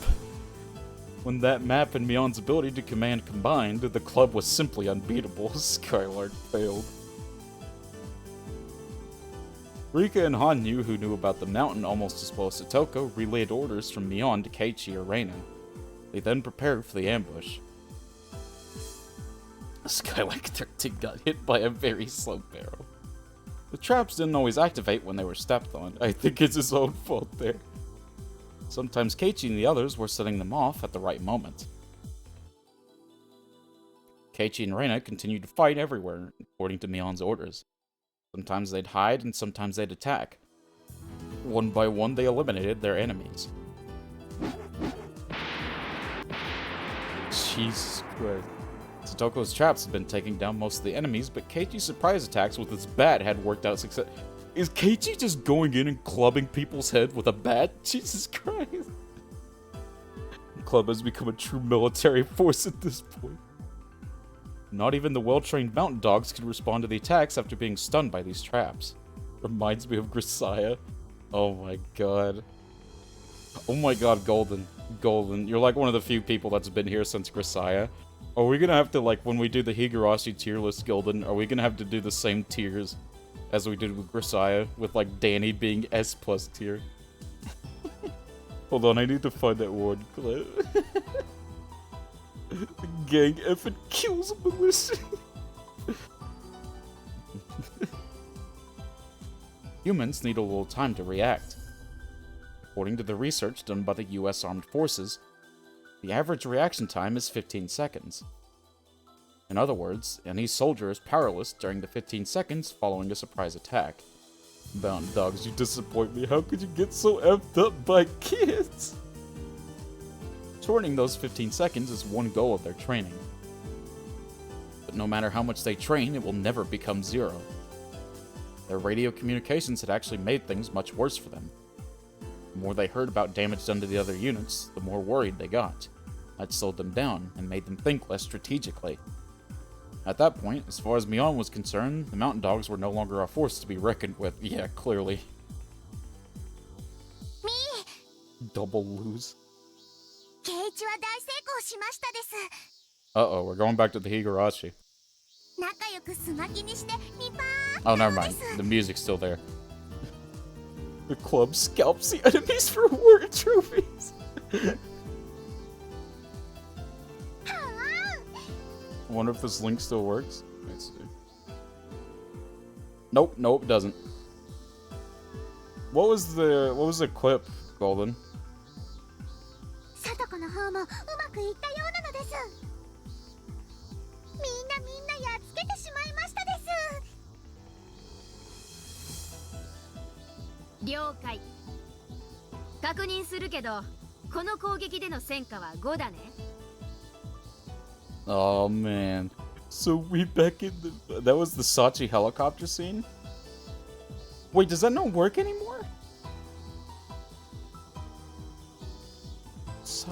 When that map and Mion's ability to command combined, the club was simply unbeatable. Skylark failed. Rika and Hanyu, who knew about the mountain almost as well as Satoko, relayed orders from Mion to Keiichi or Reina. They then prepared for the ambush. Skylark 13 got hit by a very slow barrel. The traps didn't always activate when they were stepped on. I think it's his own fault there. Sometimes Keiichi and the others were setting them off at the right moment. Keiichi and Reina continued to fight everywhere, according to Mion's orders. Sometimes they'd hide, and sometimes they'd attack. One by one, they eliminated their enemies. Jesus Christ. Satoko's traps had been taking down most of the enemies, but Keiichi's surprise attacks with his bat had worked out success. Is Keiichi just going in and clubbing people's head with a bat? Jesus Christ. The club has become a true military force at this point. Not even the well-trained mountain dogs could respond to the attacks after being stunned by these traps. Reminds me of Grisaya. Oh my god. Oh my god, Golden. Golden, you're like one of the few people that's been here since Grisaya. Are we gonna have to, like, when we do the Higurashi tier list, Golden, are we gonna have to do the same tiers as we did with Grisaya, with, like, Danny being S+ tier? Hold on, I need to find that one clip. The gang effing kills Melissa. Humans need a little time to react. According to the research done by the US Armed Forces, the average reaction time is 15 seconds. In other words, any soldier is powerless during the 15 seconds following a surprise attack. Bound dogs, you disappoint me. How could you get so effed up by kids? Shortening those 15 seconds is one goal of their training. But no matter how much they train, it will never become zero. Their radio communications had actually made things much worse for them. The more they heard about damage done to the other units, the more worried they got. That slowed them down and made them think less strategically. At that point, as far as Mion was concerned, the mountain dogs were no longer a force to be reckoned with. Yeah, clearly. Me. Double lose. ケイチは大成功しましたです。Uh-oh, we're going back to the Higurashi. 仲良くスマキにしてニパー。 Oh, never mind. The music's still there. The club scalps the enemies for war trophies. I wonder if this link still works. Let's see. Nope, nope, it doesn't. What was the clip, Golden? サトコの方もうまくいったようなのです。みんなやっつけてしまいましたです。了解。確認するけど、この攻撃での戦果は5だね。Oh man. So we back in the... That was the Sachi helicopter scene? Wait, does that not work anymore?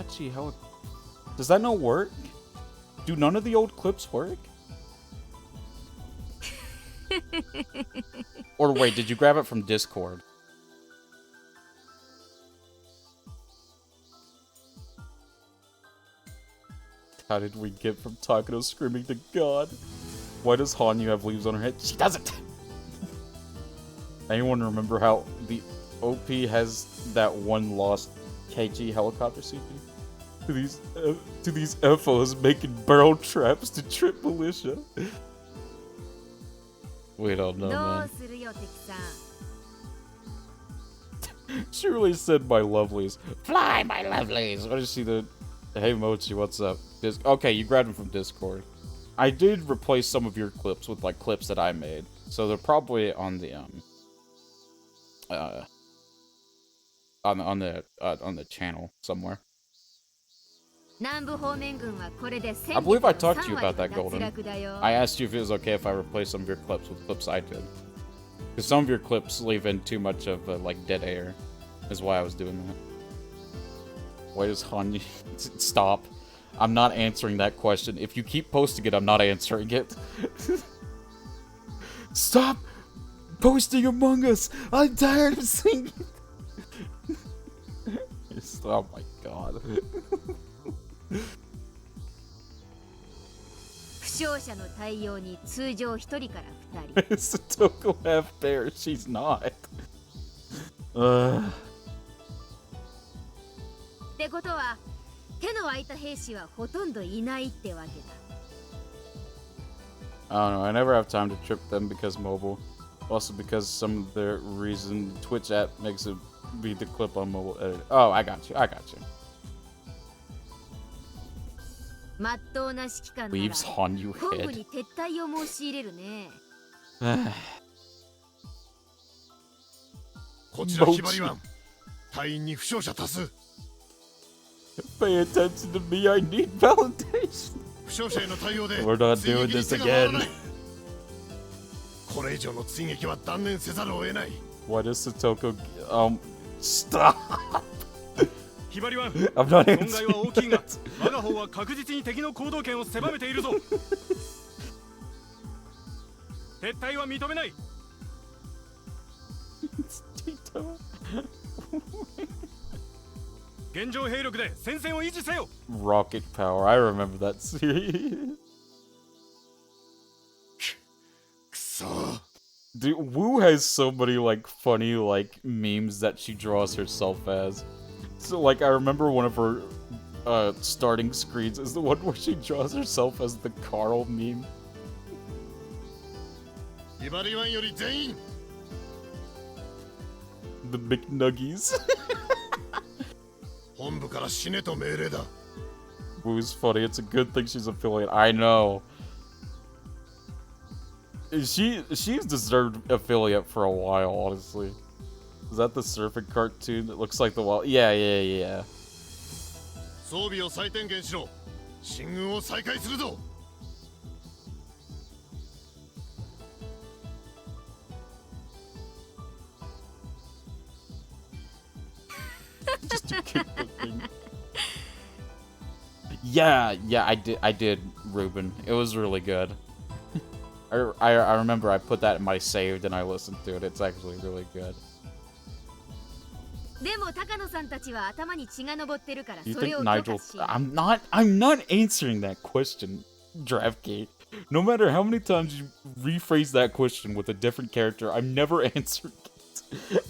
Keiichi, how... Does that not work? Do none of the old clips work? Or wait, did you grab it from Discord? How did we get from Takano screaming to God? Why does Hanyu have leaves on her head? She doesn't! Anyone remember how the OP has that one lost KG helicopter CP? To these FOs making barrel traps to trip militia. We don't know, man. She really said my lovelies. Fly, my lovelies! What is she the... Hey, Mochi, what's up? Okay, you grabbed them from Discord. I did replace some of your clips with, like, clips that I made. So they're probably on the, on the channel somewhere. I believe I talked to you about that, Golden. I asked you if it was okay if I replaced some of your clips with clips I did. Because some of your clips leave in too much of, like, dead air. Is why I was doing that. Why does Hanyu... Stop. I'm not answering that question. If you keep posting it, I'm not answering it. Stop posting Among Us! I'm tired of seeing it! Oh my god. Satoko half bear, she's not. ってことは手の空いた兵士はほとんどいないってわけだ。I don't know, I never have time to trip them because mobile. Also because some of their reason Twitch app makes it be the clip on mobile edit. Oh, I got you, I got you. Leaves Hanyu head. 撤退を申し入れるね。こちらひばり湾、隊員に負傷者多数。Pay attention to me, I need validation. We're not doing this again. これ以上の追撃は断念せざるを得ない。Why does Satoko stop? ひばり湾、I'm not answering. 損害は大きいが、我が方は確実に敵の行動権を狭めているぞ。撤退は認めない。現状兵力で戦線を維持せよ。Rocket power, I remember that series. Dude, Wu has so many like funny like memes that she draws herself as. So like I remember one of her starting screens is the one where she draws herself as the Carl meme. ひばり湾より全員。The McNuggies. 本部から死ねと命令だ。Wu's funny. It's a good thing she's affiliate. I know. She's deserved affiliate for a while, honestly. Is that the surfing cartoon? It looks like the wall. Yeah. 装備を再点検しろ。進軍を再開するぞ。Just to kick the thing. Yeah, I did, Ruben. It was really good. I remember I put that in my saved and I listened to it. It's actually really good. でも高野さんたちは頭に血が上ってるから You それ think を Nigel? I'm not answering that question, Dravkey. No matter how many times you rephrase that question with a different character, I'm never answering it.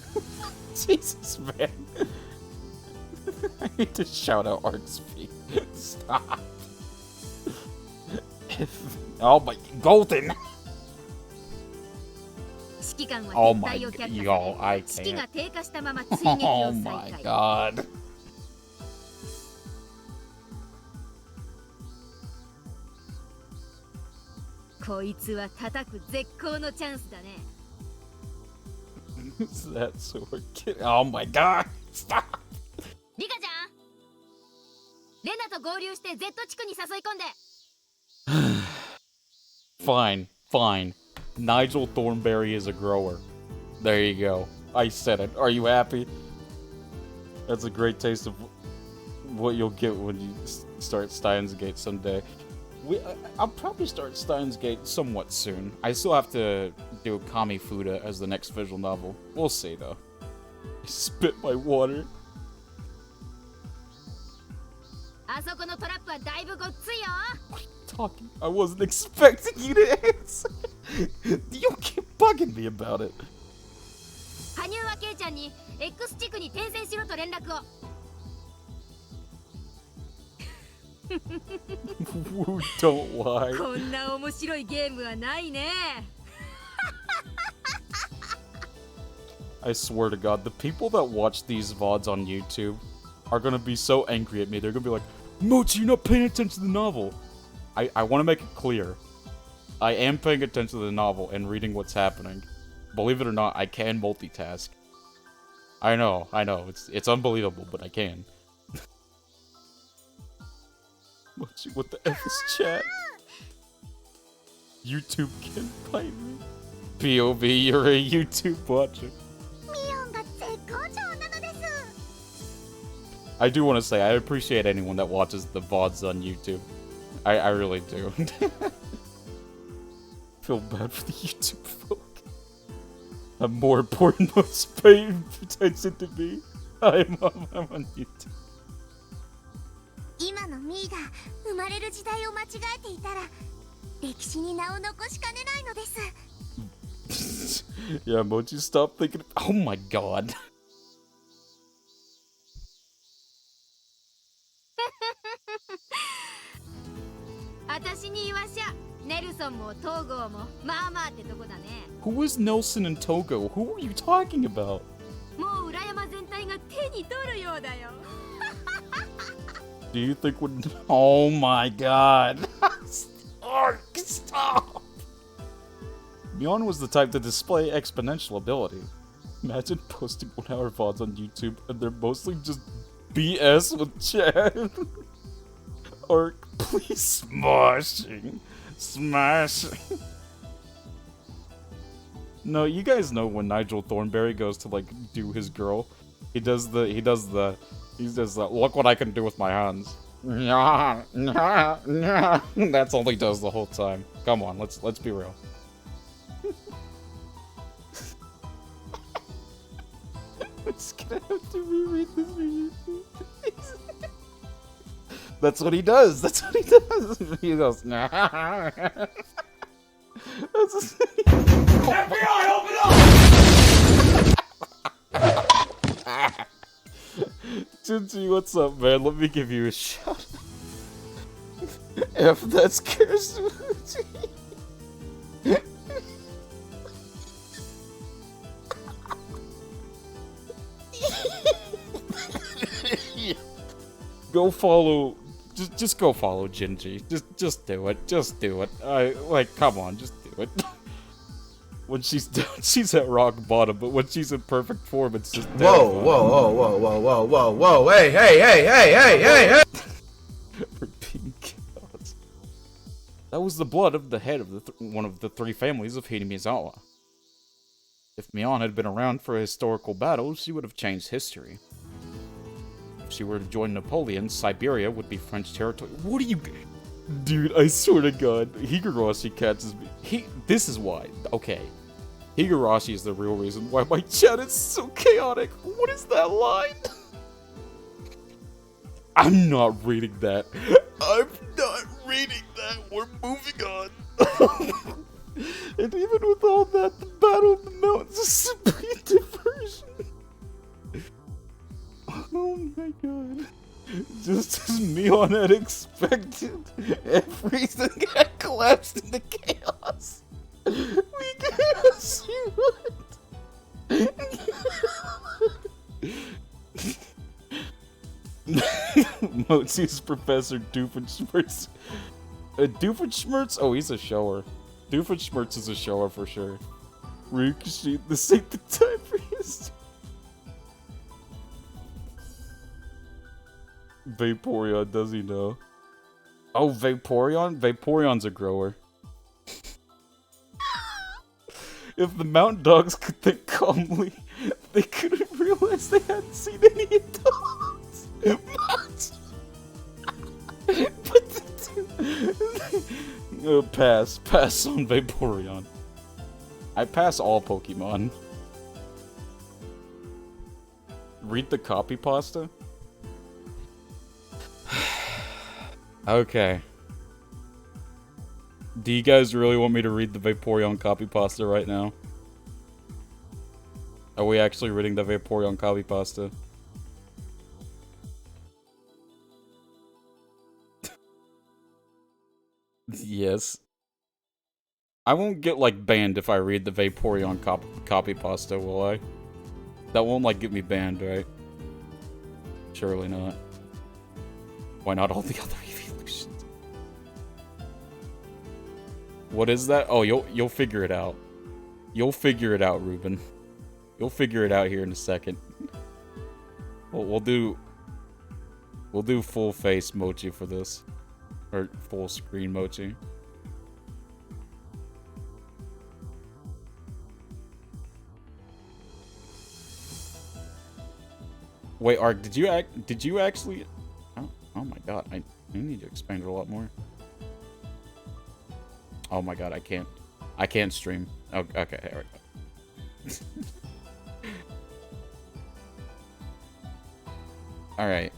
Jesus, man. I need to shout out Artspeed. Stop. Oh my, Golden. Oh my, y'all, I can't. Oh my god. こいつは叩く絶好のチャンスだね。Is that sword kid? Oh my god! Stop! リカちゃん、レナと合流して Z 地区に誘い込んで。Fine. Nigel Thornberry is a grower. There you go. I said it. Are you happy? That's a great taste of what you'll get when you start Steins Gate someday. I'll probably start Steins Gate somewhat soon. I still have to do Kami Fuda as the next visual novel. We'll see, though. I spit my water. あそこのトラップはだいぶごっついよ。 Talking. I wasn't expecting you to answer. You keep bugging me about it. 羽生はケイちゃんに X 地区に転戦しろと連絡を。Don't lie. こんな面白いゲームはないね。I swear to God, the people that watch these VODs on YouTube are gonna be so angry at me. They're gonna be like, Mochi, you're not paying attention to the novel. I want to make it clear. I am paying attention to the novel and reading what's happening. Believe it or not, I can multitask. I know. It's unbelievable, but I can. Mochi, what the F is chat? YouTube can bite me. POV, you're a YouTube watcher. I do want to say, I appreciate anyone that watches the VODs on YouTube. I really do. Feel bad for the YouTube folk. I'm more important most paying attention to me. I'm on YouTube. 今のミーが生まれる時代を間違えていたら歴史に名を残しかねないのです。Yeah, Mochi, stop thinking. Oh my god. 私に言わしゃ、ネルソンも東郷もまあまあってとこだね。 Who is Nelson and Togo? Who are you talking about? もう裏山全体が手に取るようだよ。Do you think would? Oh my god. Stop. Mion was the type to display exponential ability. Imagine posting 1-hour VODs on YouTube and they're mostly just BS with Chad. Or please smashing. No, you guys know when Nigel Thornberry goes to like do his girl. He does the look what I can do with my hands. That's all he does the whole time. Come on, let's be real. I'm just gonna have to reread this video. That's what he does. He goes, nah. FBI, open up! Jinji, what's up, man? Let me give you a shot. F, that scares me. Go follow. Just go follow Jinji. Just do it. Just do it. Come on, just do it. When she's down, she's at rock bottom, but when she's in perfect form, it's just terrifying. Whoa, hey! Repeating chaos. That was the blood of the head of one of the three families of Hinamizawa. If Mion had been around for a historical battle, she would have changed history. If she were to join Napoleon, Siberia would be French territory. What are you... Dude, I swear to God, Higurashi catches me. This is why. Okay. Higurashi is the real reason why my chat is so chaotic. What is that line? I'm not reading that. I'm not reading that. We're moving on. And even with all that, the Battle of the Mountains is simply a diversion. Oh my god. Just as Mion had expected, everything had collapsed into chaos. We chaos you Mochi's Professor Doofenshmirtz. Doofenshmirtz? Oh, he's a shower. Doofenshmirtz is a shower for sure. Rikushi, this ain't the time for history. Vaporeon, does he know? Oh, Vaporeon? Vaporeon's a grower. If the mountain dogs could think calmly, they couldn't realize they hadn't seen any adults. Pass on Vaporeon. I pass all Pokemon. Read the copy pasta? Okay. Do you guys really want me to read the Vaporeon copy pasta right now? Are we actually reading the Vaporeon copy pasta? Yes. I won't get, like, banned if I read the Vaporeon copy pasta, will I? That won't, like, get me banned, right? Surely not. Why not all the other evolutions? What is that? Oh, you'll figure it out. You'll figure it out, Ruben. You'll figure it out here in a second. We'll do full face mochi for this. Or full screen mochi. Wait, Ark, did you actually... Oh my god, I need to expand it a lot more. Oh my god, I can't stream. Oh, okay, there we go. Alright.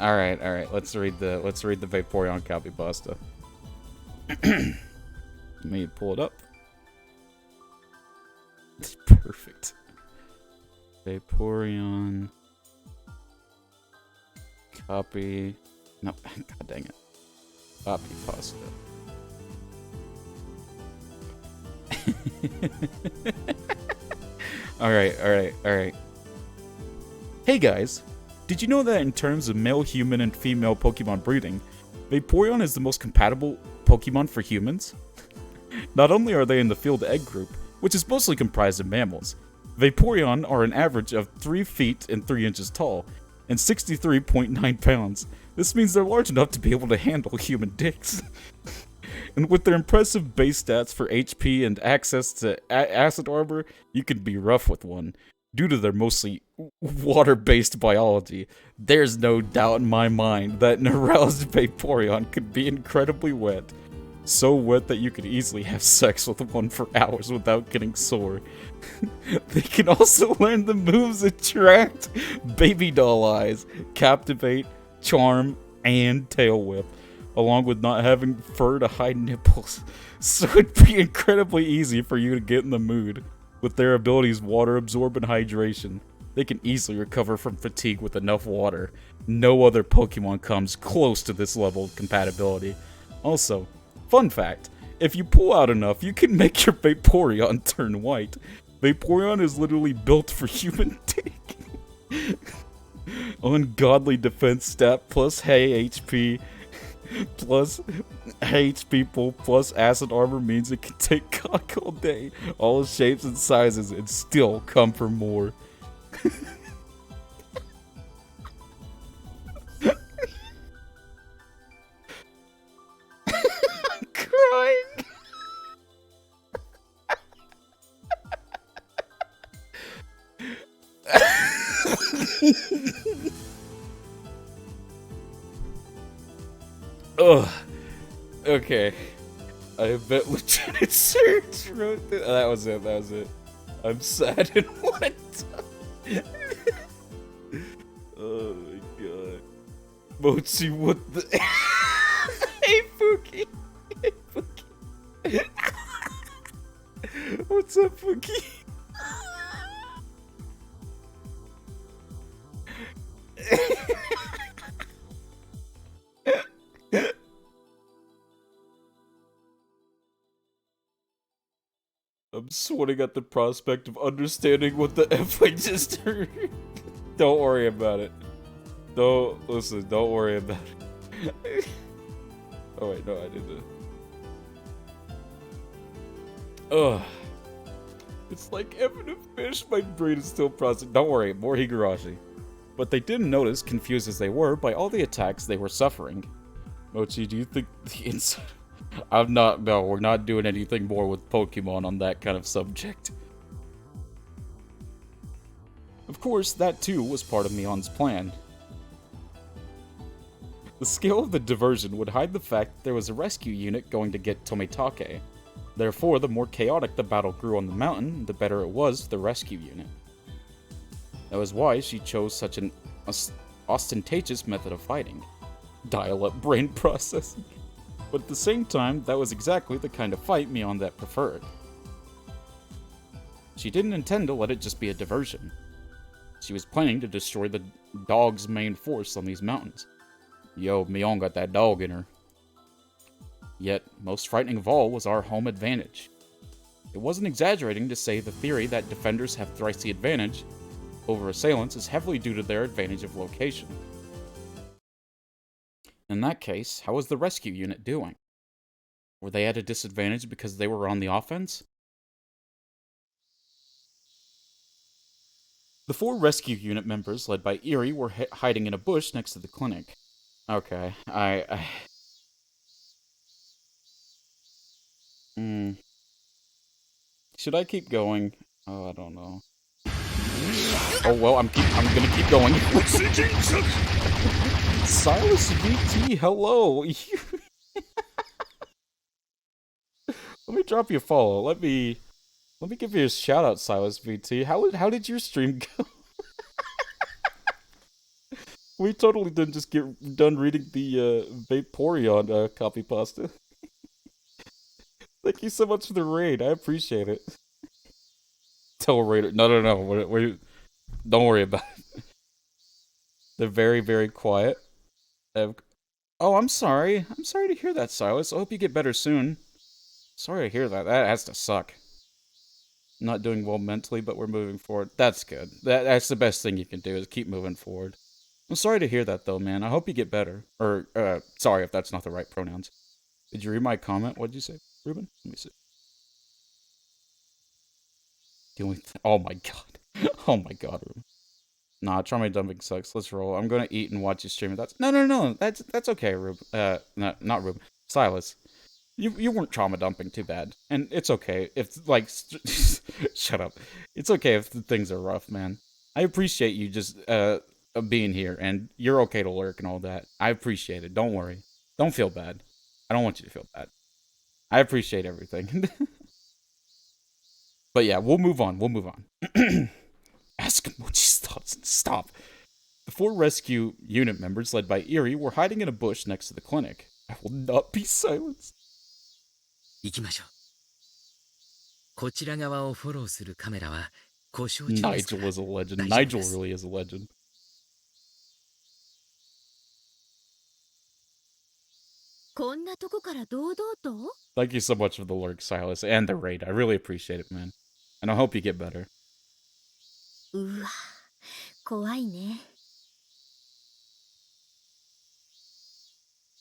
Alright, let's read the Vaporeon copy pasta. Let me pull it up. Perfect. Vaporeon copy. No, god dang it. Copy pasta. Alright. Hey guys, did you know that in terms of male human and female Pokemon breeding, Vaporeon is the most compatible Pokemon for humans? Not only are they in the field egg group, which is mostly comprised of mammals, Vaporeon are an average of 3 feet and 3 inches tall, and 63.9 pounds. This means they're large enough to be able to handle human dicks. And with their impressive base stats for HP and access to acid armor, you can be rough with one. Due to their mostly water-based biology, there's no doubt in my mind that an aroused Vaporeon could be incredibly wet. So wet that you could easily have sex with one for hours without getting sore. They can also learn the moves Attract, Baby Doll Eyes, Captivate, Charm, and Tail Whip, along with not having fur to hide nipples. So it'd be incredibly easy for you to get in the mood. With their abilities Water Absorb and Hydration, they can easily recover from fatigue with enough water. No other Pokemon comes close to this level of compatibility. Also, fun fact, if you pull out enough, you can make your Vaporeon turn white. Vaporeon is literally built for human dick. Ungodly defense stat plus hey HP plus HP pull plus acid armor means it can take cock all day, all shapes and sizes, and still come for more. I'm crying. Ugh. Okay. I bet Lieutenant Surge wrote that. That was it. I'm sad and what? Oh my god. Mochi, what the? Hey, Pookie. Hey, Pookie. What's up, Pookie? I'm sweating at the prospect of understanding what the F I just heard. Don't worry about it. Don't worry about it. Oh wait, no, I didn't. Ugh. It's like having a fish, my brain is still processing. Don't worry, more Higurashi. But they didn't notice, confused as they were, by all the attacks they were suffering. Mochi, do you think the inside... No, we're not doing anything more with Pokemon on that kind of subject. Of course, that too was part of Mion's plan. The scale of the diversion would hide the fact that there was a rescue unit going to get Tomitake. Therefore, the more chaotic the battle grew on the mountain, the better it was for the rescue unit. That was why she chose such an ostentatious method of fighting. Dial-up brain processing. But at the same time, that was exactly the kind of fight Mion that preferred. She didn't intend to let it just be a diversion. She was planning to destroy the dog's main force on these mountains. Yo, Mion got that dog in her. Yet, most frightening of all was our home advantage. It wasn't exaggerating to say the theory that defenders have thrice the advantage over assailants is heavily due to their advantage of location. In that case, how was the rescue unit doing? Were they at a disadvantage because they were on the offense? The 4 rescue unit members, led by Eerie, were hiding in a bush next to the clinic. Okay, Should I keep going? Oh, I don't know. Oh well, I'm gonna keep going. Silas VT, hello. Let me drop you a follow. Let me give you a shout out, Silas VT. How did your stream go? We totally didn't just get done reading the Vaporeon copy pasta. Thank you so much for the raid. I appreciate it. Tell Raider. No. Don't worry about it. They're very, very quiet. Oh, I'm sorry. I'm sorry to hear that, Silas. I hope you get better soon. Sorry to hear that. That has to suck. Not doing well mentally, but we're moving forward. That's good. That's the best thing you can do, is keep moving forward. I'm sorry to hear that, though, man. I hope you get better. Or, sorry if that's not the right pronouns. Did you read my comment? What did you say, Ruben? Let me see. The only oh my god. Oh my god, Ruben. Nah, trauma dumping sucks. Let's roll. I'm gonna eat and watch you stream. That's no. That's okay, Ruben. No, not Ruben. Silas. You weren't trauma dumping too bad. And it's okay if, like, shut up. It's okay if the things are rough, man. I appreciate you just, being here, and you're okay to lurk and all that. I appreciate it. Don't worry. Don't feel bad. I don't want you to feel bad. I appreciate everything. But yeah, we'll move on. Ask him what she thoughts and stop. The 4 rescue unit members, led by Eerie, were hiding in a bush next to the clinic. I will not be silenced. 行きましょう。こちら側をフォローするカメラは故障中ですから。 Nigel is a legend. Nigel really is a legend. こんなとこから堂々と Thank you so much for the lurk, Silas, and the raid. I really appreciate it, man. And I hope you get better. うわ、怖いね。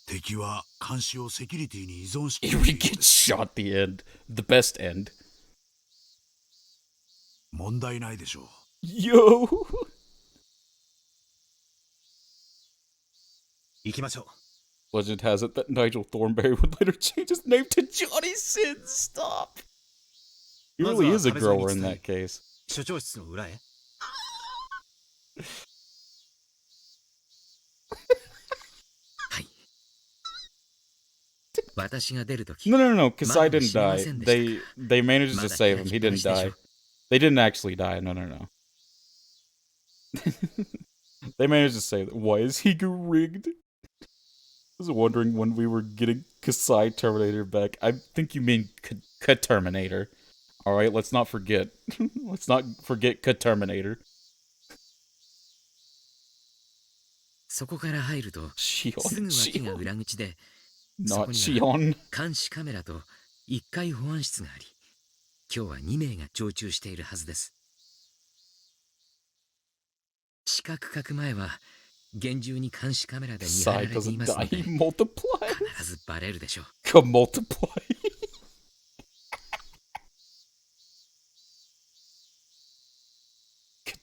敵は監視をセキュリティに依存してい Eerie gets shot the end. The best end. 問題ないでしょう。Yo! 行きましょう。Legend has it that Nigel Thornberry would later change his name to Johnny Sin. Stop! He really is a grower in that case. 所長室の裏へ。No, because I didn't die. They managed to save him. He didn't die. They didn't actually die. No. They managed to save him. Why is he rigged? I was wondering when we were getting Kasai Terminator back. I think you mean Terminator. Alright, let's not forget. Let's not forget Terminator. そこから入るとすぐ脇が裏口で Not Shion. 監視カメラと1階保安室があり、今日は2名が常駐しているはずです。地殻核前は厳重に監視カメラで見張られていますので、必ずバレるでしょう。multiply.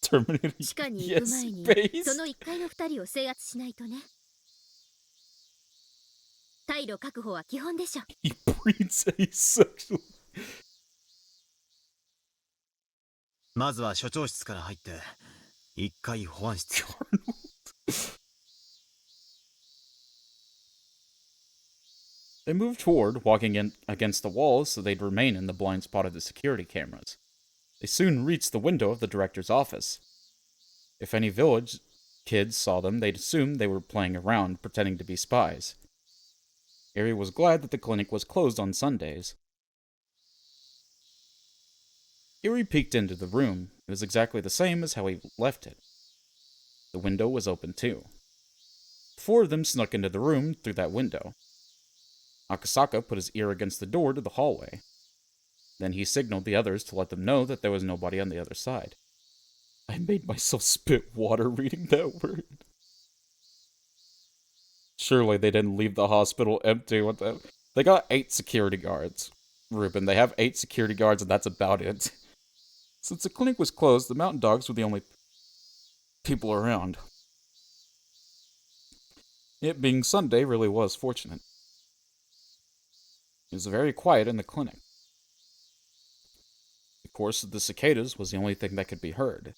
Terminator. 地下に行く前に、その1階の2人を制圧しないとね。退路確保は基本でしょ。He breeds asexual. まずは所長室から入って一階保安室。 They moved toward, walking in against the walls so they'd remain in the blind spot of the security cameras. They soon reached the window of the director's office. If any village kids saw them, they'd assume they were playing around, pretending to be spies. Eri was glad that the clinic was closed on Sundays. Eri peeked into the room. It was exactly the same as how he left it. The window was open too. The four of them snuck into the room through that window. Akasaka put his ear against the door to the hallway. Then he signaled the others to let them know that there was nobody on the other side. I made myself spit water reading that word. Surely they didn't leave the hospital empty. What the? They got 8 security guards. Ruben, they have 8 security guards and that's about it. Since the clinic was closed, the mountain dogs were the only people around. It being Sunday really was fortunate. It was very quiet in the clinic. The chorus of the cicadas was the only thing that could be heard.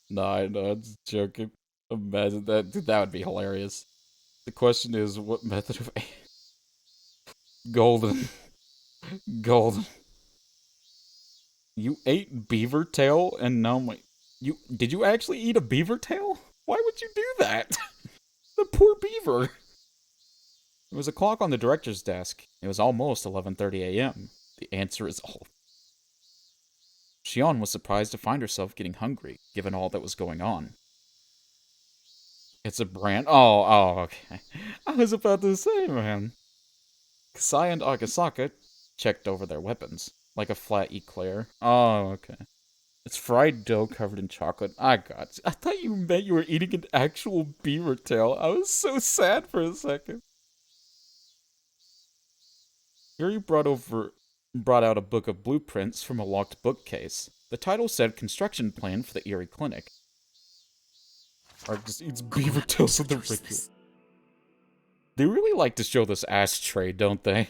No, I'm joking. Imagine that. Dude, that would be hilarious. The question is, what method of... Golden. Golden. You ate beaver tail and now my... Did you actually eat a beaver tail? Why would you do that? The poor beaver. There was a clock on the director's desk. It was almost 11:30 a.m. The answer is all. Shion was surprised to find herself getting hungry, given all that was going on. It's a brand. Oh, okay. I was about to say, man. Kasai and Akasaka checked over their weapons, like a flat eclair. Oh, okay. It's fried dough covered in chocolate. I got you. I thought you meant you were eating an actual beaver tail. I was so sad for a second. Yuri brought out a book of blueprints from a locked bookcase. The title said Construction Plan for the Erie Clinic. Art just eats beaver tails with the ritual. They really like to show this ashtray, don't they?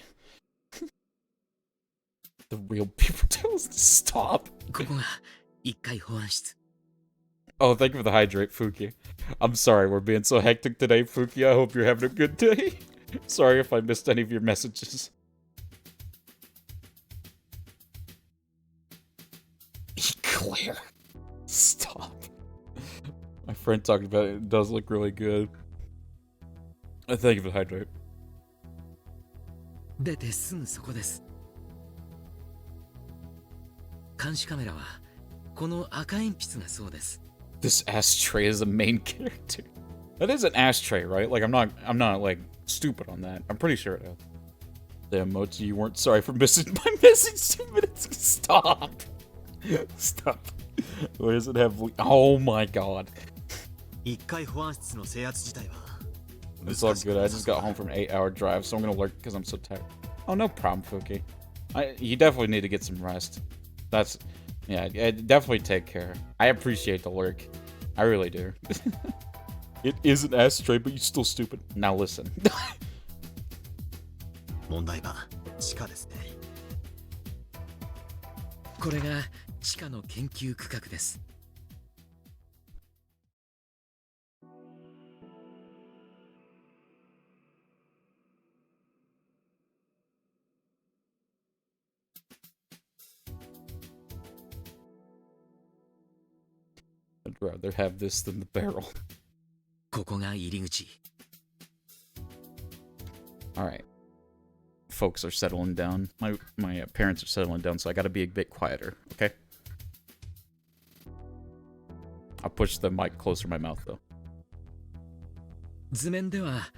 The real beaver tails. Stop. Oh, thank you for the hydrate, Fuki. I'm sorry we're being so hectic today, Fuki. I hope you're having a good day. Sorry if I missed any of your messages. Eclair. Stop. My friend talked about it. It does look really good. Thank you for the hydrate. 出てすぐそこです。監視カメラはこの赤鉛筆がそうです。 This ashtray is a main character. That is an ashtray, right? Like I'm not like stupid on that. I'm pretty sure it is. Damn, Mochi, you weren't sorry for missing my message 2 minutes ago. Stop. Stop. Where does it have? Oh my god. 1階保安室の制圧自体は It's all good. I just got home from an 8-hour drive, so I'm gonna lurk because I'm so tired. Oh, no problem, Fuki. You definitely need to get some rest. Yeah, definitely take care. I appreciate the lurk. I really do. It is an ashtray, but you're still stupid. Now listen. 問題は地下ですね。これが地下の研究区画です。 I'd rather have this than the barrel. ここが入り口。 Alright. Folks are settling down. My parents are settling down, so I gotta be a bit quieter, okay? I'll push the mic closer to my mouth, though. 図面では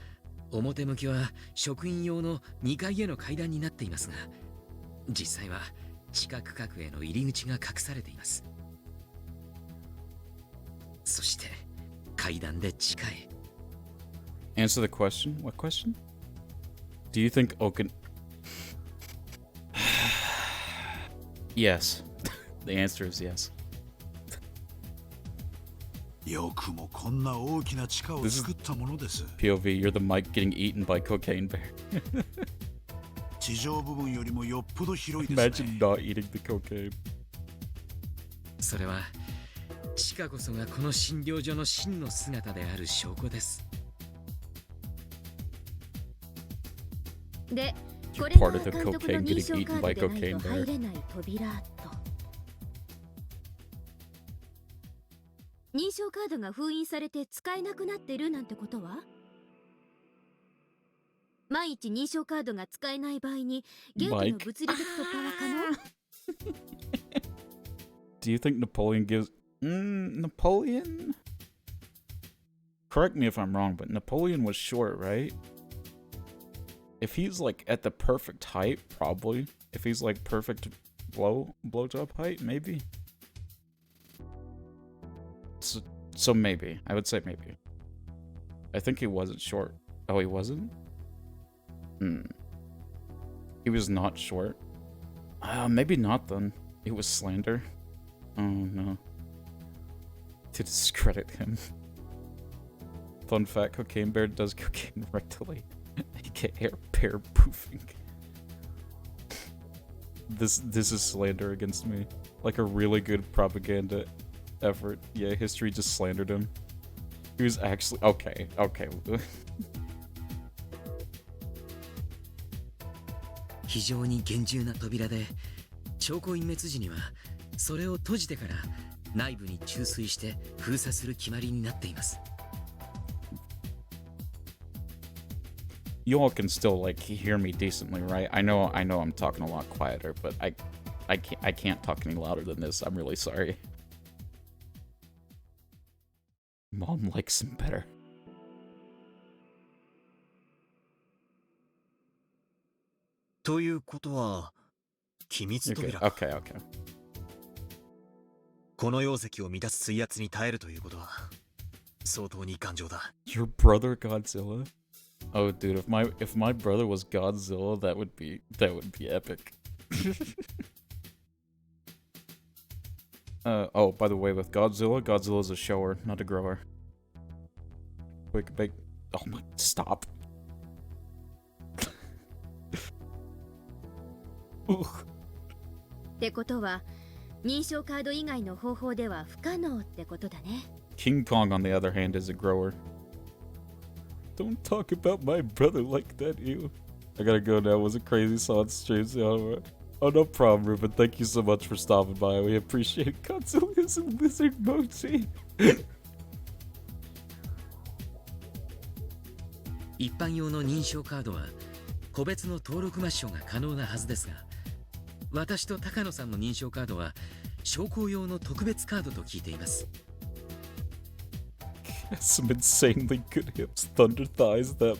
表向きは職員用の2階への階段になっていますが、実際は地下区画への入り口が隠されています。 そして階段で地下へ。 Answer the question? What question? Do you think Okan... Yes. The answer is yes. よくもこんな大きな地下を作ったものです。 POV, you're the mic getting eaten by cocaine bear. 地上部分よりもよっぽど広いですね。 Imagine not eating the cocaine. それは地下こそがこの診療所の真の姿である証拠です。で、こ You're れが part of the 監督の cocaine 認 getting 証カ eaten ー by ドでない cocaine と there. 入れない扉と。認証カードが封印されて使えなくなってるなんてことは？万一認証カードが使えない場合にゲートの物理的突破は可能？ Do you think Napoleon gives... Napoleon? Correct me if I'm wrong, but Napoleon was short, right? If he's like at the perfect height, probably. If he's like perfect blowjob height, maybe. So maybe. I would say maybe. I think he wasn't short. Oh, he wasn't? He was not short. Maybe not then. It was slander. Oh no. To discredit him. Fun fact, Cocaine Bear does cocaine rectally. aka pair proofing. This is slander against me. Like a really good propaganda effort. Yeah, history just slandered him. He was actually okay. 非常に厳重な扉で、証拠隠滅時にはそれを閉じてから内部に注水して封鎖する決まりになっています。You all can still like hear me decently, right? I know I'm talking a lot quieter, but I can't talk any louder than this. I'm really sorry. Mom likes him better. ということは、機密扉。Okay. この容積を満たす水圧に耐えるということは、相当に頑丈だ。Your brother Godzilla? Oh, dude, if my brother was Godzilla, that would be epic. Oh, by the way, with Godzilla's a shower, not a grower. Quick bake. Oh my, stop. ってことは、認証カード以外の方法では不可能ってことだね。King Kong, on the other hand, is a grower. Don't talk about my brother like that, ew. I gotta go now. It was a crazy song stream. Oh, no problem, Ruben. Thank you so much for stopping by. We appreciate Godzilla's and Lizard Mochi. 一般用の認証カードは個別の登録抹消が可能なはずですが、私と高野さんの認証カードは証拠用の特別カードと聞いています。Some insanely good hips, thunder thighs, that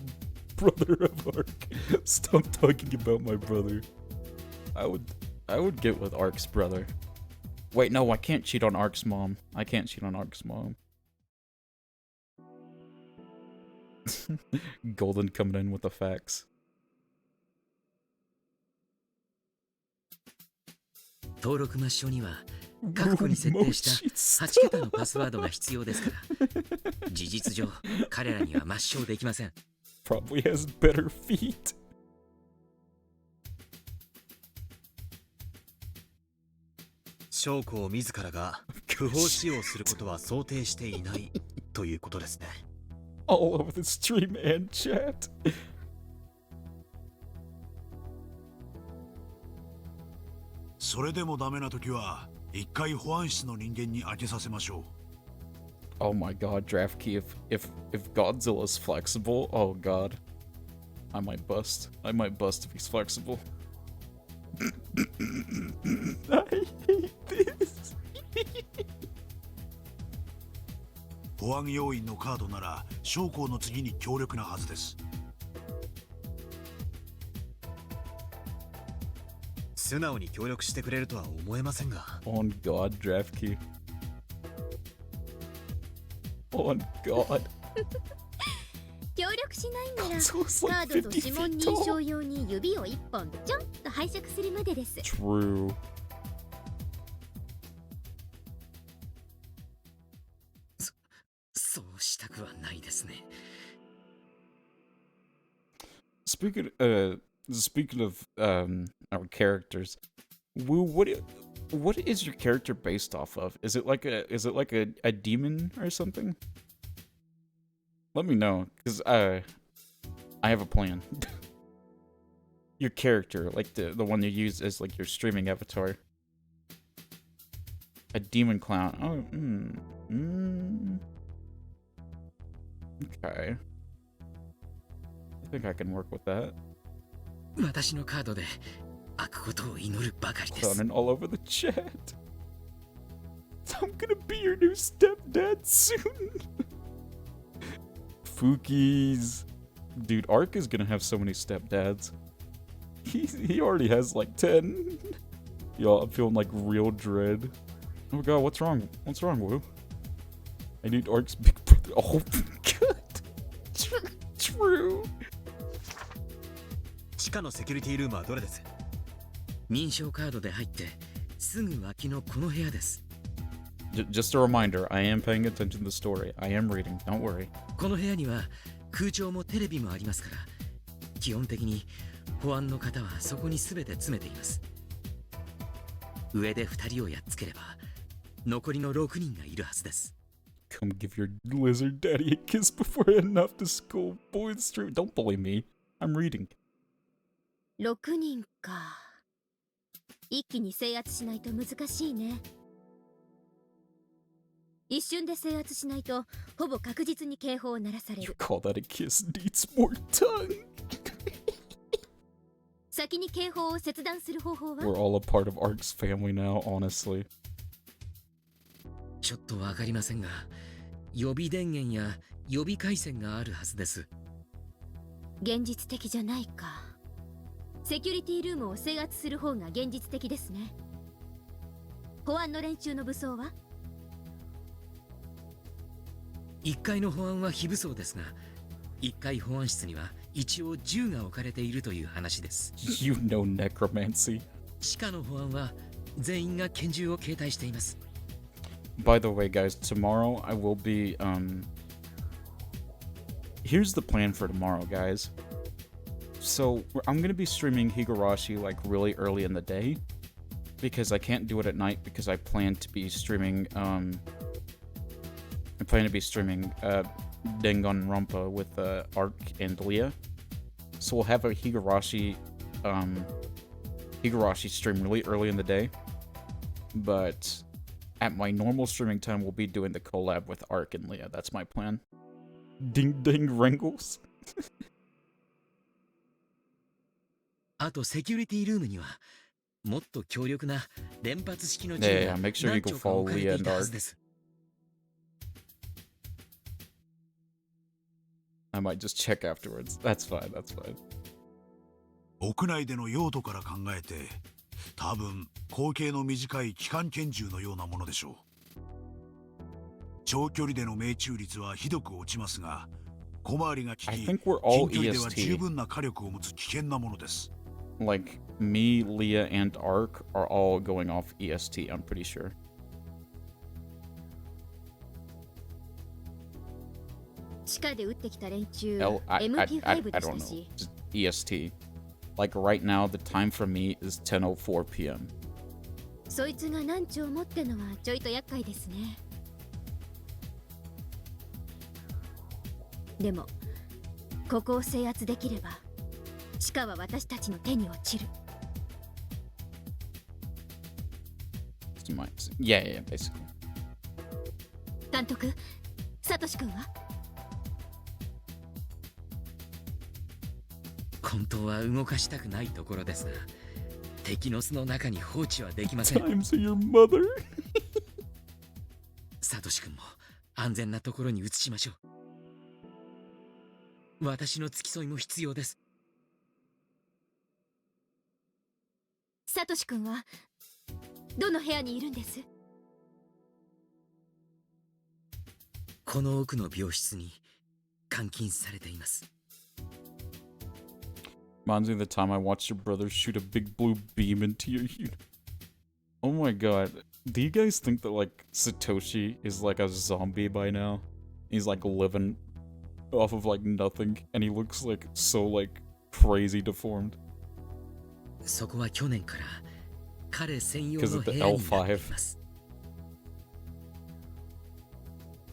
brother of Ark. Stop talking about my brother. I would get with Ark's brother. Wait, no, I can't cheat on Ark's mom. Golden coming in with the facts. 登録抹消には各個に設定した8桁のパスワードが必要ですから、事実上彼らには抹消できません。Probably has better feet. 証拠を自らが不法使用することは想定していないということですね。All over the stream and chat. それでもダメな時は一回保安室の人間に開けさせましょう。Oh my god, Draftkey, if Godzilla's flexible, oh god. I might bust if he's flexible. I hate this. 保安要員のカードなら将校の次に強力なはずです。素直に協力してくれるとは思えませんが。On God, Draftkey. On God. 協力しないならカードと指紋認証用に指を1本ちょんと拝借するまでです。True.そうしたくはないですね。Speaking of our characters, Woo, What is your character based off of? Is it like a demon or something? Let me know, because I have a plan. Your character, like the one you use as like your streaming avatar. A demon clown. Oh, okay. I think I can work with that. 私のカードで開くことを祈るばかりです。 Clowning all over the chat. I'm gonna be your new stepdad soon. Fukies. Dude, Ark is gonna have so many stepdads. He already has like 10. Yo, I'm feeling like real dread. Oh god, what's wrong? What's wrong, Woo? I need Ark's big brother. Oh god. True. 地下のセキュリティルームはどれです？認証カードで入ってすぐ脇のこの部屋です。 Just a reminder, I am paying attention to the story. I am reading, don't worry. この部屋には空調もテレビもありますから、基本的に保安の方はそこに全て詰めています。上で2人をやっつければ残りの6人がいるはずです。 Come give your lizard daddy a kiss before heading off to school. Boy, it's true. Don't bully me. I'm reading. 6人か。一気に制圧しないと難しいね。一瞬で制圧しないとほぼ確実に警報を鳴らされ You る。 call that a kiss? Needs more tongue. 先に警報を切断する方法は We're all a part of Ark's family now, honestly. ちょっとわかりませんが、予備電源や予備回線があるはずです。現実的じゃないか。セキュリティルームを制圧する方が現実的ですね。保安の連中の武装は1階の保安は非武装ですが、1階保安室には一応銃が置かれているという話です。You know necromancy. 地下の保安は全員が拳銃を携帯しています。 By the way, guys, tomorrow I will be, Here's the plan for tomorrow, guys. So, I'm gonna be streaming Higurashi, like, really early in the day. Because I can't do it at night, because I plan to be streaming, Danganronpa with, Ark and Leah. So we'll have a Higurashi stream really early in the day. But at my normal streaming time, we'll be doing the collab with Ark and Leah. That's my plan. Ding ding wrangles. あとセキュリティルームにはもっと強力な連発式の銃が make sure you go follow Leah and Ark. I might just check afterwards. That's fine, that's fine. 屋内での用途から考えて、多分口径の短い機関拳銃のようなものでしょう。長距離での命中率はひどく落ちますが、小回りが利き、近距離では十分な火力を持つ危険なものです。Like, me, Leah, and Ark are all going off EST, I'm pretty sure. 地下で撃ってきた連中 I MP5 でし don't た know. し。 Just EST. Like, right now, the time for me is 10:04 p.m. そいつが何丁持ってのはちょいと厄介ですね。でもここを制圧できれば地下は私たちの手に落ちる。Yeah, basically. 監督、サトシ君は本当は動かしたくないところですが、敵の巣の中に放置はできません。Times your mother. サトシ君も安全なところに移しましょう。私の付き添いも必要です。サトシ君はどの部屋にいるんです？この奥の病室に監禁されています。Reminds me of the time I watched your brother shoot a big blue beam into your unit. Oh my god. Do you guys think that, like, Satoshi is like a zombie by now? He's like living off of like nothing, and he looks like so like crazy deformed. そこは去年から彼専用 Because の of 部 the 屋になってい L5. ます。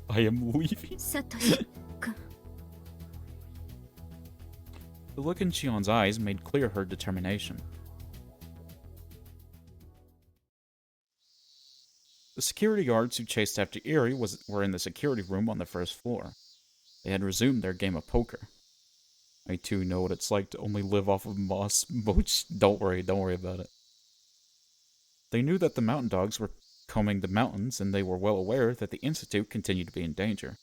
I am leaving. サトシ君。 The look in Shion's eyes made clear her determination. The security guards who chased after Eri were in the security room on the first floor. They had resumed their game of poker. I too know what it's like to only live off of moss. Don't worry about it. They knew that the mountain dogs were combing the mountains, and they were well aware that the Institute continued to be in danger.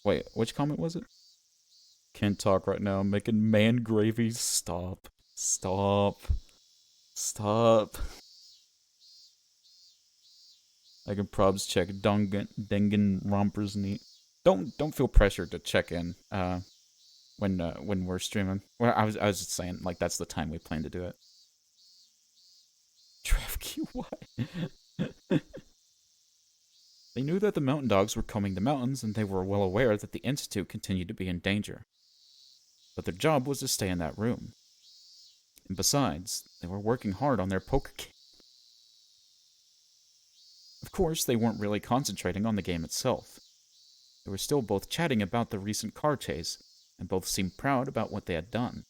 Wait, which comment was it? Can't talk right now. I'm making man gravy. Stop. Stop. Stop. I can probs check Dengen Rompers neat. Don't feel pressured to check in when we're streaming. Well, I was just saying, like, that's the time we plan to do it. Trev QY. They knew that the mountain dogs were combing the mountains, and they were well aware that the Institute continued to be in danger. But their job was to stay in that room. And besides, they were working hard on their poker game. Of course, they weren't really concentrating on the game itself. They were still both chatting about the recent car chase, and both seemed proud about what they had done.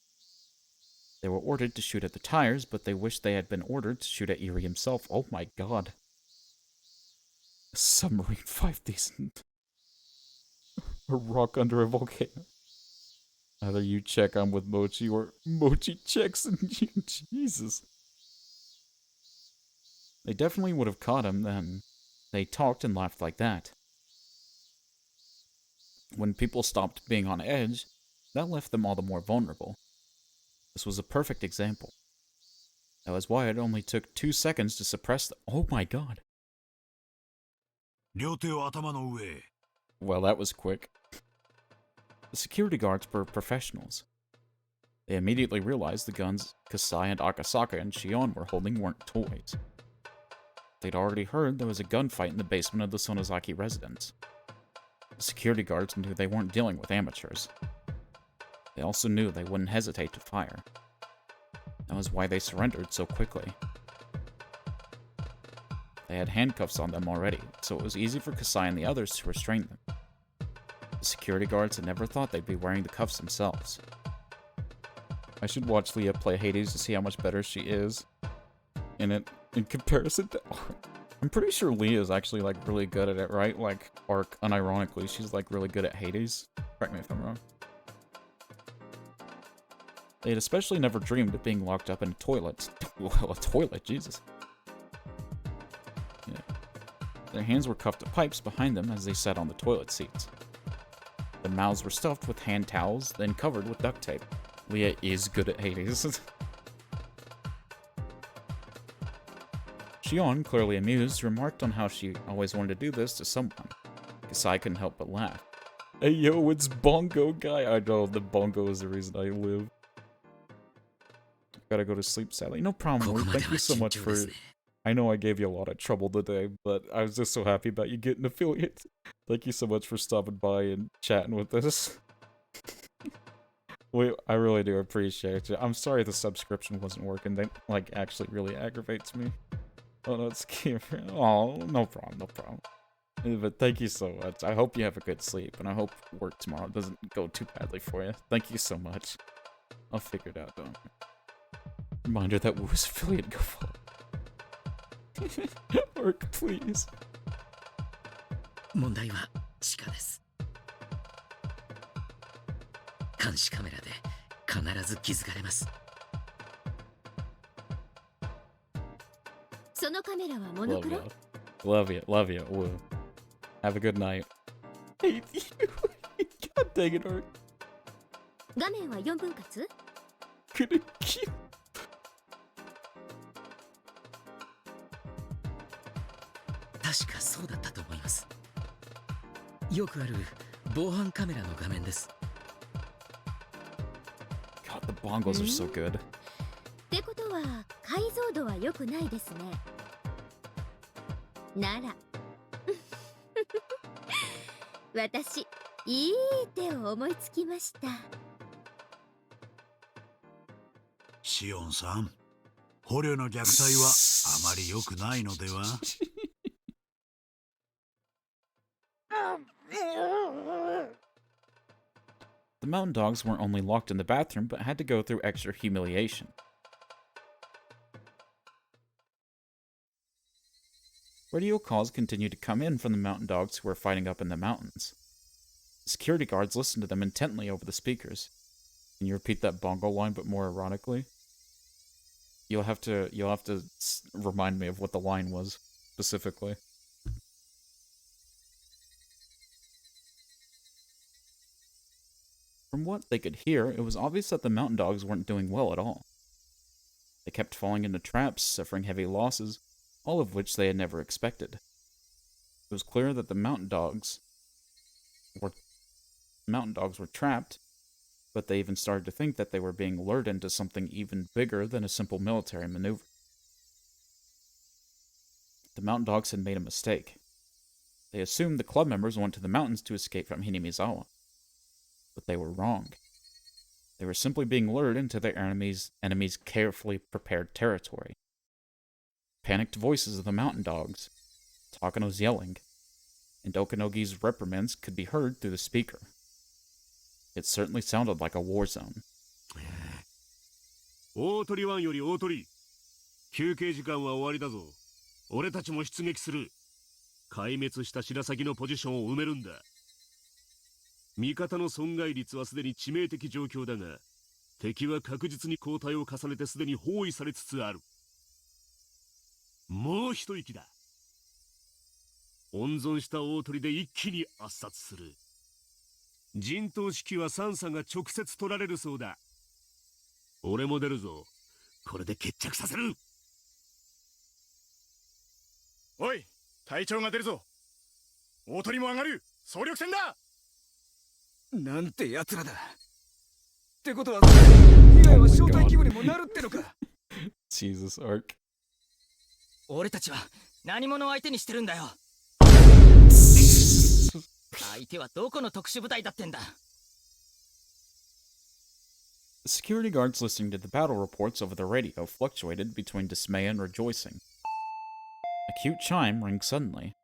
They were ordered to shoot at the tires, but they wished they had been ordered to shoot at Eri himself. Oh my god. A submarine 5 decent. A rock under a volcano. Either you check I'm with Mochi, or Mochi checks and you. Jesus. They definitely would have caught him then. They talked and laughed like that. When people stopped being on edge, that left them all the more vulnerable. This was a perfect example. That was why it only took 2 seconds to suppress the— oh my god. Well, that was quick. The security guards were professionals. They immediately realized the guns Kasai and Akasaka and Shion were holding weren't toys. They'd already heard there was a gunfight in the basement of the Sonozaki residence. The security guards knew they weren't dealing with amateurs. They also knew they wouldn't hesitate to fire. That was why they surrendered so quickly. They had handcuffs on them already, so it was easy for Kasai and the others to restrain them. The security guards had never thought they'd be wearing the cuffs themselves. I should watch Leah play Hades to see how much better she is in it in comparison to Ark. I'm pretty sure Leah is actually like really good at it, right? Like Ark, unironically, she's like really good at Hades. Correct me if I'm wrong. They had especially never dreamed of being locked up in a toilet. Well, a toilet, Jesus. Yeah. Their hands were cuffed to pipes behind them as they sat on the toilet seats. Their mouths were stuffed with hand towels, then covered with duct tape. Leah is good at Hades. Shion, clearly amused, remarked on how she always wanted to do this to someone. Kasai couldn't help but laugh. Hey yo, it's Bongo Guy. I know, the bongo is the reason I live. Gotta go to sleep, sadly. No problem, Lord. Thank you so much for... I know I gave you a lot of trouble today, but I was just so happy about you getting affiliates. Thank you so much for stopping by and chatting with us. I really do appreciate it. I'm sorry the subscription wasn't working. That, like, actually really aggravates me. Oh, no, it's oh, no problem, no problem. But thank you so much. I hope you have a good sleep, and I hope work tomorrow doesn't go too badly for you. Thank you so much. I'll figure it out, though. Reminder that Woo's affiliate, go follow. Work, please. 問題は地下です。監視カメラで必ず気づかれます。そのカメラはモノクロ？ Love you, Woo. Have a good night. Hate you. God dang it, Art. 画面は4分割？ Gonna kill. 確かそうだったと思います。よくある防犯カメラの画面です。God, the bongos are so good. ってことは解像度は良くないですね。なら私いい手を思いつきました。シオンさん、捕虜の虐待はあまり良くないのでは？ The mountain dogs weren't only locked in the bathroom, but had to go through extra humiliation. Radio calls continued to come in from the mountain dogs who were fighting up in the mountains. Security guards listened to them intently over the speakers. Can you repeat that bongo line, but more ironically? You'll have to remind me of what the line was specifically. From what they could hear, it was obvious that the mountain dogs weren't doing well at all. They kept falling into traps, suffering heavy losses, all of which they had never expected. It was clear that the mountain dogs were trapped, but they even started to think that they were being lured into something even bigger than a simple military maneuver. The mountain dogs had made a mistake. They assumed the club members went to the mountains to escape from Hinamizawa. But they were wrong. They were simply being lured into their enemy's carefully prepared territory. Panicked voices of the mountain dogs, Takano's yelling, and Okanogi's reprimands could be heard through the speaker. It certainly sounded like a war zone. 大鳥湾より大鳥。休憩時間は終わりだぞ。俺たちも出撃する。壊滅した白鷺のポジションを埋めるんだ。味方の損害率はすでに致命的状況だが、敵は確実に後退を重ねてすでに包囲されつつある。もう一息だ。温存した大鳥で一気に圧殺する。陣頭指揮はサンサが直接取られるそうだ。俺も出るぞ。これで決着させる。おい、隊長が出るぞ。大鳥も上がる。総力戦だ。なんて奴らだ。ってことは、被害は小隊規模にもなるってのか。Jesus, Ark. 俺たちは何者を相手にしてるんだよ。相手はどこの特殊部隊だってんだ。The security guards listening to the battle reports over the radio fluctuated between dismay and rejoicing. A cute chime rang suddenly.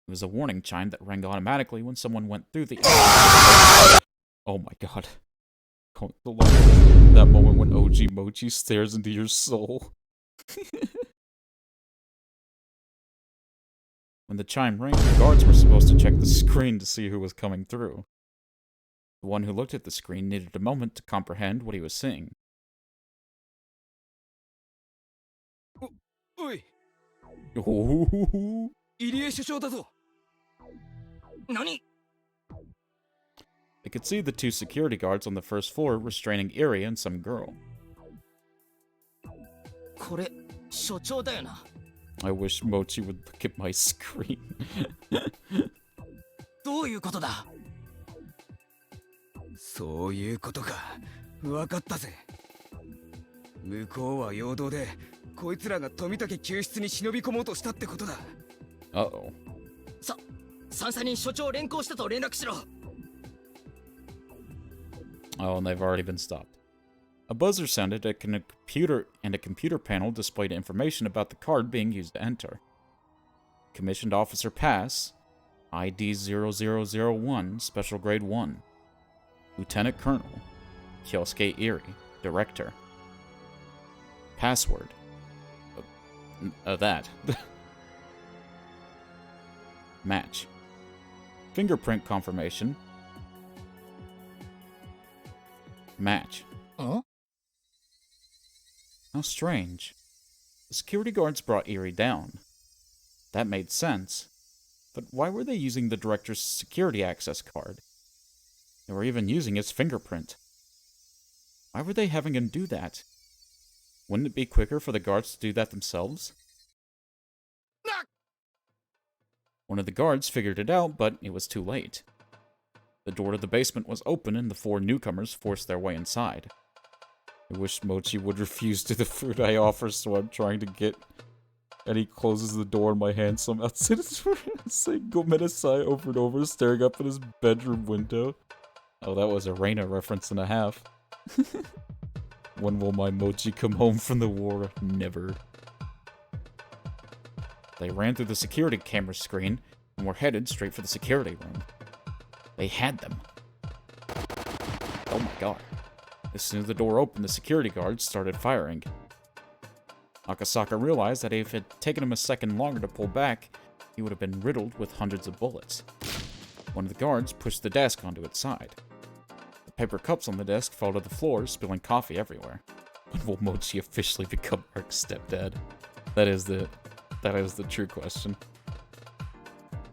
It was a warning chime that rang automatically when someone went through the... Oh my god. That moment when OG Mochi stares into your soul. When the chime rang, the guards were supposed to check the screen to see who was coming through. The one who looked at the screen needed a moment to comprehend what he was seeing. Oi! Oh. 入江首相だぞ。何? They could see the two security guards on the first floor restraining Iri and some girl. これ、所長だよな。I wish Mochi would look at my screen. どういうことだ? そういうことか。わかったぜ。向こうは陽動で、こいつらが富竹救出に忍び込もうとしたってことだ。Uh-oh. 三佐に所長を連行したと連絡しろ。Oh, and they've already been stopped. A buzzer sounded, and a computer panel displayed information about the card being used to enter. Commissioned Officer Pass, ID 0001, Special Grade 1. Lieutenant Colonel, Kyosuke Iri, Director. Password. That. Match. Fingerprint confirmation. Match. Huh? How strange. The security guards brought Iri down. That made sense. But why were they using the director's security access card? They were even using his fingerprint. Why were they having him do that? Wouldn't it be quicker for the guards to do that themselves? One of the guards figured it out, but it was too late. The door to the basement was open and the four newcomers forced their way inside. I wish Mochi would refuse to the food I offer, so I'm trying to get... And he closes the door in my hand, so I'm outside his room saying Gomedasai over and over, staring up at his bedroom window. Oh, that was a Reina reference and a half. When will my Mochi come home from the war? Never. They ran through the security camera screen and were headed straight for the security room. They had them. Oh my god. As soon as the door opened, the security guards started firing. Akasaka realized that if it had taken him a second longer to pull back, he would have been riddled with hundreds of bullets. One of the guards pushed the desk onto its side. The paper cups on the desk fell to the floor, spilling coffee everywhere. When will Mochi officially become Ark's stepdad? That is the true question.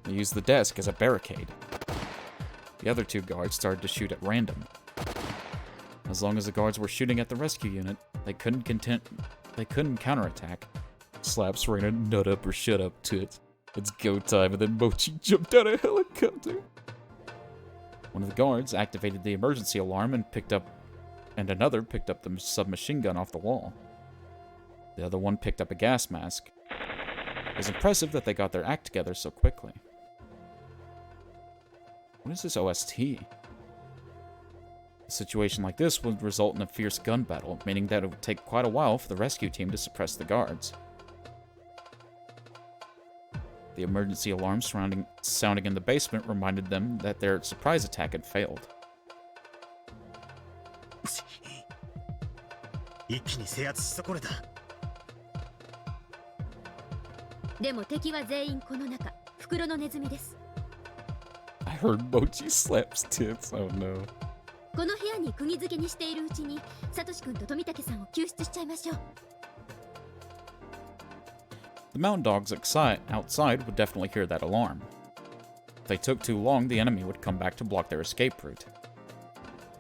They used the desk as a barricade. The other two guards started to shoot at random. As long as the guards were shooting at the rescue unit, they couldn't counterattack. Slaps Reina nut up or shut up to it. It's go time, and then Mochi jumped out of a helicopter. One of the guards activated the emergency alarm and another picked up the submachine gun off the wall. The other one picked up a gas mask. It was impressive that they got their act together so quickly. What is this OST? A situation like this would result in a fierce gun battle, meaning that it would take quite a while for the rescue team to suppress the guards. The emergency alarm sounding in the basement reminded them that their surprise attack had failed. I heard Mochi slaps tits. Oh no. この部屋に釘付けにしているうちに、サトシ君と富武さんを救出しちゃいましょう。 The mountain dogs outside would definitely hear that alarm. If they took too long, the enemy would come back to block their escape route.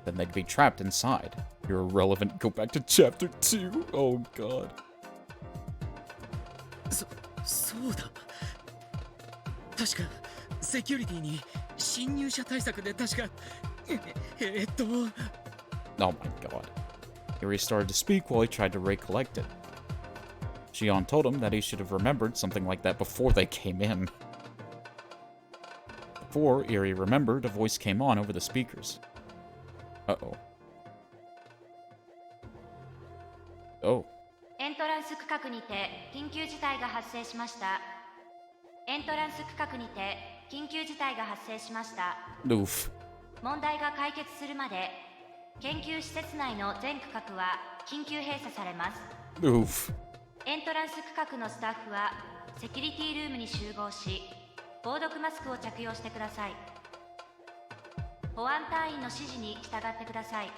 Then they'd be trapped inside. You're irrelevant. Go back to chapter 2. Oh god. そうだ。確かセキュリティに侵入者対策で確かOh my god. Yuri started to speak while he tried to recollect it. Shion told him that he should have remembered something like that before they came in. Before Yuri remembered, a voice came on over the speakers. Uh-oh. Oh. エントランス区画にて緊急事態が発生しました。エントランス区画にて緊急事態が発生しました。 Oof. 問題が解決するまで研究施設内の全区画は緊急閉鎖されます。 Oof. エントランス区画のスタッフはセキュリティルームに集合し、防毒マスクを着用してください。保安隊員の指示に従ってください。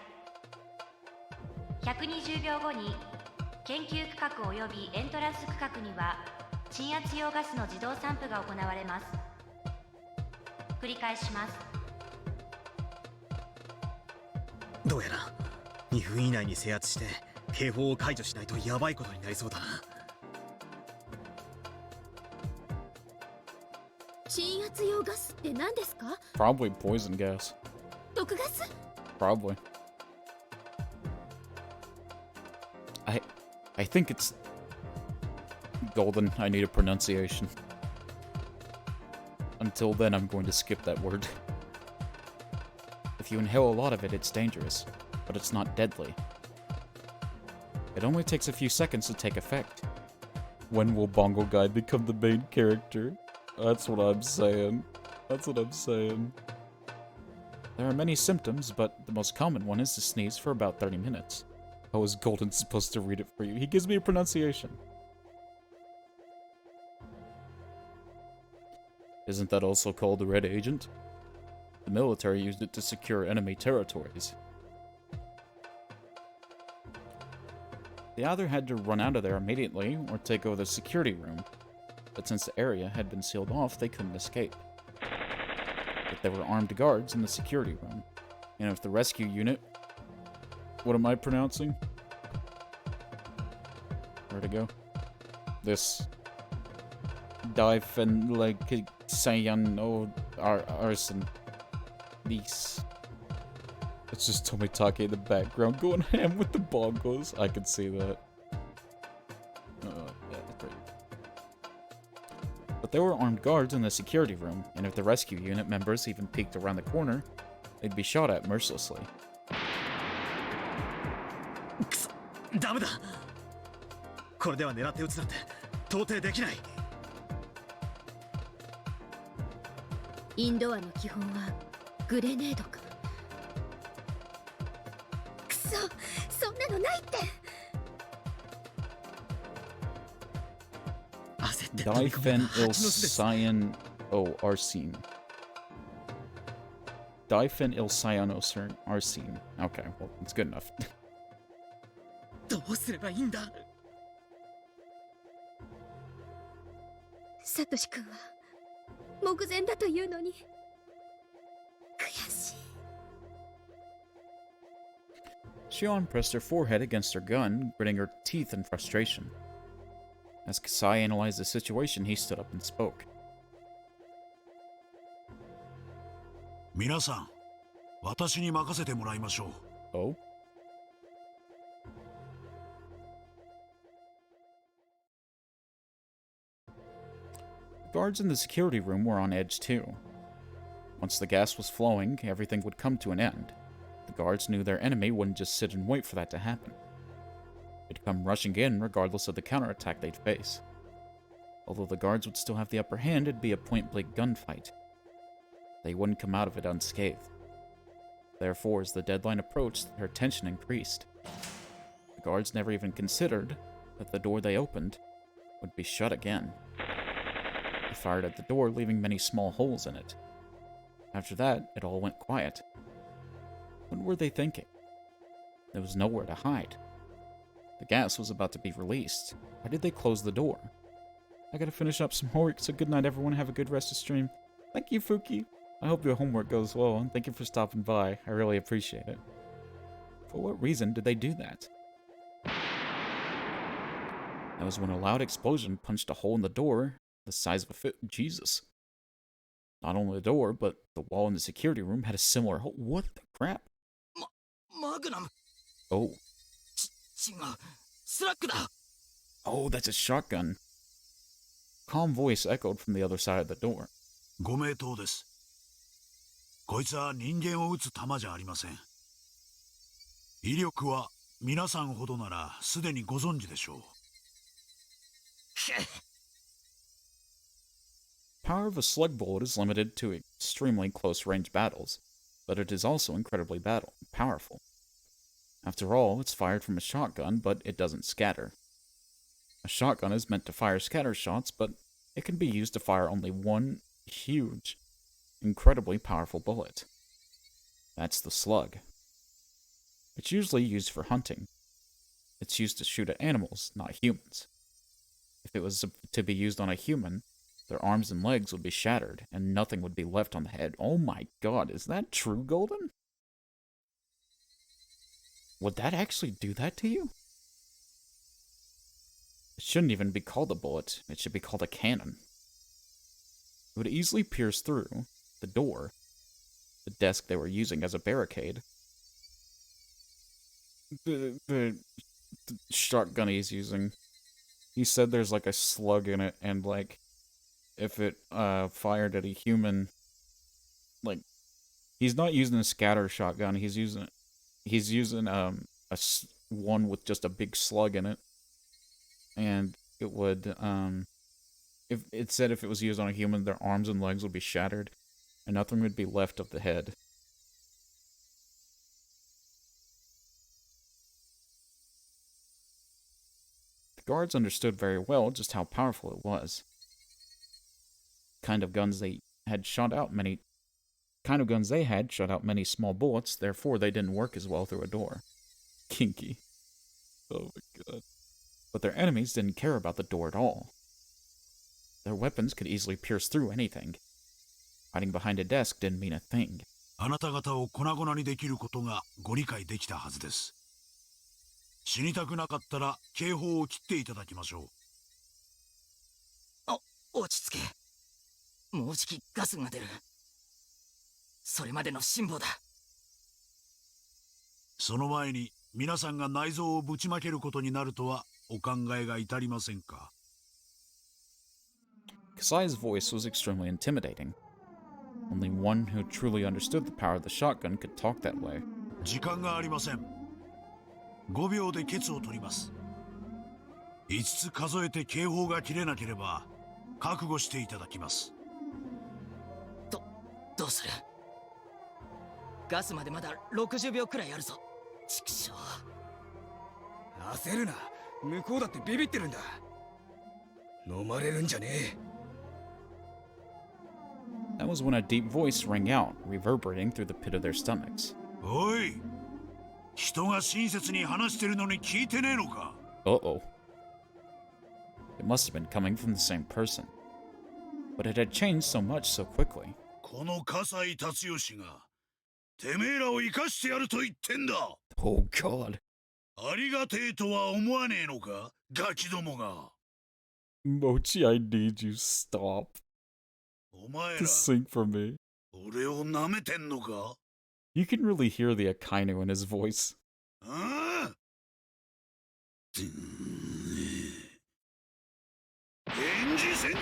120秒後に研究区画及びエントランス区画には鎮圧用ガスの自動散布が行われます。繰り返します。どうやら2分以内に制圧して警報を解除しないとヤバいことになりそうだな。鎮圧用ガスって何ですか？ Probably poison gas. 毒ガス？ Probably. I think it's golden. I need a pronunciation. Until then, I'm going to skip that word. If you inhale a lot of it, it's dangerous, but it's not deadly. It only takes a few seconds to take effect. When will Bongo Guy become the main character? That's what I'm saying. That's what I'm saying. There are many symptoms, but the most common one is to sneeze for about 30 minutes. How is Golden supposed to read it for you? He gives me a pronunciation. Isn't that also called the Red Agent? The military used it to secure enemy territories. They either had to run out of there immediately or take over the security room, but since the area had been sealed off, they couldn't escape. But there were armed guards in the security room, and if the rescue unit... What am I pronouncing? Where'd it go? This... Difen like Saiyan no Arson. These. It's just Tomitake in the background going ham with the bongos. I can see that. Yeah, that's right. But there were armed guards in the security room, and if the rescue unit members even peeked around the corner, they'd be shot at mercilessly. ダメだ。これでは狙って撃つなんて到底できない。インドアの基本はグレネードか。くそ、そんなのないって。Diphenylcyano arsine. Diphenylcyano-arsine. Okay, well, it's good enough. どうすればいいんだ。サトシ君は目前だというのに悔しい。 Shion pressed her forehead against her gun, gritting her teeth in frustration. As Kasai analyzed the situation, he stood up and spoke. 皆さん、私に任せてもらいましょう。Oh? The guards in the security room were on edge too. Once the gas was flowing, everything would come to an end. The guards knew their enemy wouldn't just sit and wait for that to happen. They'd come rushing in regardless of the counterattack they'd face. Although the guards would still have the upper hand, it'd be a point-blank gunfight. They wouldn't come out of it unscathed. Therefore, as the deadline approached, their tension increased. The guards never even considered that the door they opened would be shut again. They fired at the door, leaving many small holes in it. After that, it all went quiet. What were they thinking? There was nowhere to hide. The gas was about to be released. Why did they close the door? I gotta finish up some homework, so good night everyone, have a good rest of stream. Thank you, Fuki. I hope your homework goes well, and thank you for stopping by. I really appreciate it. For what reason did they do that? That was when a loud explosion punched a hole in the door the size of a foot. Jesus. Not only the door, but the wall in the security room had a similar hole. What the crap? Magnum. Oh. 違う。スラッグだ。 Oh, that's a shotgun. Calm voice echoed from the other side of the door. ご名答です。こいつは人間を撃つ弾じゃありません。威力は皆さんほどならすでにご存知でしょう。Power of a slug bullet is limited to extremely close-range battles, but it is also incredibly powerful. After all, it's fired from a shotgun, but it doesn't scatter. A shotgun is meant to fire scatter shots, but it can be used to fire only one huge, incredibly powerful bullet. That's the slug. It's usually used for hunting. It's used to shoot at animals, not humans. If it was to be used on a human, their arms and legs would be shattered, and nothing would be left on the head. Oh my god, is that true, Golden? Would that actually do that to you? It shouldn't even be called a bullet. It should be called a cannon. It would easily pierce through the door, the desk they were using as a barricade. The shotgun he's using. He said there's like a slug in it, and like, if it fired at a human, like, he's not using a scatter shotgun. He's using one with just a big slug in it, and it would if it said if it was used on a human, their arms and legs would be shattered, and nothing would be left of the head. The guards understood very well just how powerful it was. Kind of guns they had shot out many small bullets, therefore they didn't work as well through a door. Kinky. Oh my god. But their enemies didn't care about the door at all. Their weapons could easily pierce through anything. Hiding behind a desk didn't mean a thing. あなた方を粉々にできることがご理解できたはずです。死にたくなかったら警報を切っていただきましょう。落ち着け。もうじきガスが出る。それまでの辛抱だ。その前に皆さんが内臓をぶちまけることになるとはお考えが至りませんか。Kasai's voice was extremely intimidating. Only one who truly understood the power of the shotgun could talk that way. 時間がありません。5秒でケツを取ります。5つ数えて警報が切れなければ覚悟していただきます。どうする？ガスまでまだ60秒くらいあるぞ。畜生。焦るな。向こうだってビビってるんだ。飲まれるんじゃねえ。 That was when a deep voice rang out, reverberating through the pit of their stomachs. おい、人が親切に話してるのに聞いてねえのか? Uh-oh. It must have been coming from the same person. But it had changed so much so quickly. この笠井達義がてめえらを生かしてやると言ってんだ。 Oh God. ありがてえとは思わねえのか、ガキどもが。 Mochi, I need you stop. お前ら To sing for me. 俺を舐めてんのか? You can really hear the Akainu in his voice. ああ? 返事せんか、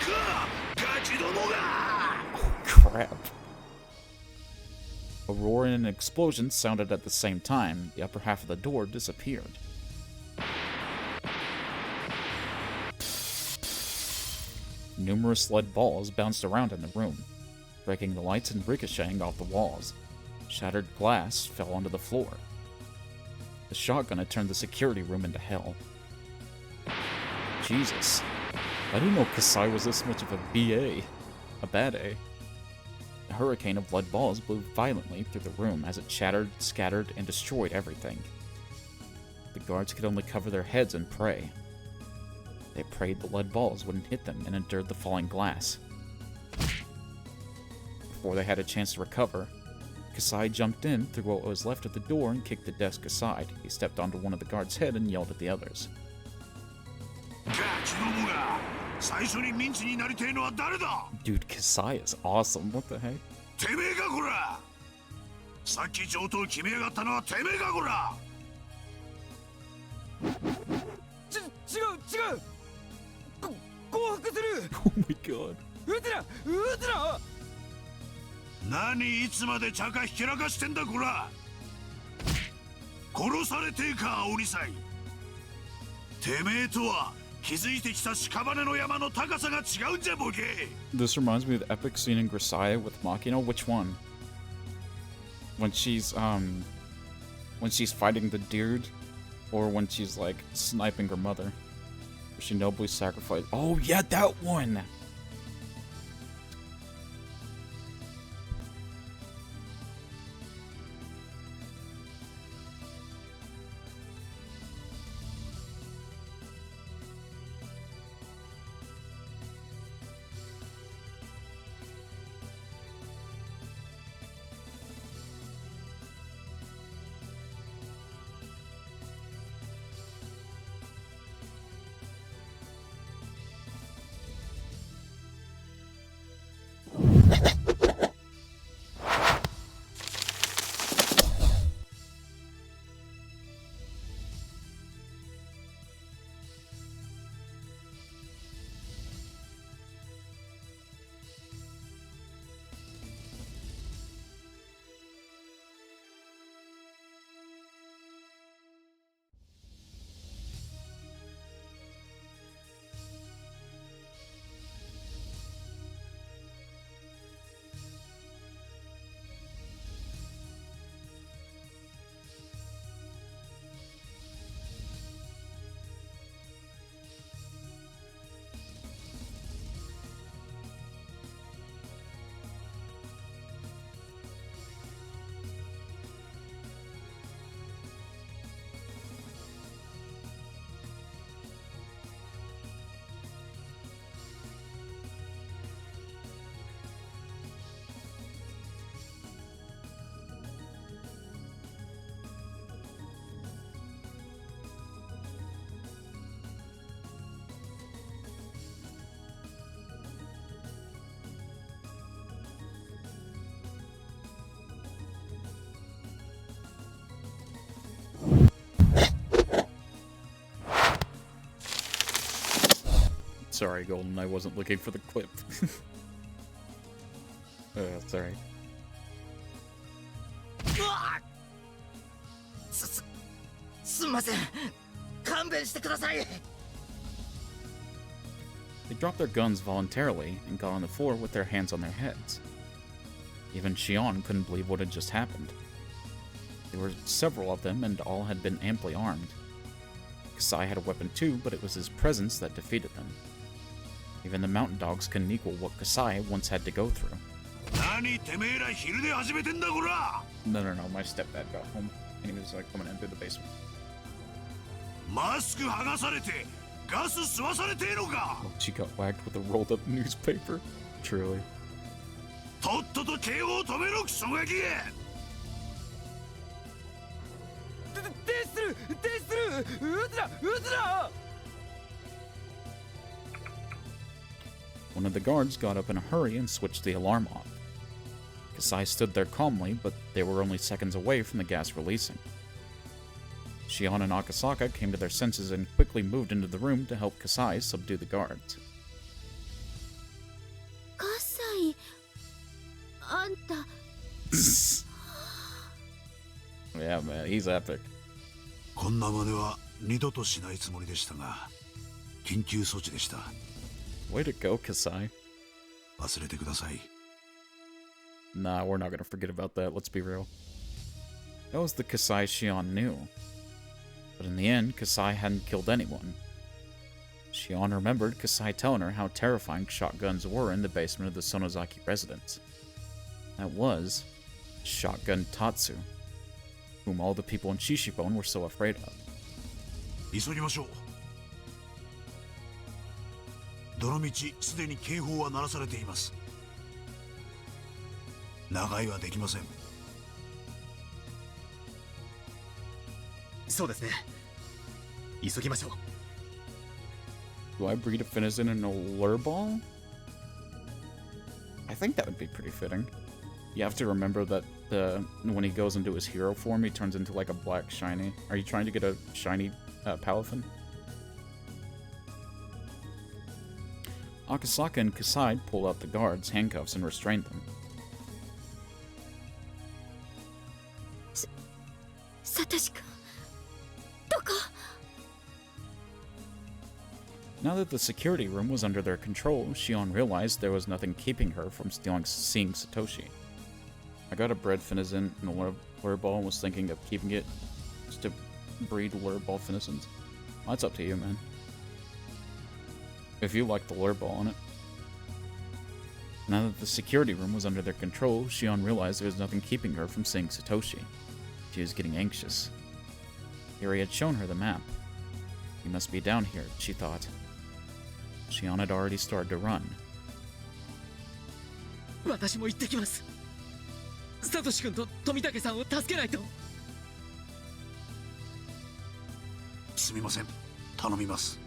ガキどもが! Oh, crap. A roar and an explosion sounded at the same time. The upper half of the door disappeared. Numerous lead balls bounced around in the room, breaking the lights and ricocheting off the walls. Shattered glass fell onto the floor. The shotgun had turned the security room into hell. Jesus. I didn't know Kasai was this much of a BA. A bad A. A hurricane of lead balls blew violently through the room as it shattered, scattered, and destroyed everything. The guards could only cover their heads and pray. They prayed the lead balls wouldn't hit them and endured the falling glass. Before they had a chance to recover, Kasai jumped in through what was left of the door and kicked the desk aside. He stepped onto one of the guards' head and yelled at the others. Dude, Kasai is awesome. What the heck? てめえかこら! さっき上等決めやがったのはてめえかこら! 違う降伏する! Oh my god. 撃つな! 何いつまで茶化ひけらかしてんだこら! 殺されてえか青二歳! てめえとは気づいてきた屍の山の高さが違うんじゃボケ! This reminds me of the epic scene in Grisaya with Makino. Which one? When she's fighting the dude, or when she's like sniping her mother. She nobly sacrificed. Oh yeah, that one! Sorry, Golden, I wasn't looking for the clip. Sorry. ません。勘弁してください。 They dropped their guns voluntarily and got on the floor with their hands on their heads. Even Shion couldn't believe what had just happened. There were several of them, and all had been amply armed. Kasai had a weapon too, but it was his presence that defeated them. Even the mountain dogs couldn't equal what Kasai once had to go through. No, my stepdad got home, and he was like coming in through the basement. Oh, she got whacked with a rolled up newspaper. Truly. One of the guards got up in a hurry and switched the alarm off. Kasai stood there calmly, but they were only seconds away from the gas releasing. Shion and Akasaka came to their senses and quickly moved into the room to help Kasai subdue the guards. Kasai... Anta... Yeah, man, he's epic. こんな真似は二度としないつもりでしたが、緊急措置でした。 Way to go, Kasai. 忘れてください。 Nah, we're not gonna forget about that, let's be real. That was the Kasai Shion knew. But in the end, Kasai hadn't killed anyone. Shion remembered Kasai telling her how terrifying shotguns were in the basement of the Sonozaki residence. That was Shotgun Tatsu, whom all the people in Shishibone were so afraid of. 急ぎましょう。どの道すでに警報は鳴らされています。長居はできません。そうですね。急ぎましょう。 Do I breed a Finizen in a lure ball? I think that would be pretty fitting. You have to remember that when he goes into his hero form, he turns into like a black shiny. Are you trying to get a shiny Palafin? Akasaka and Kasai pulled out the guards' handcuffs and restrained them. Satoshi-kun, Now that the security room was under their control, Shion realized there was nothing keeping her from seeing Satoshi. I got a bred Finizen and a lure ball and was thinking of keeping it just to breed lure ball Finizens. Well, that's up to you, man. If you like the lure ball on it. Now that the security room was under their control, Shion realized there was nothing keeping her from seeing Satoshi. She was getting anxious. Yuri had shown her the map. He must be down here, she thought. Shion had already started to run. 私も行ってきます。サトシ君と富武さんを助けないと。すみません。頼みます。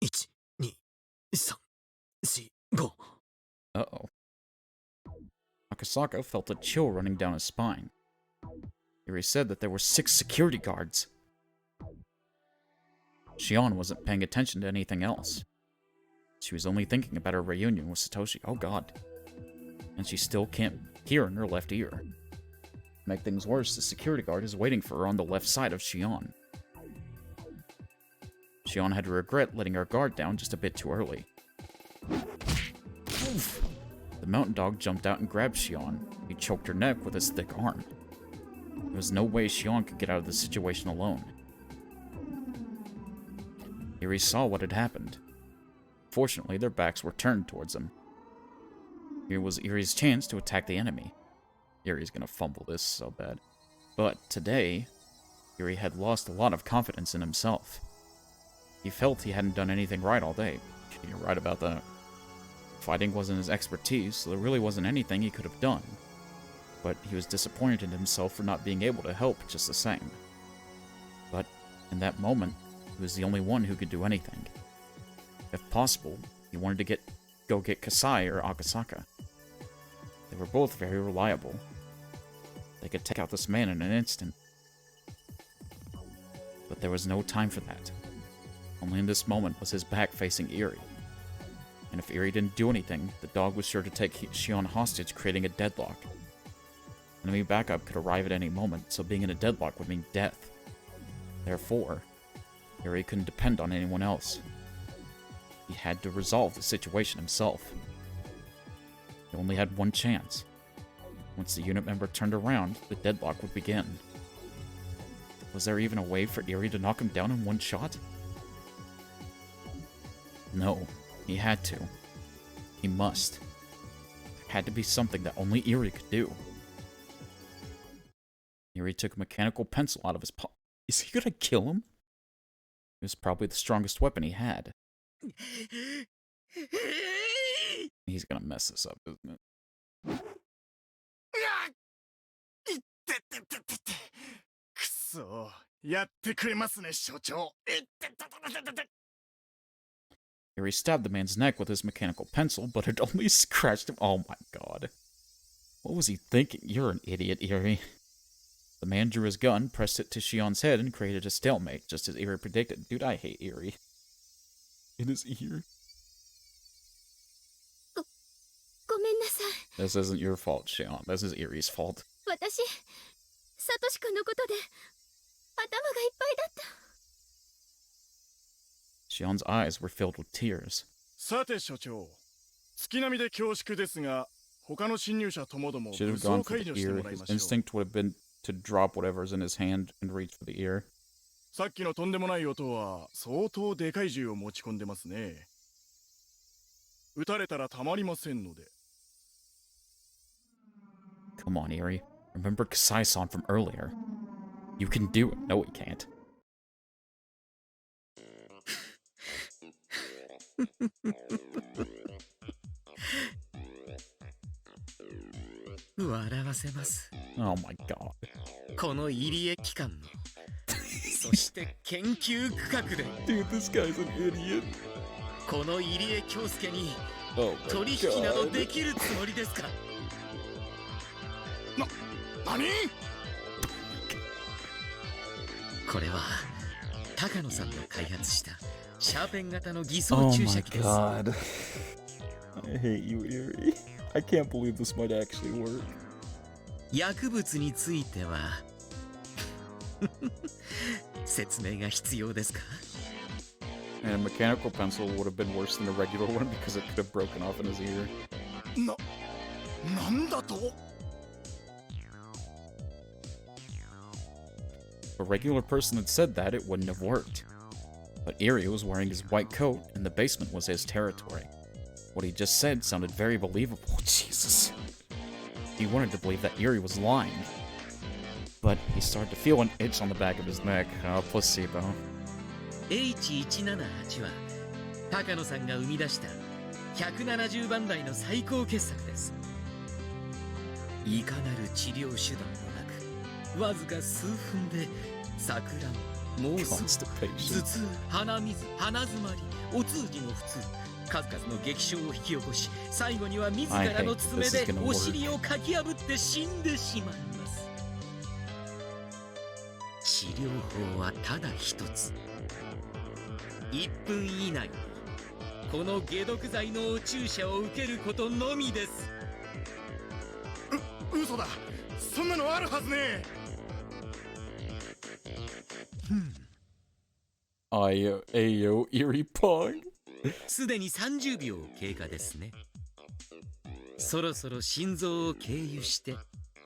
1、2、3、4、5。Uh-oh. Akasaka felt a chill running down his spine. Yuri said that there were 6 security guards. Shion wasn't paying attention to anything else. She was only thinking about her reunion with Satoshi. Oh god. And she still can't hear in her left ear. To make things worse, the security guard is waiting for her on the left side of Shion. Shion had to regret letting her guard down just a bit too early. Oof. The mountain dog jumped out and grabbed Shion. He choked her neck with his thick arm. There was no way Shion could get out of the situation alone. Yuri saw what had happened. Fortunately, their backs were turned towards him. Here was Yuri's chance to attack the enemy. Yuri's gonna fumble this so bad. But today, Yuri had lost a lot of confidence in himself. He felt he hadn't done anything right all day. You're right about that. Fighting wasn't his expertise, so there really wasn't anything he could have done. But he was disappointed in himself for not being able to help just the same. But in that moment, he was the only one who could do anything. If possible, he wanted to go get Kasai or Akasaka. They were both very reliable. They could take out this man in an instant. But there was no time for that. Only in this moment was his back facing Eri. And if Eri didn't do anything, the dog was sure to take Shion hostage, creating a deadlock. Enemy backup could arrive at any moment, so being in a deadlock would mean death. Therefore, Yuri couldn't depend on anyone else. He had to resolve the situation himself. He only had one chance. Once the unit member turned around, the deadlock would begin. Was there even a way for Yuri to knock him down in one shot? No, he had to. He must. There had to be something that only Yuri could do. Yuri took a mechanical pencil out of his pocket. Is he gonna kill him? It was probably the strongest weapon he had. He's gonna mess this up, isn't it? Yuri stabbed the man's neck with his mechanical pencil, but it only scratched him. Oh my god. What was he thinking? You're an idiot, Yuri. The man drew his gun, pressed it to Shion's head, and created a stalemate, just as Yuri predicted. Dude, I hate Yuri. In his ear. This isn't your fault, Shion. This is Yuri's fault. Shion's eyes were filled with tears. Should have gone for the ear. His instinct would have been to drop whatever's in his hand and reach for the ear. Come on, Yuri. Remember Kasai-san from earlier. You can do it. No, he can't. Oh my god. この入江機関のそして研究区画で Dude, this guy's an idiot. この入江京介に取引などできるつもりですか何これは高野さんが開発したシャーペン型の偽装注射器です Oh my god. I hate you, Yuri. I can't believe this might actually work. 薬物については説明が必要ですか And a mechanical pencil would have been worse than a regular one because it could have broken off in his ear. なんだと If a regular person had said that, it wouldn't have worked. But Yuri was wearing his white coat, and the basement was his territory. What he just said sounded very believable. Jesus. He wanted to believe that Yuri was lying. But he started to feel an itch on the back of his neck. Oh, placebo. H178 は高野さんが生み出した170番台の最高傑作です。いかなる治療手段もなく、わずか数分で錯乱、妄想、頭痛、鼻水、鼻詰まり、お通じの普通、数々の激症を引き起こし、最後には自らの爪でお尻をかき破って死んでしまいます。治療法はただ一つ。1分以内にこの解毒剤のお注射を受けることのみです。嘘だ。そんなのあるはずねえ。Ayo, Yuri Pong. すでに30秒経過ですね。そろそろ心臓を経由して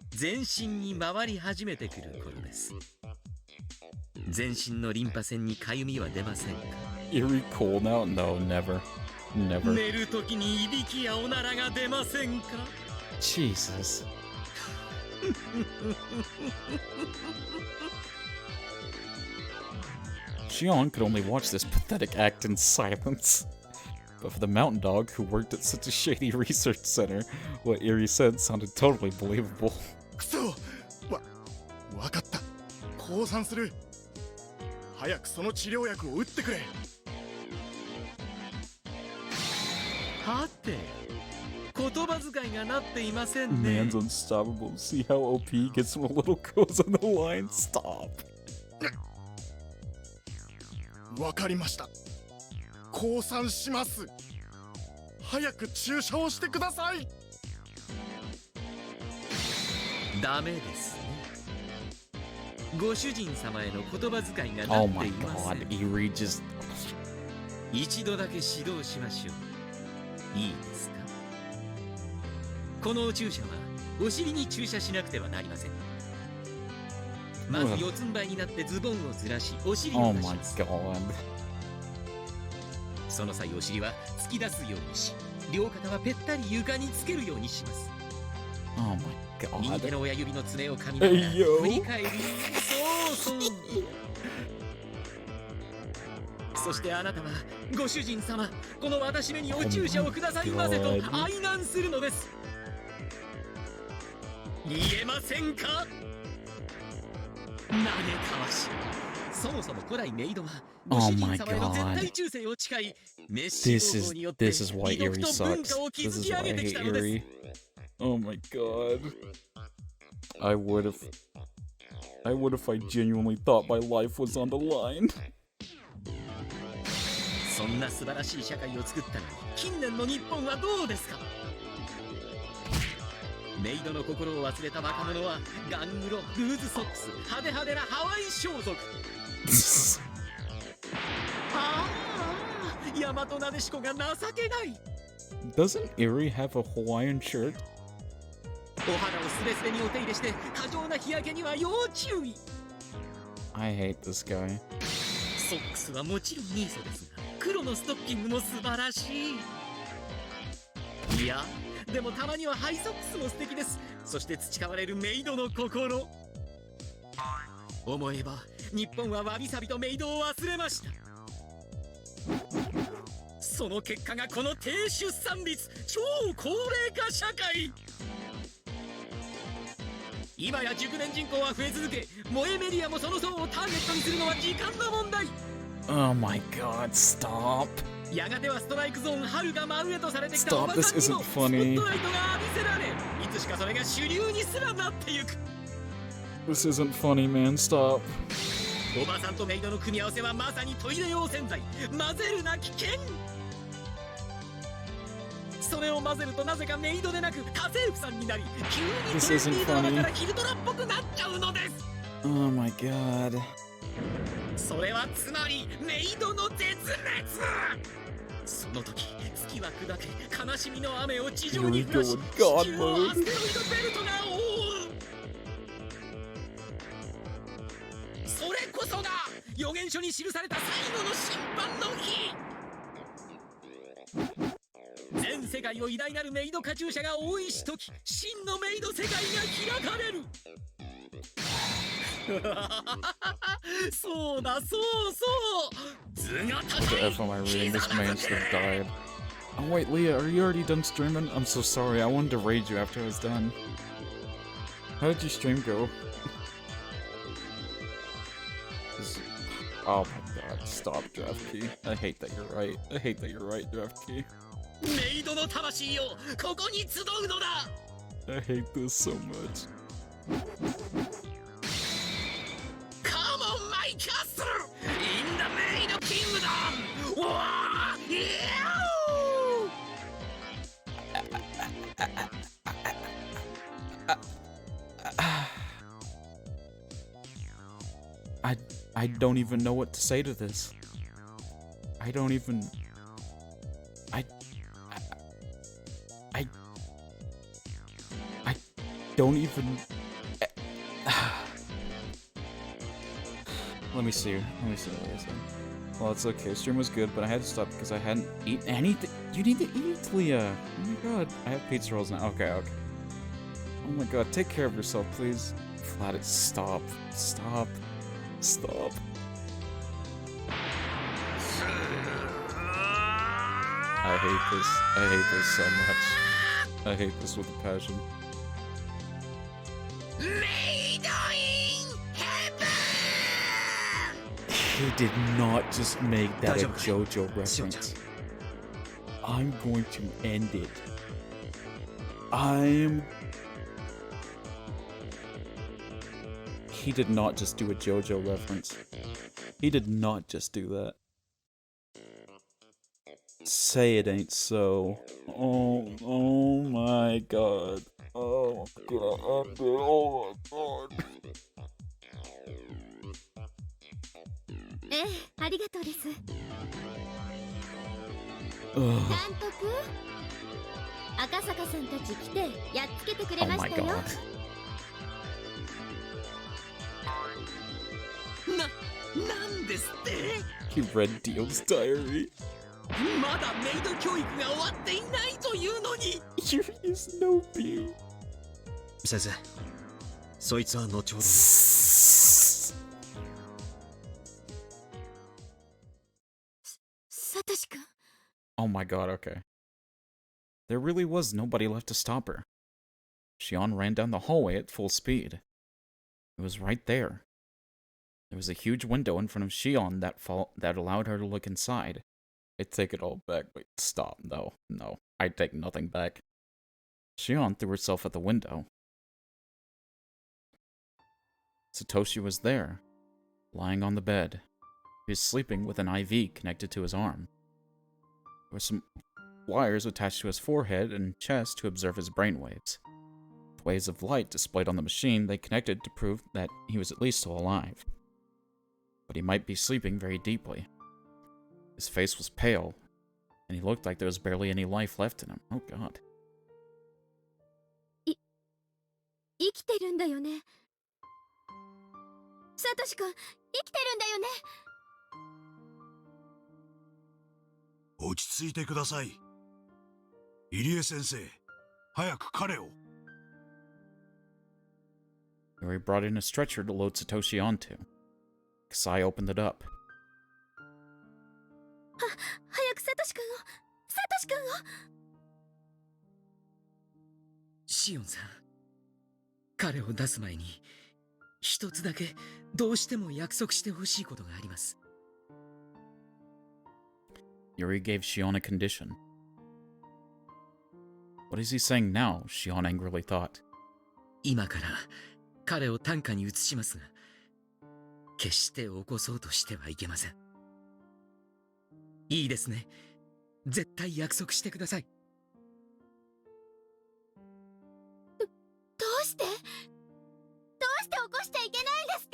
全身に回り始めてくる頃です。全身のリンパ腺にかゆみは出ませんか Yuri cool now? No, never. Never. 寝るときにいびきやおならが出ませんか Jesus. Shion could only watch this pathetic act in silence. But for the mountain dog who worked at such a shady research center, what Yuri said sounded totally believable. くそわかった。降参する。早くその治療薬を打ってくれ。はて、言葉遣いがなっていませんね。 Man's unstoppable. See how OP he gets when a little goes on the line? Stop. わかりました。降参します。早く注射をしてください。ダメですね。ご主人様への言葉遣いがな Oh って my いません。 god, Eerie just... 一度だけ指導しましょう。いいですか？この注射はお尻に注射しなくてはなりません。まず四つん這いになってズボンをずらし、お尻を Oh 出し my ます。 god. その際お尻は突き出すようにし、両肩はぺったり床につけるようにします。 Oh my 右手 god. の親指の爪を噛みながら Hey, yo. 振り返り、そうそう。そしてあなたはご主人様、この私めにお注射をくださいませと Oh my 哀願するのです。言えませんか？嘆かわしい。そもそも古代メイドはご主人様への絶対忠誠を誓い、熱心行動によって This is why 美徳 Eerie と文 sucks. 化を This 築 is き上 why げ I てき hate たのです。 Eerie. Oh my god. I would if I genuinely thought my life was on the line. そんな素晴らしい社会を作ったのに、近年の日本はどうですか？メイドの心を忘れた若者はガングロ、ルーズソックス、派手派手なハワイ装束。ああ、大和なでしこが情けない。 Doesn't Eerie have a Hawaiian shirt? お肌をスレスレにお手入れして過剰な日焼けには要注意。 I hate this guy. ソックスはもちろんニーソですが、黒のストッキングも素晴らしい。いや、でもたまにはハイソックスも素敵です。そして培われるメイドの心。思えば日本はわびさびとメイドを忘れました。その結果がこの低出産率、超高齢化社会。今や熟年人口は増え続け、萌えメディアもその層をターゲットにするのは時間の問題。 Oh my god, stop. やがてはストライクゾーン春が真上とされてきたお Stop, ば this さんに isn't もスポ funny. ットライトが浴びせられ、いつしかそれが主流にすらなってゆく。 This isn't funny, man, stop. おばさんとメイドの組み合わせはまさにトイレ用洗剤、混ぜるな危険。それを混ぜるとなぜかメイドでなく家政婦さんになり、急にトレンディードラマからヒルドラっぽくなっちゃうのです。 Oh my god. それはつまりメイドの絶滅。その時月は砕け、悲しみの雨を地上に降らし、地球をアステロイドベルトが覆う。それこそが予言書に記された最後の審判の日。全世界を偉大なるメイドカチューシャが覆いしとき、真のメイド世界が開かれる。そうだそうそう。図が What the F am I reading? This man should have died. Oh wait, Leah, are you already done streaming? I'm so sorry, I wanted to raid you after I was done. How did your stream go? Oh my god, stop, Draft Key. I hate that you're right. I hate that you're right, Draft Key. メイドの魂よ、ここに集うのだ。 I hate this so much. Come on, my castle! In the maid kingdom! Wah! Yeah! I don't even know what to say to this. I don't even... I don't even... Let me see what I said. Well, it's okay. Stream was good, but I had to stop because I hadn't eaten anything. You need to eat, Leah. Oh my god. I have pizza rolls now. Okay. Oh my god. Take care of yourself, please. Flat, stop. Stop. I hate this. I hate this so much. I hate this with a passion. He did not just make that a JoJo reference. I'm going to end it. He did not just do a JoJo reference. He did not just do that. Say it ain't so. Oh my god. Oh gonna end it. Oh my god. ええ、ありがとうです。Ugh. 監督、赤坂さんたち来てやっつけてくれ Oh ま my したよ。god. なんですって He read Dio's diary. まだメイド教育が終わっていないというのに Yuri is no view. 先生、そいつは後ほど。サトシ君。 Oh my god, okay. There really was nobody left to stop her. Shion ran down the hallway at full speed. It was right there. There was a huge window in front of Shion that allowed her to look inside. I take it all back. Wait, stop. No, no. I take nothing back. Shion threw herself at the window. Satoshi was there, lying on the bed. He was sleeping with an IV connected to his arm. There were some wires attached to his forehead and chest to observe his brainwaves. With waves of light displayed on the machine, they connected to prove that he was at least still alive. But he might be sleeping very deeply. His face was pale, and he looked like there was barely any life left in him. Oh god. 生きてるんだよね。サトシ君、生きてるんだよね。落ち着いてください。入江先生、早く彼を。Yuri brought in a stretcher to load Satoshi onto. Kasai opened it up. 早くサトシ君を、サトシ君を。シオンさん、彼を出す前に一つだけどうしても約束してほしいことがあります。Yuri gave Shion a condition. What is he saying now? Shion angrily thought. 今から彼を担架に移しますが、決して起こそうとしてはいけません。いいですね。絶対約束してください。どうして起こしちゃいけないんです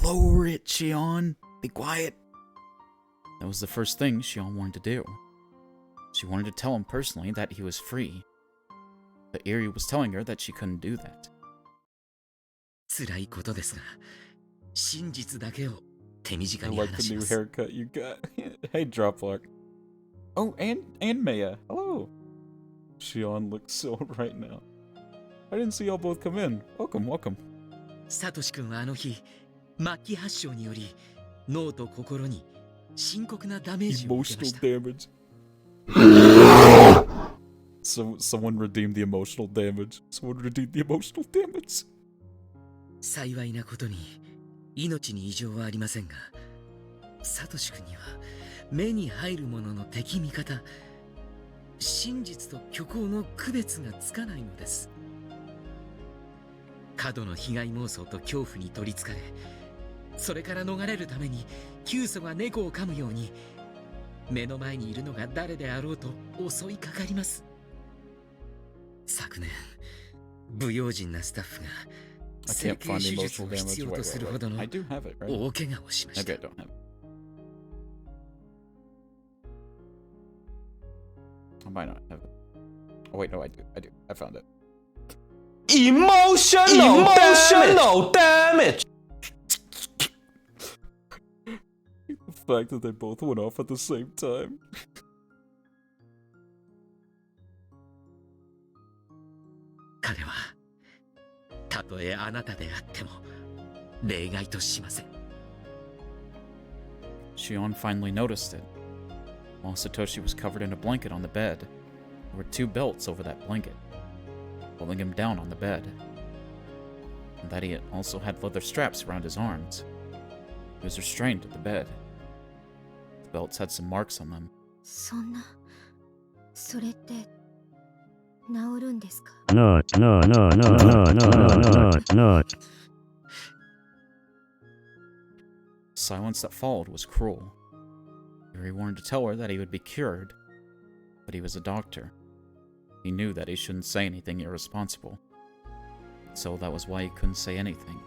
か？ Lower it, Shion. Be quiet. That was the first thing Shion wanted to do. She wanted to tell him personally that he was free. But Eri was telling her that she couldn't do that. 辛いことですが、真実だけを手 I 短に like 話 the し new ます。 haircut you got. Hey, Droplock. Oh, and Maya. Hello. Shion looks so right now. I didn't see y'all both come in. Welcome, welcome. サトシ君はあの日、末期発症により脳と心に深刻なダメージを受けま Emotional した。 damage. Someone redeemed the emotional damage. Someone redeemed the emotional damage. 幸いなことに命に異常はありませんが、サトシ君には目に入るものの敵味方、真実と虚構の区別がつかないのです。過度の被害妄想と恐怖に取りつかれ、それから逃れるために急祖が猫を噛むように、目の前にいるのが誰であろうと襲いかかります。昨年、不用心なスタッフが I 整 can't 形 find 手 the 術 emotional を必 damage. 要 Wait, とす wait, るほど wait. の I do have it, right? 大怪我をしまし Maybe た。 I don't have it. I might not have it. Oh wait, no, I do. I found it. Emotional damage! The fact that they both went off at the same time. 彼はたとえあなたであっても例外としません。 Shion finally noticed it. While Satoshi was covered in a blanket on the bed, there were two belts over that blanket, holding him down on the bed. And that he also had leather straps around his arms. He was restrained to the bed. The belts had some marks on them. そんな、それって治るんですか？ No. The silence that followed was cruel. Yuri wanted to tell her that he would be cured, but he was a doctor. He knew that he shouldn't say anything irresponsible. So that was why he couldn't say anything.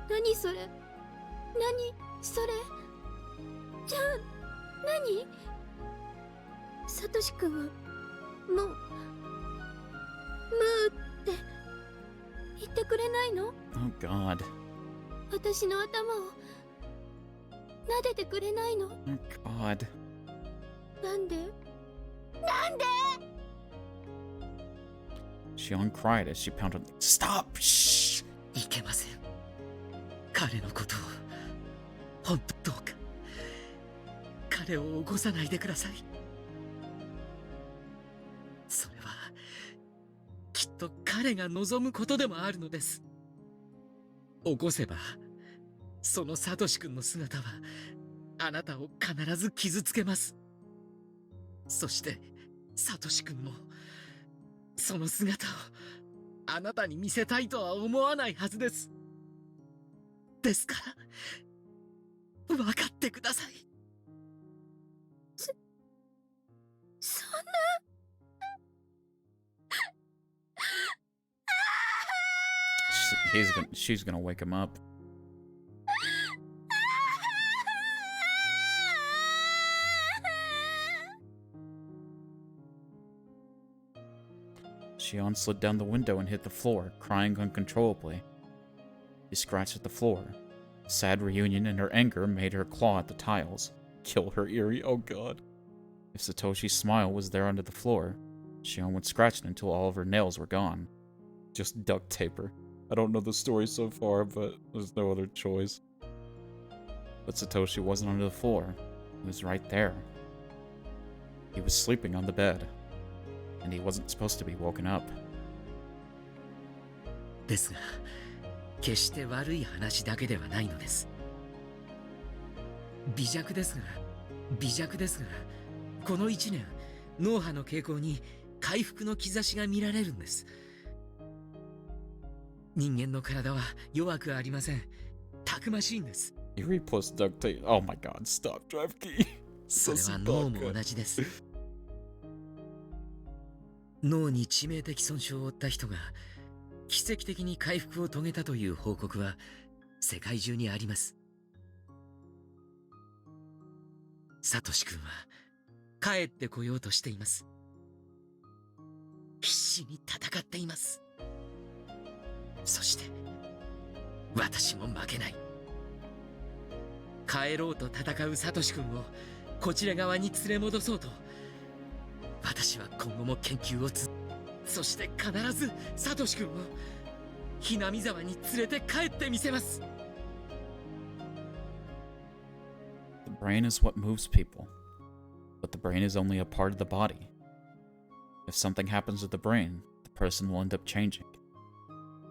何それ何それじゃあ何サトシ君はもうムーって言ってくれないの？ Oh god. 私の頭を撫でてくれないの？ Oh god. なんでなんで Shion cried as she pounded. Stop! Shh! いけません。彼のことを本当どうか彼を起こさないでください。それはきっと彼が望むことでもあるのです。起こせばそのサトシ君の姿はあなたを必ず傷つけます。そしてサトシ君もその姿をあなたに見せたいとは思わないはずです。ですから分かってください。そんなShe's gonna wake him up. Shion slid down the window and hit the floor, crying uncontrollably. She scratched at the floor. Sad reunion and her anger made her claw at the tiles. Kill her, Eri, oh god. If Satoshi's smile was there under the floor, Shion would scratch it until all of her nails were gone. Just duct tape her. I don't know the story so far, but there's no other choice. But Satoshi wasn't under the floor. He was right there. He was sleeping on the bed. And he wasn't supposed to be woken up. ですが、決して悪い話だけではないのです。微弱ですが、この1年、脳波の傾向に回復の兆しが見られるんです。人間の体は弱くありません。たくましいんです。Eerie plus duct tape. Oh my god, stop, Drive Key. それは脳も同じです。脳に致命的損傷を負った人が奇跡的に回復を遂げたという報告は世界中にあります。サトシ君は帰ってこようとしています。必死に戦っています。そして私も負けない。帰ろうと戦うサトシ君をこちら側に連れ戻そうと私は今後も研究をそして必ずサトシ君をひなみ沢に連れて帰ってみせます。 The brain is what moves people, but the brain is only a part of the body. If something happens with the brain, the person will end up changing.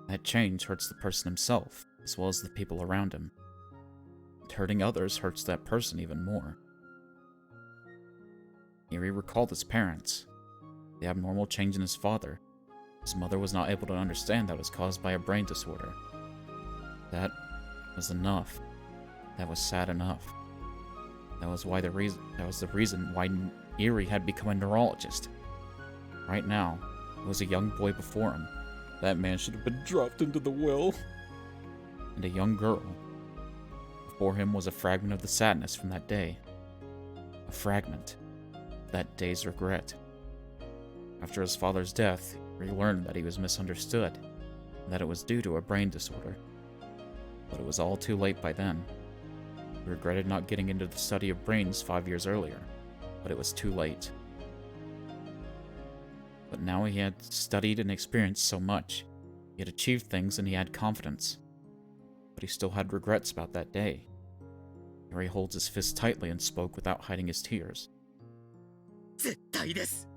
That change hurts the person himself, as well as the people around him. And hurting others hurts that person even more. Eerie recalled his parents. The abnormal change in his father. His mother was not able to understand that it was caused by a brain disorder. That was enough. That was sad enough. That was the reason why Eerie had become a neurologist. Right now, there was a young boy before him. That man should have been dropped into the well. And a young girl. Before him was a fragment of the sadness from that day. A fragment. That day's regret. After his father's death, he learned that he was misunderstood, and that it was due to a brain disorder. But it was all too late by then. He regretted not getting into the study of brains 5 years earlier, but it was too late. But now he had studied and experienced so much. He had achieved things and he had confidence. But he still had regrets about that day. Harry holds his fist tightly and spoke without hiding his tears. 絶対です。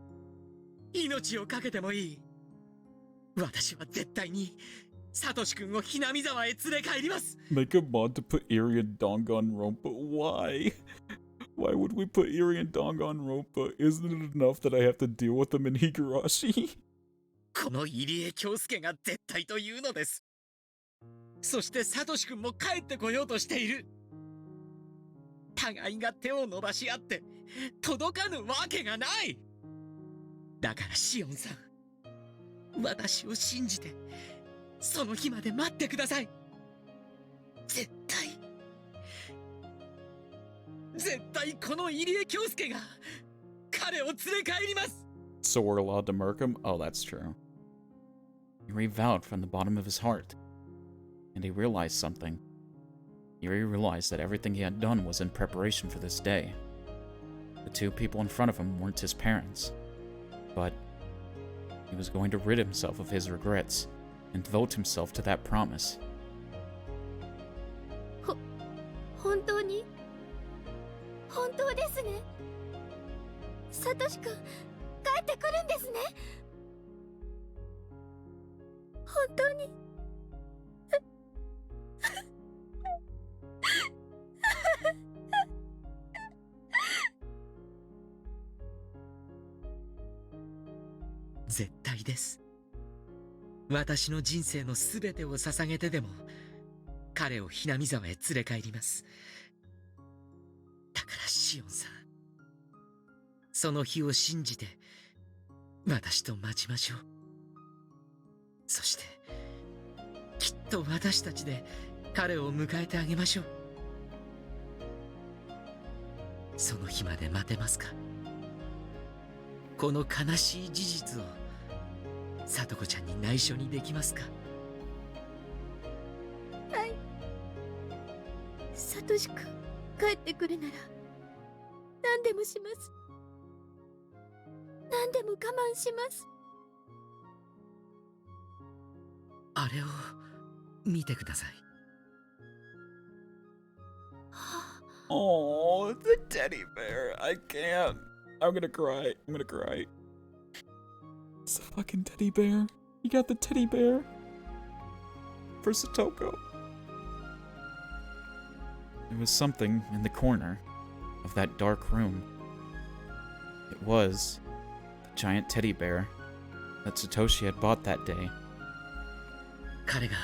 命を懸けてもいい。私は絶対にサトシ君をひなみ沢へ連れ帰ります。 Make a mod to put Eerie and Danganronpa. Why? Why would we put Eerie and Danganronpa? Isn't it enough that I have to deal with them in Higurashi? この入江京介が絶対というのです。そしてサトシ君も帰ってこようとしている。互いが手を伸ばし合って届かぬわけがない。だからシオンさん、私を信じてその日まで待ってください。絶対この入江京介が彼を連れ帰ります。 So we're allowed to murk him? Oh, that's true. Yuri vowed from the bottom of his heart, and he realized something. Yuri realized that everything he had done was in preparation for this day. The two people in front of him weren't his parents, but he was going to rid himself of his regrets and devote himself to that promise. 本当に本当ですね。サトシ君、帰ってくるんですね。本当に。絶対です。私の人生のすべてを捧げてでも彼をひなみ沢へ連れ帰ります。だからシオンさん、その日を信じて私と待ちましょう。そしてきっと私たちで彼を迎えてあげましょう。その日まで待てますか？この悲しい事実を聡子ちゃんに内緒にできますか？はい。サトシ君、帰ってくるなら何でもします。何でも我慢します。あれを見てください。Oh, the teddy bear. I can't. I'm gonna cry. I'm gonna cry. It's a fucking teddy bear. You got the teddy bear for Satoko. There was something in the corner of that dark room. It was the giant teddy bear that Satoshi had bought that day. 彼が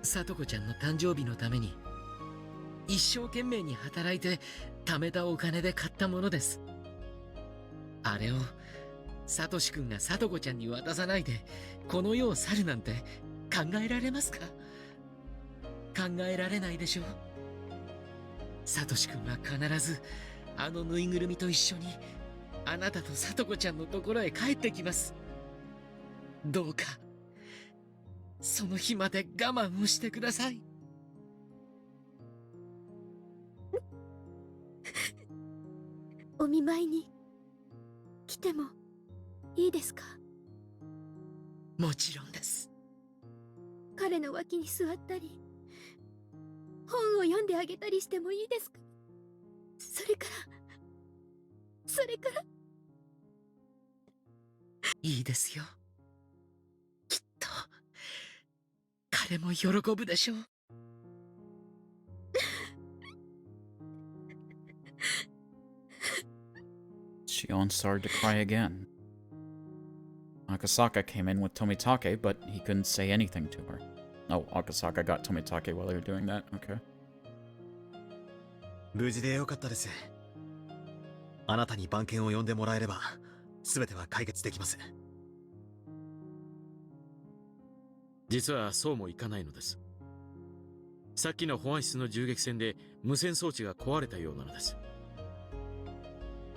聡子ちゃんの誕生日のために一生懸命に働いて貯めたお金で買ったものです。あれをサトシ君が聡子ちゃんに渡さないでこの世を去るなんて考えられますか？考えられないでしょう。サトシ君は必ずあのぬいぐるみと一緒にあなたと聡子ちゃんのところへ帰ってきます。どうかその日まで我慢をしてください。お見舞いに来てもいいですか？もちろんです。彼の脇に座ったり本を読んであげたりしてもいいですか？それからいいですよ。きっと彼も喜ぶでしょう。Shion started to cry again. Akasaka came in with Tomitake, but he couldn't say anything to her. Oh, Akasaka got Tomitake while they were doing that? Okay. 無事でよかったです。あなたに番犬を呼んでもらえれば全ては解決できます。実はそうもいかないのです。さっきの保安室の銃撃戦で無線装置が壊れたようなのです。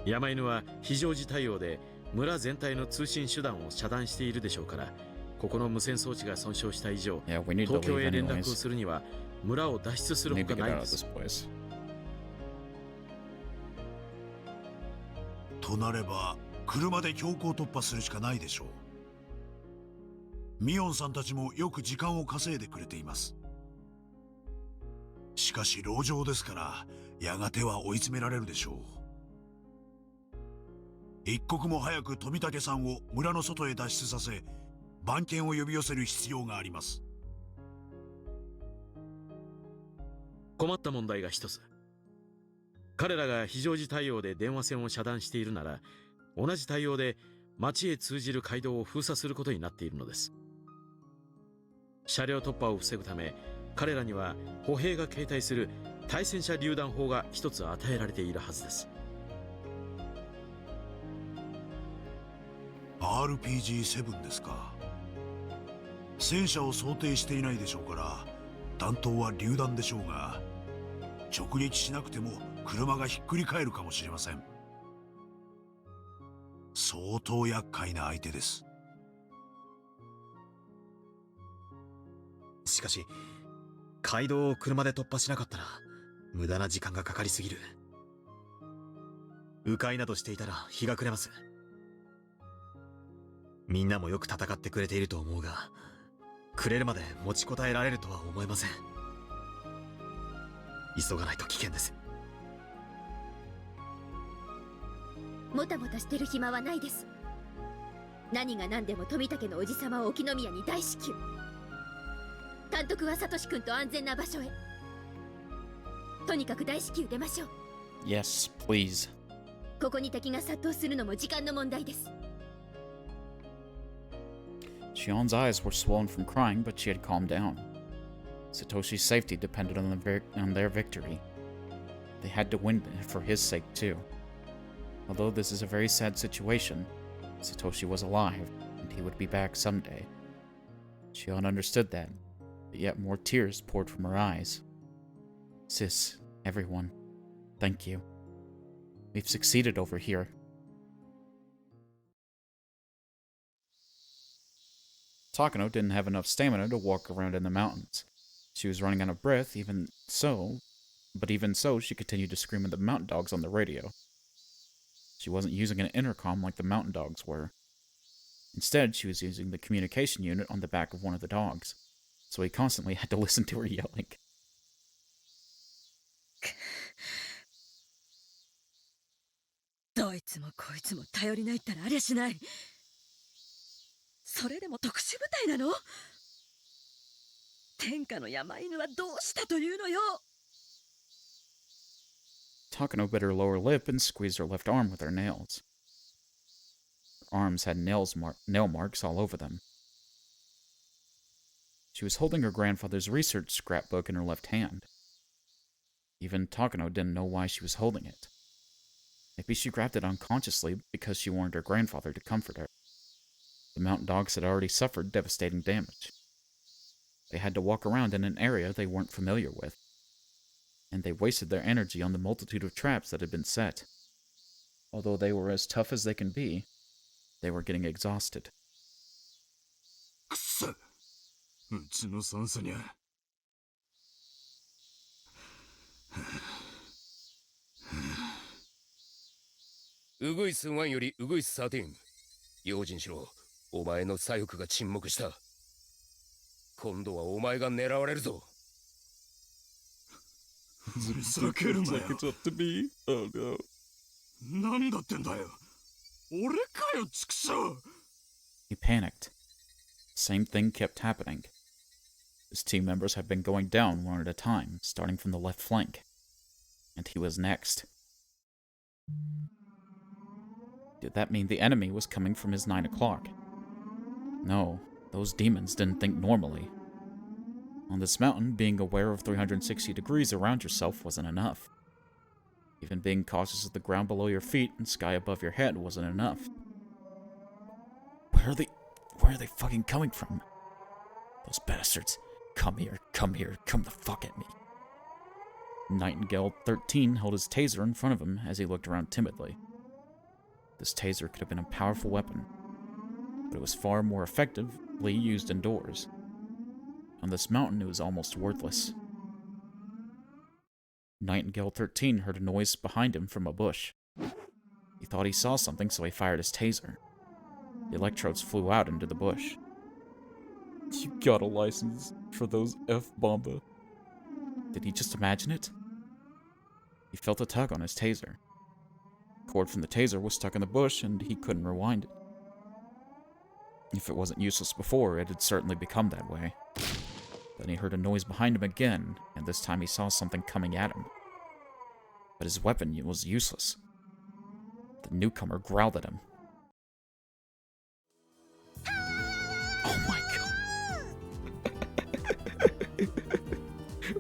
山犬は非常時対応で村全体の通信手段を遮断しているでしょうから、ここの無線装置が損傷した以上、東京へ連絡をするには村を脱出するほかないんです。となれば車で強行突破するしかないでしょう。ミオンさんたちもよく時間を稼いでくれています。しかし籠城ですからやがては追い詰められるでしょう。一刻も早く富武さんを村の外へ脱出させ番犬を呼び寄せる必要があります。困った問題が一つ。彼らが非常時対応で電話線を遮断しているなら、同じ対応で町へ通じる街道を封鎖することになっているのです。車両突破を防ぐため、彼らには歩兵が携帯する対戦車榴弾砲が一つ与えられているはずです。RPG-7 ですか。戦車を想定していないでしょうから弾頭は榴弾でしょうが、直撃しなくても車がひっくり返るかもしれません。相当厄介な相手です。しかし街道を車で突破しなかったら無駄な時間がかかりすぎる。迂回などしていたら日が暮れます。みんなもよく戦ってくれていると思うが、暮れるまで持ちこたえられるとは思えません。急がないと危険です。もたもたしてる暇はないです。何が何でも富武のおじさまを沖宮に大至急。監督はサトシ君と安全な場所へ。とにかく大至急出ましょう。 Yes, please. ここに敵が殺到するのも時間の問題です。Shion's eyes were swollen from crying, but she had calmed down. Satoshi's safety depended on their victory. They had to win for his sake, too. Although this is a very sad situation, Satoshi was alive, and he would be back someday. Shion understood that, but yet more tears poured from her eyes. Sis, everyone, thank you. We've succeeded over here. Takano didn't have enough stamina to walk around in the mountains. She was running out of breath, but even so, she continued to scream at the mountain dogs on the radio. She wasn't using an intercom like the mountain dogs were. Instead, she was using the communication unit on the back of one of the dogs, so he constantly had to listen to her yelling. どいつもこいつも頼りないったらありゃしない。それでも特殊部隊なの？天下の山犬はどうしたというのよ。 Takano bit her lower lip and squeezed her left arm with her nails. Her arms had nail marks all over them. She was holding her grandfather's research scrapbook in her left hand. Even Takano didn't know why she was holding it. Maybe she grabbed it unconsciously because she wanted her grandfather to comfort her. The mountain dogs had already suffered devastating damage. They had to walk around in an area they weren't familiar with, and they wasted their energy on the multitude of traps that had been set. Although they were as tough as they can be, they were getting exhausted. くそ、うちの酸素にゃ。ウグイス1よりウグイス13。用心しろ。お前の左翼が沈黙した。今度はお前が狙われるぞ。ふざけるなよ。Oh no. なんだってんだよ。俺かよ、畜生。 He panicked. Same thing kept happening. His team members had been going down one at a time, starting from the left flank. And he was next. Did that mean the enemy was coming from his 9 o'clock? No, those demons didn't think normally. On this mountain, being aware of 360 degrees around yourself wasn't enough. Even being cautious of the ground below your feet and sky above your head wasn't enough. Where are they fucking coming from? Those bastards. Come here, come the fuck at me. Nightingale 13 held his taser in front of him as he looked around timidly. This taser could have been a powerful weapon, but it was far more effectively used indoors. On this mountain, it was almost worthless. Nightingale 13 heard a noise behind him from a bush. He thought he saw something, so he fired his taser. The electrodes flew out into the bush. You got a license for those F-bomba. Did he just imagine it? He felt a tug on his taser. The cord from the taser was stuck in the bush, and he couldn't rewind it. If it wasn't useless before, it had certainly become that way. Then he heard a noise behind him again, and this time he saw something coming at him. But his weapon was useless. The newcomer growled at him. Oh my god!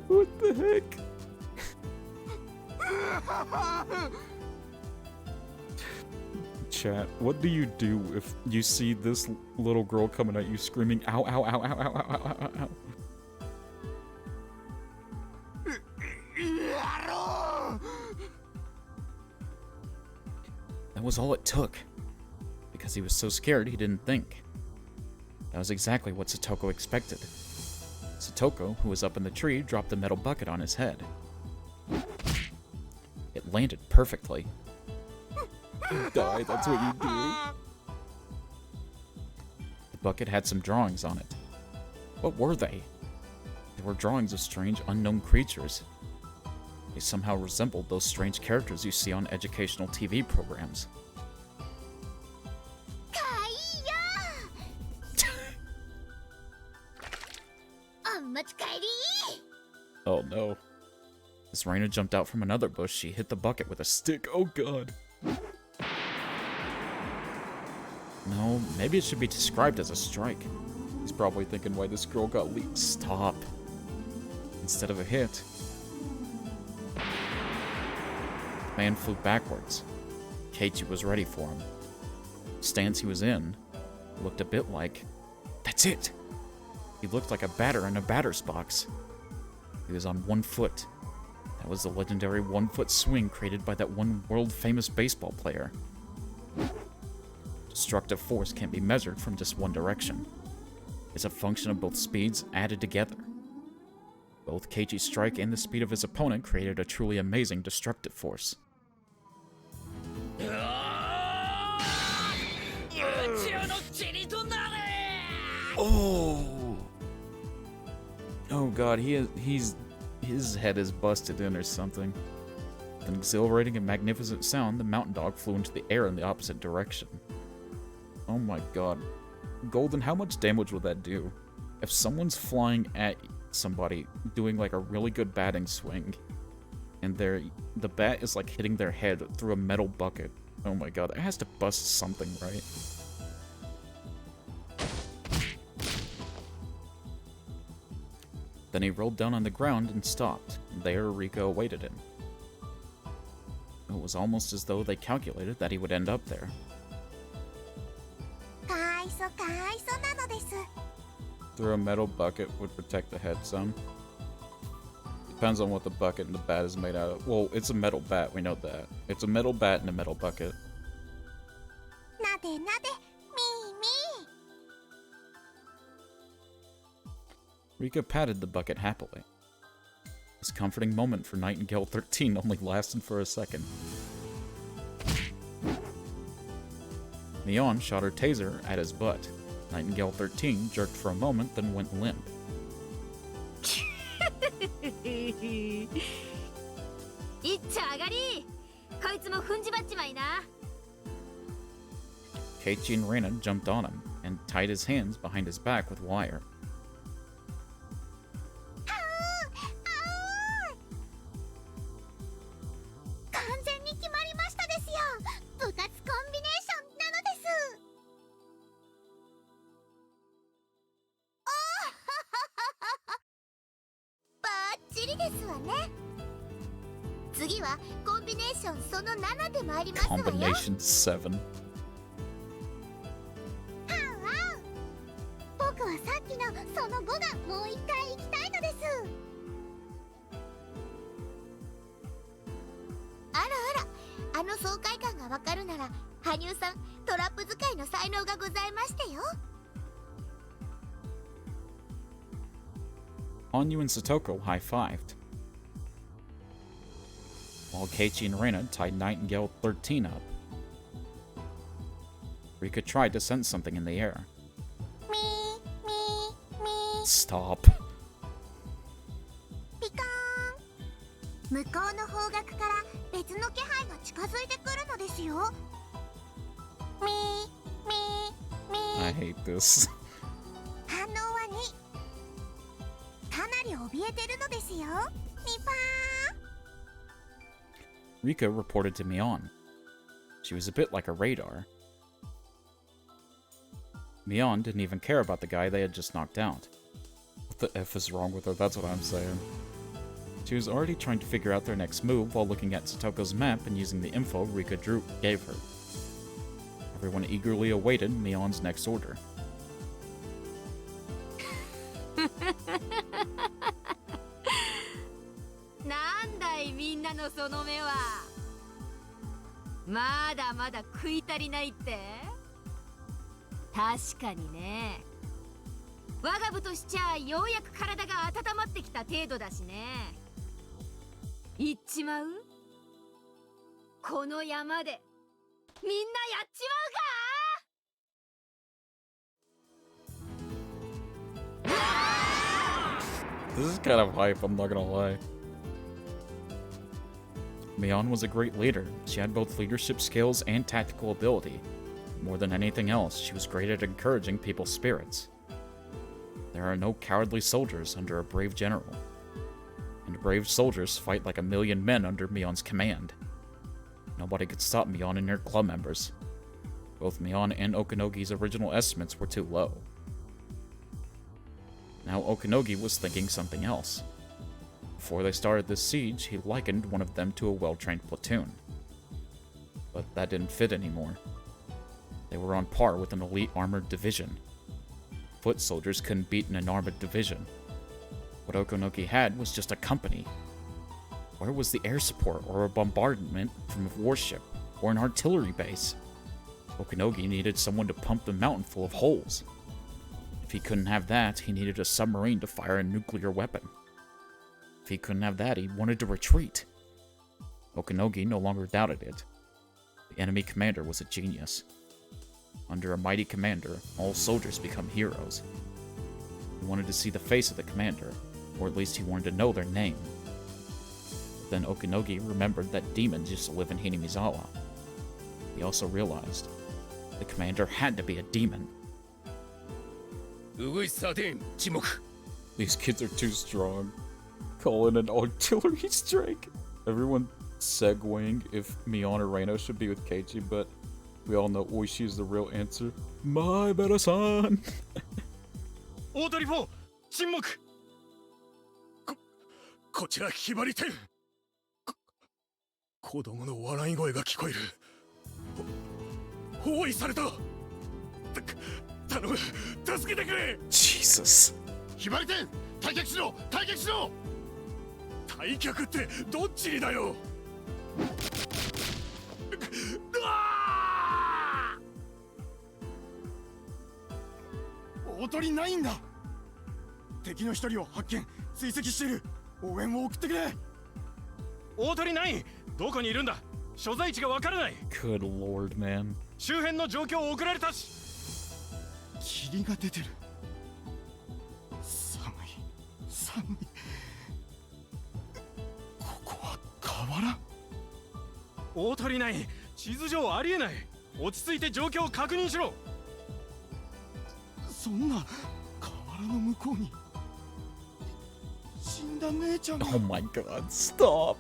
What the heck? chat. What do you do if you see this little girl coming at you screaming, ow, ow, ow, ow, ow, ow, ow, ow, ow? That was all it took. Because he was so scared, he didn't think. That was exactly what Satoko expected. Satoko, who was up in the tree, dropped the metal bucket on his head. It landed perfectly. Die, that's what you do. The bucket had some drawings on it. What were they? They were drawings of strange, unknown creatures. They somehow resembled those strange characters you see on educational TV programs. Oh no. As Reina jumped out from another bush, she hit the bucket with a stick. Oh god. No, maybe it should be described as a strike. He's probably thinking why this girl got leaked. Stop. Instead of a hit. The man flew backwards. Keiichi was ready for him. The stance he was in looked a bit like... That's it! He looked like a batter in a batter's box. He was on one foot. That was the legendary one-foot swing created by that one world-famous baseball player. Destructive force can't be measured from just one direction. It's a function of both speeds added together. Both Keiichi's strike and the speed of his opponent created a truly amazing destructive force. Oh! Oh god, his head is busted in or something. With an exhilarating and magnificent sound, the mountain dog flew into the air in the opposite direction. Oh my god. Golden, how much damage would that do? If someone's flying at somebody, doing like a really good batting swing, and the bat is like hitting their head through a metal bucket. Oh my god, it has to bust something, right? Then he rolled down on the ground and stopped. There, Rika awaited him. It was almost as though they calculated that he would end up there. Through a metal bucket would protect the head some. Depends on what the bucket and the bat is made out of. Well, it's a metal bat, we know that. It's a metal bat and a metal bucket. Rika patted the bucket happily. This comforting moment for Nightingale 13 only lasted for a second. Mion shot her taser at his butt. Nightingale 13 jerked for a moment, then went limp. Keiichi and Reina jumped on him and tied his hands behind his back with wire. Combination 7. Hanyu and Satoko high-fived, while Keiichi and Reina tied Nightingale 13 up. Rika tried to sense something in the air. Stop. I hate this. Rika reported to Mion. She was a bit like a radar. Mion didn't even care about the guy they had just knocked out. What the F is wrong with her? That's what I'm saying. She was already trying to figure out their next move while looking at Satoko's map and using the info Rika gave her. Everyone eagerly awaited Mion's next order. なんだいみんなのその目は。まだまだ食い足りないって。確かにね。我が部としちゃようやく体が温まってきた程度だしね。行っちまう？この山でみんなやっちまうかThis is kind of hype, I'm not gonna lie. Mion was a great leader. She had both leadership skills and tactical ability. More than anything else, she was great at encouraging people's spirits. There are no cowardly soldiers under a brave general. And brave soldiers fight like a million men under Mion's command. Nobody could stop Mion and her club members. Both Mion and Okanogi's original estimates were too low. Now Okanogi was thinking something else. Before they started this siege, he likened one of them to a well-trained platoon. But that didn't fit anymore. They were on par with an elite armored division. Foot soldiers couldn't beat an armored division. What Okanogi had was just a company. Where was the air support or a bombardment from a warship or an artillery base? Okanogi needed someone to pump the mountain full of holes. If he couldn't have that, he needed a submarine to fire a nuclear weapon. If he couldn't have that, he wanted to retreat. Okanogi no longer doubted it. The enemy commander was a genius. Under a mighty commander, all soldiers become heroes. He wanted to see the face of the commander, or at least he wanted to know their name. But then Okanogi remembered that demons used to live in Hinamizawa. He also realized the commander had to be a demon. These kids are too strong. Call in an artillery strike. Everyone segueing if Mion or Reino should be with Keiichi, but we all know Oishi is the real answer. My better-san! 大鳥4沈黙。こちらひばり天。子供の笑い声が聞こえる。包囲された。頼む、助けてくれ。Jesus。ひばり天、退却しろ、退却しろ。退却ってどっちにだよ。大鳥ないんだ。敵の一人を発見、追跡している。応援を送ってくれ。大鳥ない。どこにいるんだ。所在地がわからない。Good lord, man。周辺の状況を送られたし。霧が出てる。寒い、寒い。ここは河原。大鳥ない。地図上ありえない。落ち着いて状況を確認しろ。そんな河原の向こうに死んだ姉ちゃんが。 Oh my god, stop!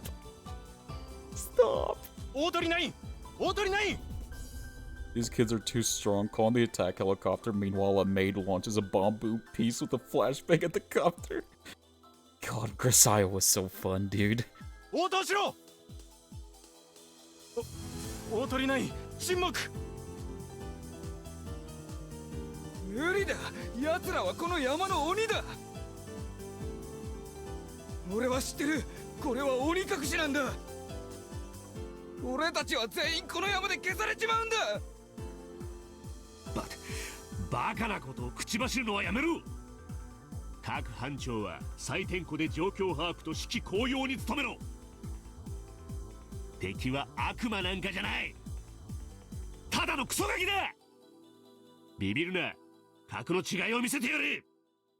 Stop! 大鳥ない。大鳥ない。 These kids are too strong. Call the attack helicopter. Meanwhile, a maid launches a bamboo piece with a flashbang at the copter. God, Grisaia was so fun, dude. 応答しろ。大鳥ない。沈黙。無理だ。奴らはこの山の鬼だ。俺は知ってる。これは鬼隠しなんだ。俺たちは全員この山で消されちまうんだ。バカなことを口走るのはやめろ。各班長は再点呼で状況把握と指揮公用に努めろ。敵は悪魔なんかじゃない。ただのクソガキだ。ビビるな。格の違いを見せてやれ。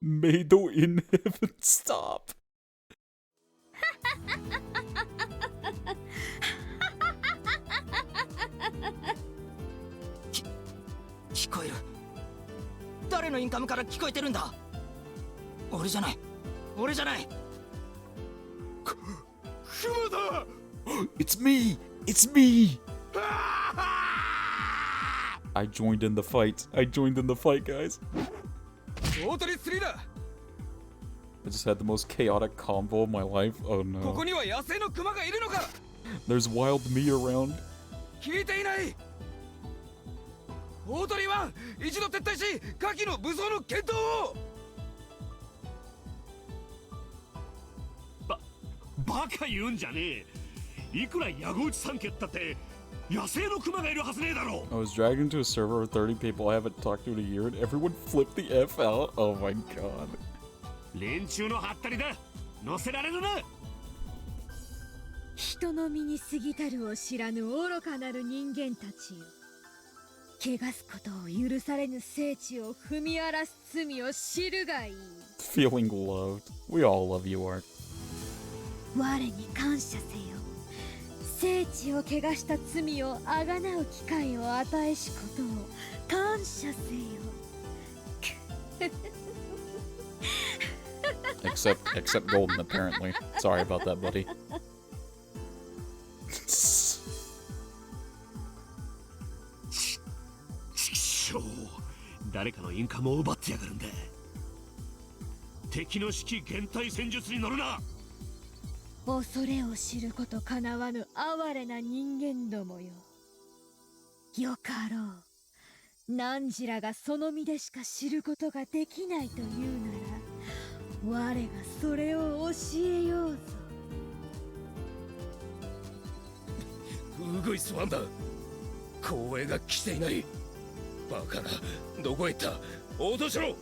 Mado in heaven, stop. 聞こえる。誰のインカムから聞こえてるんだ。俺じゃない。俺じゃない。クマだ。It's me. It's me. I joined in the fight. I joined in the fight, guys. 大鳥3だ。I just had the most chaotic combo of my life. Oh こ no. こには野生のクマがいるのか。 There's wild me around. 聞いていない。大鳥は一度撤退し下記の武装の検討を。バカ言うんじゃねえ。いくら矢口三家ったって野生のクマがいるはずねえだろ。 I was dragged into a server of 30 people I haven't talked to in a year and everyone flipped the F out. Oh my god. 連中のハったりだ。乗せられるな。人の身に過ぎたるを知らぬ愚かなる人間たちよ。汚すことを許されぬ聖地を踏み荒らす罪を知るがいい。Feeling loved. We all love you, Art. 我に感謝せよ。聖地を汚した罪をあがなう機会を与えしことを感謝せよ。Except Golden, apparently. Sorry about that, buddy. 誰かのインカムを奪ってやがるんだ。敵の指揮減退戦術に乗るな。恐れを知ることかなわぬ哀れな人間どもよ。よかろう。汝らがその身でしか知ることができないというなら、我がそれを教えようぞ。ウグイスワンだ。光栄が来ていない。バカな、どこへ行った。応答しろ。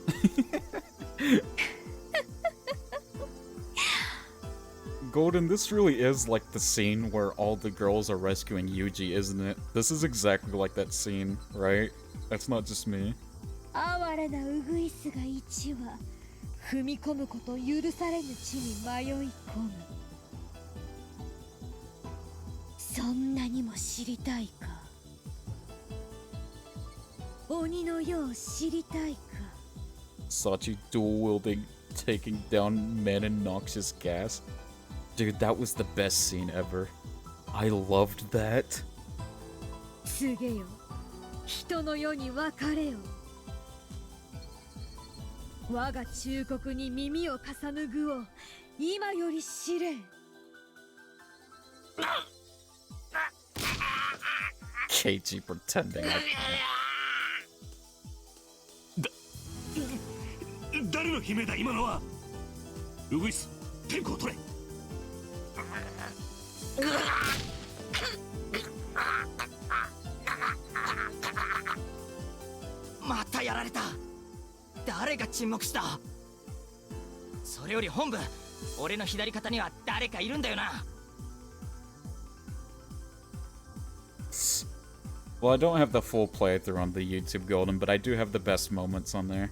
Golden, this really is like the scene where all the girls are rescuing Yuji, isn't it? This is exactly like that scene, right? That's not just me. 哀れなウグイスが一羽踏み込むこと許されぬ地に迷い込む。そんなにも知りたいか。鬼の世を知りたいか。 Sachi dual wielding, taking down men in noxious gas. Dude, that was the best scene ever. I loved that. 告げよ、人の世に別れよ。我が忠告に耳を重ぬ具を今より知れ。Keiichi pretending like 誰の悲鳴だ今のは。ウグイス、天候を取れ。またやられた。誰が沈黙した。それより本部、俺の左肩には誰かいるんだよな。Well, I don't have the full playthrough on the YouTube Golden, but I do have the best moments on there.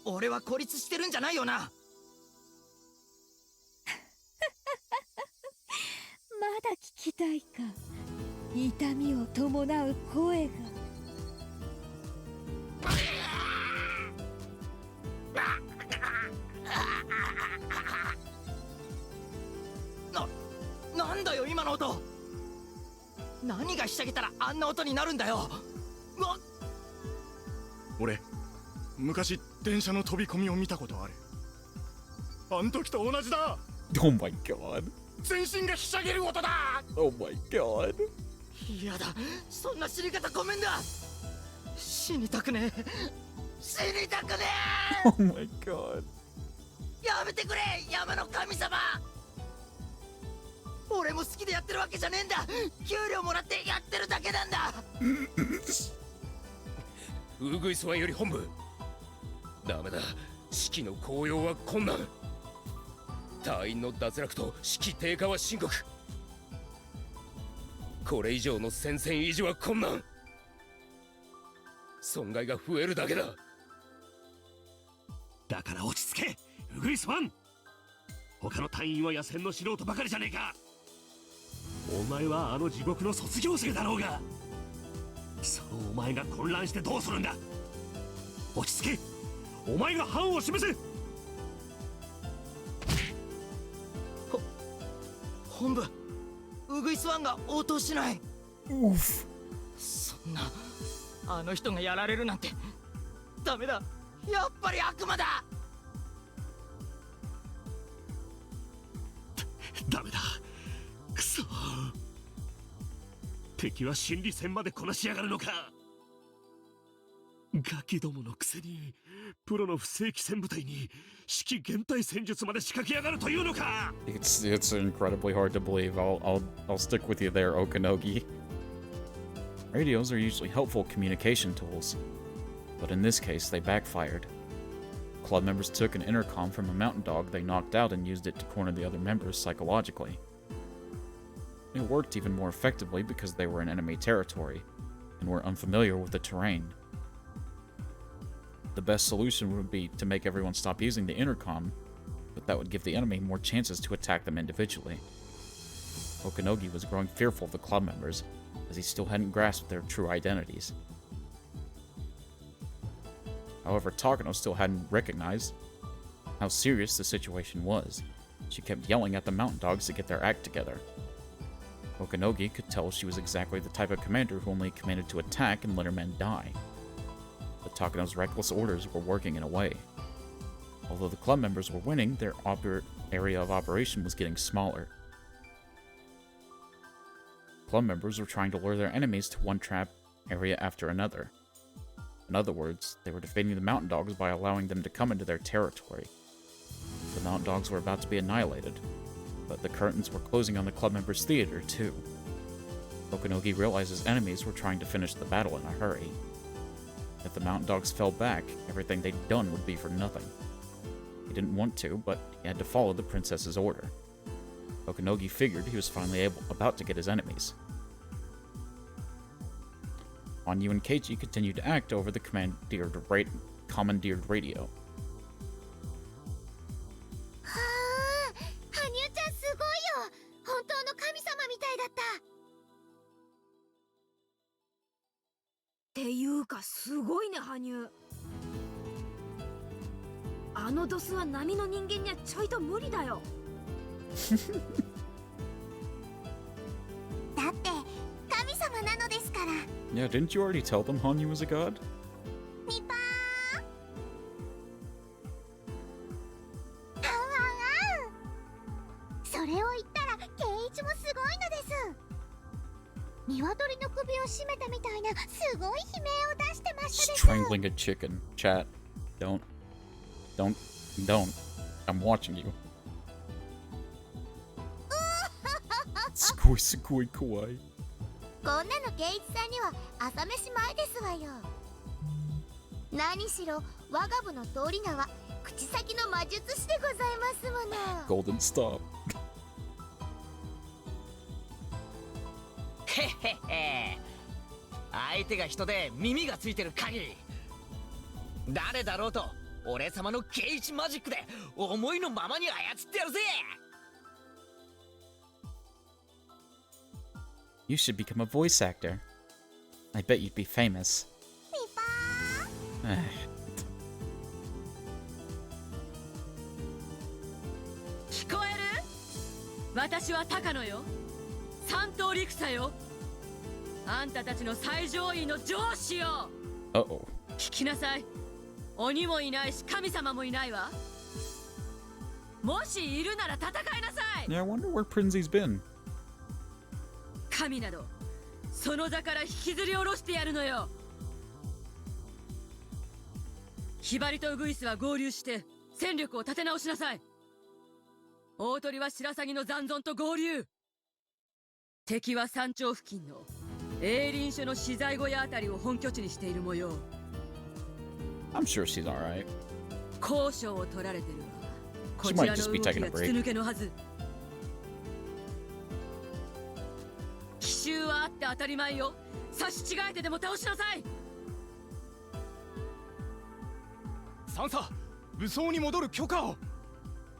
俺は孤立してるんじゃないよな。まだ聞きたいか。痛みを伴う声が。なんだよ今の音。何がひしゃげたらあんな音になるんだよ。俺昔電車の飛び込みを見たことある。あん時と同じだ。 Oh my god. 全身がひしゃげる音だ。 Oh my god. やだ、そんな死に方ごめんだ。死にたくねえ。死にたくねえ。 Oh my god. やめてくれ、山の神様。俺も好きでやってるわけじゃねえんだ。給料もらってやってるだけなんだ。ウグイスワンより本部。ダメだ、士気の高揚は困難。隊員の脱落と士気低下は深刻。これ以上の戦線維持は困難。損害が増えるだけだ。だから落ち着け、ウグイスワン。他の隊員は野戦の素人ばかりじゃねえか。お前はあの地獄の卒業生だろうが。そうお前が混乱してどうするんだ。落ち着け、お前が範を示せ。本部、ウグイスワンが応答しない。そんな、あの人がやられるなんてダメだ。やっぱり悪魔だ。ダメだ、くそ。敵は心理戦までこなしやがるのか。ガキどものくせにプロの不正規戦部隊に指揮減退戦術まで仕掛けやがるというのか。 It's incredibly hard to believe. I'll stick with you there, Okanogi. Radios are usually helpful communication tools, but in this case they backfired. Club members took an intercom from a mountain dog they knocked out and used it to corner the other members psychologically. It worked even more effectively because they were in enemy territory and were unfamiliar with the terrain. The best solution would be to make everyone stop using the intercom, but that would give the enemy more chances to attack them individually. Okanogi was growing fearful of the club members, as he still hadn't grasped their true identities. However, Takano still hadn't recognized how serious the situation was. She kept yelling at the mountain dogs to get their act together. Okanogi could tell she was exactly the type of commander who only commanded to attack and let her men die. But Takano's reckless orders were working in a way. Although the club members were winning, their area of operation was getting smaller. Club members were trying to lure their enemies to one trap area after another. In other words, they were defeating the mountain dogs by allowing them to come into their territory. The mountain dogs were about to be annihilated, but the curtains were closing on the club members' theater too. Okanogi realized his enemies were trying to finish the battle in a hurry. If the mountain dogs fell back, everything they'd done would be for nothing. He didn't want to, but he had to follow the princess's order. Okanogi figured he was finally about to get his enemies. Hanyu and Keiichi continued to act over the commandeered radio. はあ、羽生ちゃんすごいよ。本当の神様みたいだった。っていうかすごいね羽生。あのドスは波の人間にはちょいと無理だよ。だって神様なのですから。 Yeah, didn't you already tell them Hanyu was a god? ニパー。それを言ったらケイイチもすごいのです。鶏の首を絞めたみたいなすごい悲鳴を出してましたです。 Strangling a chicken. Chat. Don't. I'm watching you. すごいすごい怖い。こんなのケイイチさんには朝飯前ですわよ。何しろ我が部の通り名は口先の魔術師でございますもの。 Golden stop. へへへ。相手が人で耳がついてる限り誰だろうと俺様のケイイチマジックで思いのままに操ってやるぜ。 You should become a voice actor. I bet you'd be famous. 聞こえる？私は高野よ。三等陸佐よ。あんたたちの最上位の上司よ。聞きなさい。鬼もいないし神様もいないわ。もしいるなら戦いなさい。 Yeah, I wonder where Prinzy's been. 神などその座から引きずり下ろしてやるのよ。ヒバリとウグイスは合流して戦力を立て直しなさい。大鳥は白鷺の残存と合流。敵は山頂付近の営林署の資材小屋あたりを本拠地にしている模様。 I'm sure she's alright. 交渉を取られてるわ。こ She ち might らの just 動 be きが taking a 筒 break. 抜けのはず。奇襲はあって当たり前よ。差し違えてでも倒しなさい。サンサ、武装に戻る許可を。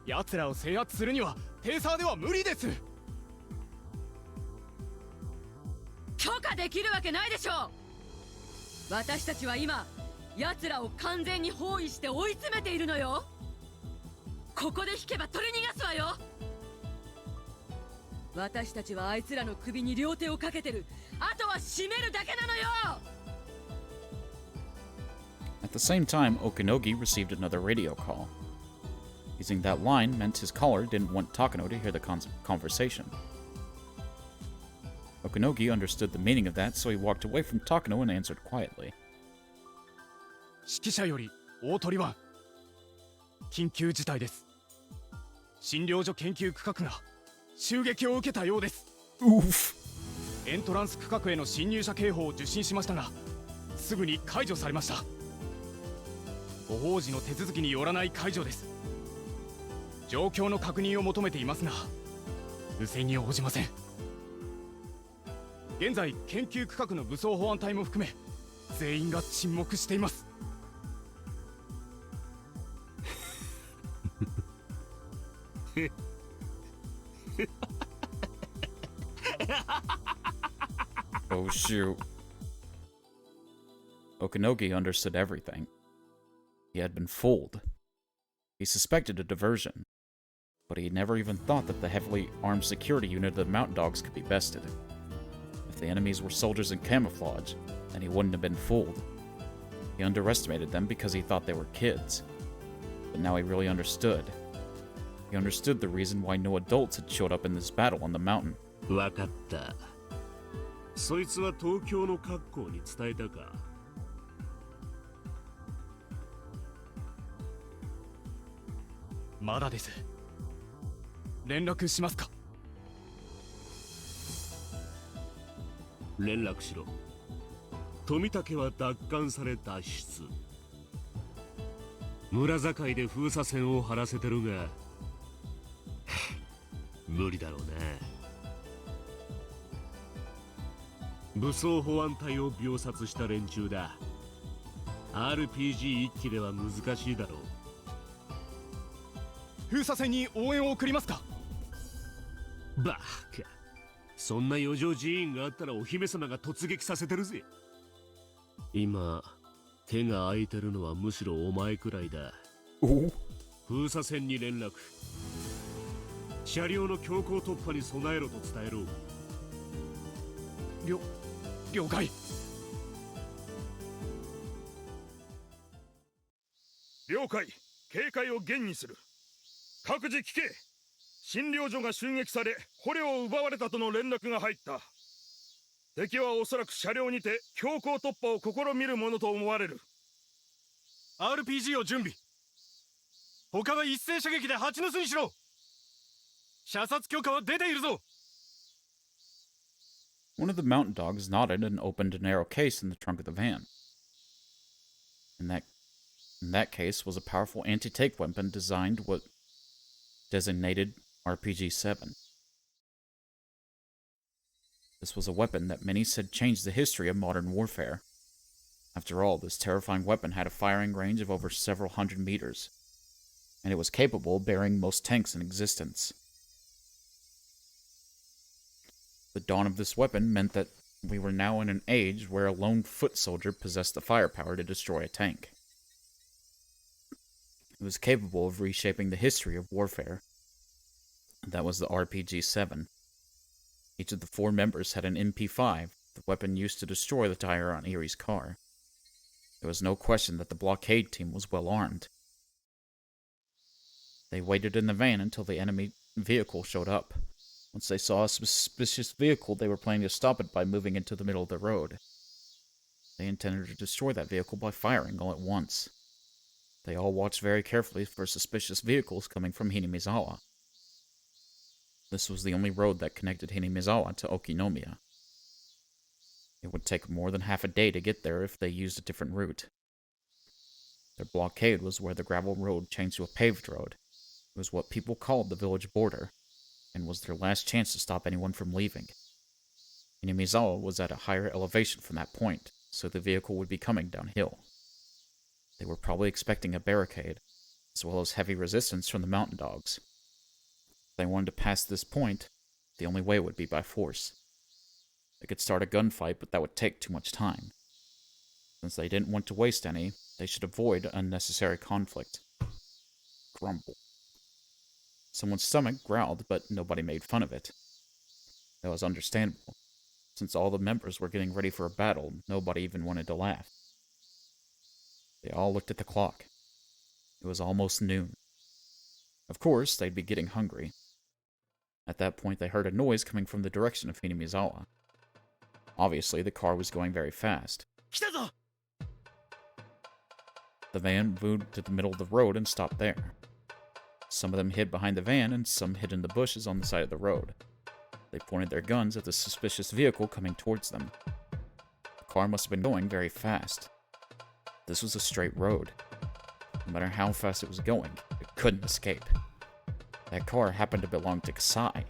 奴らを制圧するにはテーサーでは無理です。許可できるわけないでしょう。私たちは今奴らを完全に包囲して追い詰めているのよ。ここで引けば取り逃がすわよ。私たちはあいつらの首に両手をかけてる。あとは締めるだけなのよ。 At the same time, Okanogi received another radio call. Using that line meant his caller didn't want Takano to hear the conversation. Okinogi understood the meaning of that, so he walked away from Takano and answered quietly. 指揮者より大鳥は緊急事態です。診療所研究区画が襲撃を受けたようです。エントランス区画への侵入者警報を受信しましたが、すぐに解除されました。ご法事の手続きによらない解除です。状況の確認を求めていますが、無線に応じません。現在研究区画の武装保安隊も含め全員が沈黙しています。Oh shoot. Okinogi understood everything. He had been fooled. He suspected a diversion, but he never even thought that the heavily armed security unit of the Mountain Dogs could be bested. If the enemies were soldiers in camouflage, then he wouldn't have been fooled. He underestimated them because he thought they were kids. But now he really understood. He understood the reason why no adults had showed up in this battle on the mountain. わかった。そいつは東京の格好に伝えたか。まだです。連絡しますか。連絡しろ。富武は奪還され脱出。村境で封鎖線を張らせてるが無理だろうな。武装保安隊を秒殺した連中だ。 RPG 一機では難しいだろう。封鎖線に応援を送りますか。バカ、そんな余剰人員があったらお姫様が突撃させてるぜ。今手が空いてるのはむしろお前くらいだ。封鎖線に連絡。車両の強行突破に備えろと伝えろ。了解。了解。警戒を厳にする。各自聞け。診療所が襲撃され捕虜を奪われたとの連絡が入った。敵はおそらく車両にて強行突破を試みるものと思われる。 RPG を準備。他は一斉射撃で蜂の巣にしろ。射殺許可は出ているぞ。 One of the mountain dogs nodded and opened a narrow case in the trunk of the van. In that case was a powerful anti-tank weapon designed what designated RPG-7. This was a weapon that many said changed the history of modern warfare. After all, this terrifying weapon had a firing range of over several hundred meters, and it was capable of burying most tanks in existence. The dawn of this weapon meant that we were now in an age where a lone foot soldier possessed the firepower to destroy a tank. It was capable of reshaping the history of warfare. That was the RPG-7. Each of the 4 members had an MP5, the weapon used to destroy the tire on Erie's car. There was no question that the blockade team was well armed. They waited in the van until the enemy vehicle showed up. Once they saw a suspicious vehicle, they were planning to stop it by moving into the middle of the road. They intended to destroy that vehicle by firing all at once. They all watched very carefully for suspicious vehicles coming from Hinamizawa. This was the only road that connected Hinamizawa to Okinomiya. It would take more than half a day to get there if they used a different route. Their blockade was where the gravel road changed to a paved road. It was what people called the village border, and was their last chance to stop anyone from leaving. Hinamizawa was at a higher elevation from that point, so the vehicle would be coming downhill. They were probably expecting a barricade, as well as heavy resistance from the mountain dogs. If they wanted to pass this point, the only way would be by force. They could start a gunfight, but that would take too much time. Since they didn't want to waste any, they should avoid unnecessary conflict. Grumble. Someone's stomach growled, but nobody made fun of it. That was understandable. Since all the members were getting ready for a battle, nobody even wanted to laugh. They all looked at the clock. It was almost noon. Of course, they'd be getting hungry. At that point, they heard a noise coming from the direction of Hinamizawa. Obviously, the car was going very fast. The van moved to the middle of the road and stopped there. Some of them hid behind the van and some hid in the bushes on the side of the road. They pointed their guns at the suspicious vehicle coming towards them. The car must have been going very fast. This was a straight road. No matter how fast it was going, it couldn't escape. That car happened to belong to Kasai.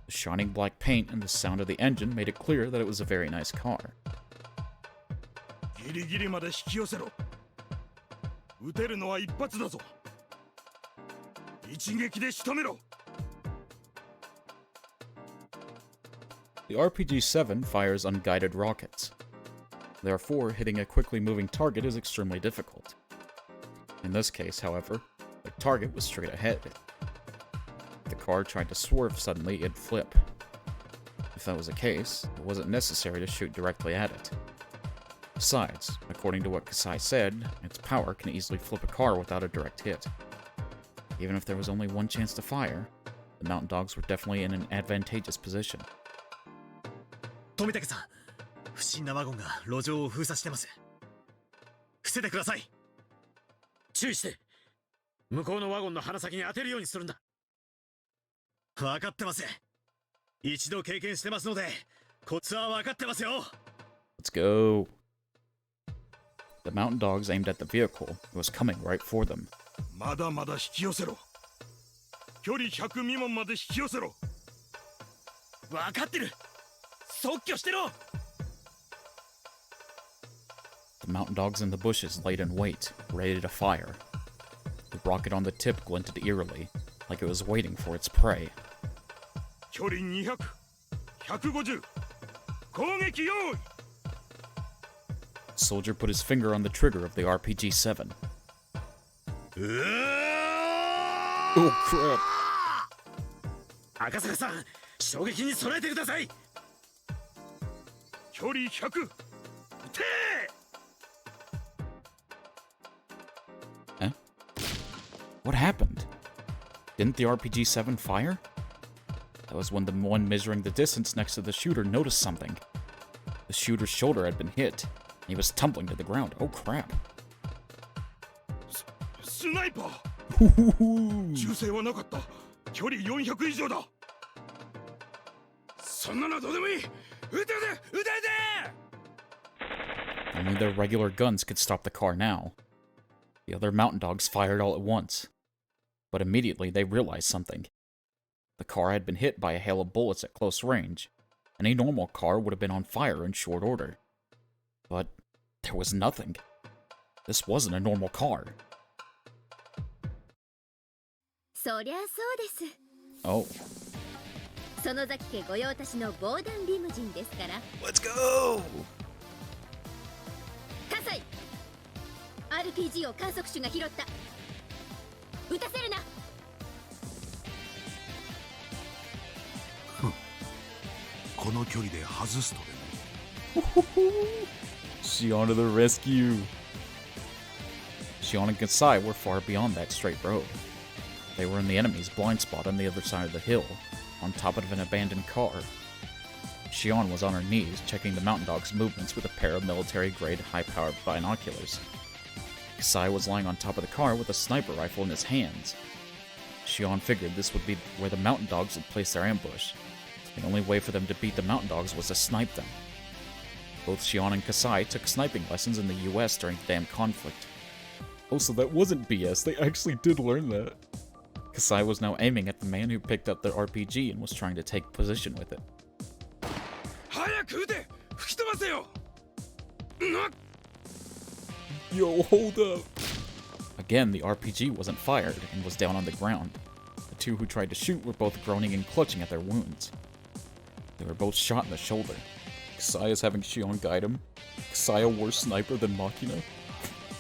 The shining black paint and the sound of the engine made it clear that it was a very nice car. ギリギリまで引き寄せろ。撃てるのは一発だぞ。一撃で仕留めろ。 The RPG-7 fires unguided rockets. Therefore, hitting a quickly moving target is extremely difficult. In this case, however, the target was straight ahead. If the car tried to swerve suddenly, it'd flip. If that was the case, it wasn't necessary to shoot directly at it. Besides, according to what Kasai said, its power can easily flip a car without a direct hit. Even if there was only one chance to fire, the Mountain Dogs were definitely in an advantageous position. 富武さん、不審なワゴンが路上を封鎖してます。伏せてください。注意して、向こうのワゴンの鼻先に当てるようにするんだ。分かってます。一度経験してますので、コツは分かってますよ。Let's go. The Mountain Dogs aimed at the vehicle. It was coming right for them. まだまだ引き寄せろ。距離100未満まで引き寄せろ。分かってる。即挙してろ。 The Mountain Dogs in the bushes laid in wait, ready to fire. The rocket on the tip glinted eerily, like it was waiting for its prey. 距離200、150、攻撃用意。 Soldier put his finger on the trigger of the RPG-7. Oh crap. 赤坂さん、衝撃に備えてください。距離100、撃て！ Huh? What happened? Didn't the RPG-7 fire? That was when the one measuring the distance next to the shooter noticed something. The shooter's shoulder had been hit. He was tumbling to the ground. Oh crap. スナイパー！銃声はなかった。距離400以上だ。そんなのどうでもいい。撃て撃て撃て！ Only their regular guns could stop the car now. The other Mountain Dogs fired all at once. But immediately they realized something. The car had been hit by a hail of bullets at close range. Any normal car would have been on fire in short order. But there was nothing. This wasn't a normal car. そりゃそうです。 Oh. 園崎家御用達の防弾リムジンですから。 Let's go! 葛西 RPG を観測手が拾った。撃たせるな。この距離で外すとでも。Shion to the rescue! Shion and Kasai were far beyond that straight road. They were in the enemy's blind spot on the other side of the hill, on top of an abandoned car. Shion was on her knees, checking the Mountain Dog's movements with a pair of military-grade high-powered binoculars. Kasai was lying on top of the car with a sniper rifle in his hands. Shion figured this would be where the Mountain Dogs had placed their ambush. The only way for them to beat the Mountain Dogs was to snipe them. Both Shion and Kasai took sniping lessons in the US during the damn conflict. Oh, so that wasn't BS, they actually did learn that. Kasai was now aiming at the man who picked up the RPG and was trying to take position with it. Yo, hold up! Again, the RPG wasn't fired and was down on the ground. The two who tried to shoot were both groaning and clutching at their wounds. They were both shot in the shoulder. Kasai is having Shion guide him. Kasai a worse sniper than Makina?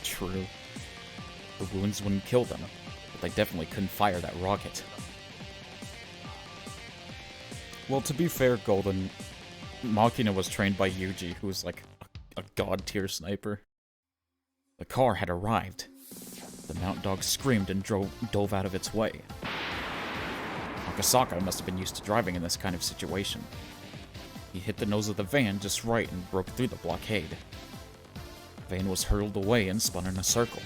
True. The wounds wouldn't kill them, but they definitely couldn't fire that rocket. Well, to be fair, Golden, Makina was trained by Yuji, who was like a god-tier sniper. The car had arrived. The Mountain Dog screamed and dove out of its way. Akasaka must have been used to driving in this kind of situation. He hit the nose of the van just right and broke through the blockade. The van was hurled away and spun in a circle.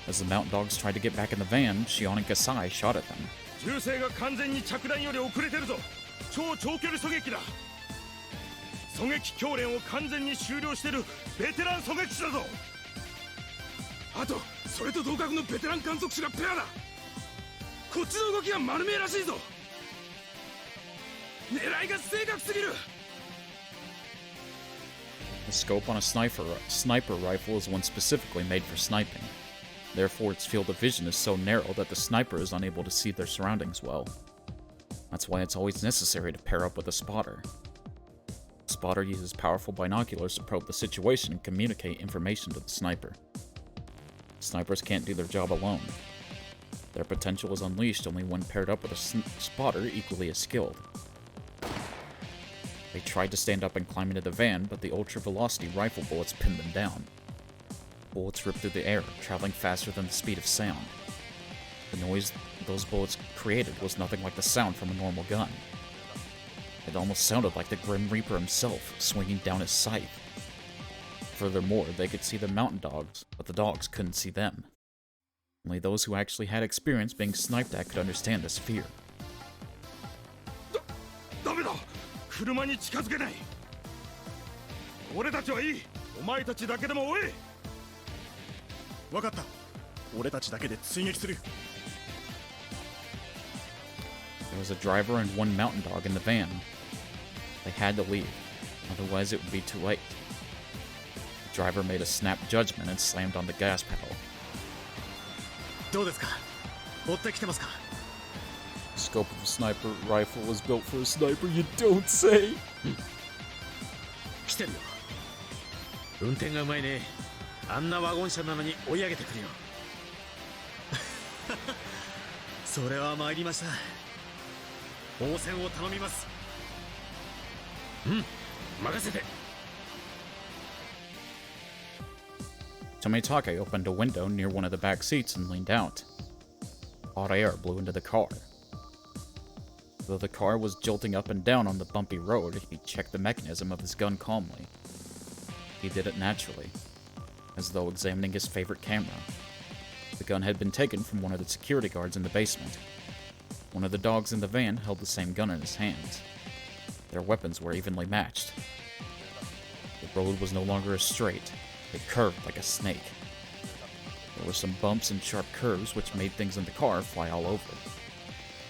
As the mountain dogs tried to get back in the van, Shion and Kasai shot at them. 銃声が完全に着弾より遅れてるぞ。超長距離狙撃だ。狙撃教練を完全に終了してるベテラン狙撃手だぞ。あとそれと同格のベテラン観測手がペアだ。こっちの動きが丸見えらしいぞ。狙いが正確すぎる。 The scope on a sniper rifle is one specifically made for sniping. Therefore, its field of vision is so narrow that the sniper is unable to see their surroundings well. That's why it's always necessary to pair up with a spotter. The spotter uses powerful binoculars to probe the situation and communicate information to the sniper. Snipers can't do their job alone. Their potential is unleashed only when paired up with a spotter equally as skilled. They tried to stand up and climb into the van, but the ultra-velocity rifle bullets pinned them down. Bullets ripped through the air, traveling faster than the speed of sound. The noise those bullets created was nothing like the sound from a normal gun. It almost sounded like the Grim Reaper himself, swinging down his scythe. Furthermore, they could see the mountain dogs, but the dogs couldn't see them. Only those who actually had experience being sniped at could understand this fear. ダメだ。車に近づけない。俺たちはいい。お前たちだけでも追え。分かった。俺たちだけで追撃する。There was a driver and one mountain dog in the van. They had to leave, otherwise it would be too late. The driver made a snap judgment and slammed on the gas pedal. どうですか？追ってきてますか？ The scope of a sniper rifle was built for a sniper, you don't say! 来てるよ。運転がうまいね。あんなワゴン車なのに追い上げてくるよ。それは参りました。応戦を頼みます。うん、任せて。Tomitake opened a window near one of the back seats and leaned out. Hot air blew into the car. Though the car was jolting up and down on the bumpy road, he checked the mechanism of his gun calmly. He did it naturally, as though examining his favorite camera. The gun had been taken from one of the security guards in the basement. One of the dogs in the van held the same gun in his hands. Their weapons were evenly matched. The road was no longer as straight. It curved like a snake. There were some bumps and sharp curves which made things in the car fly all over.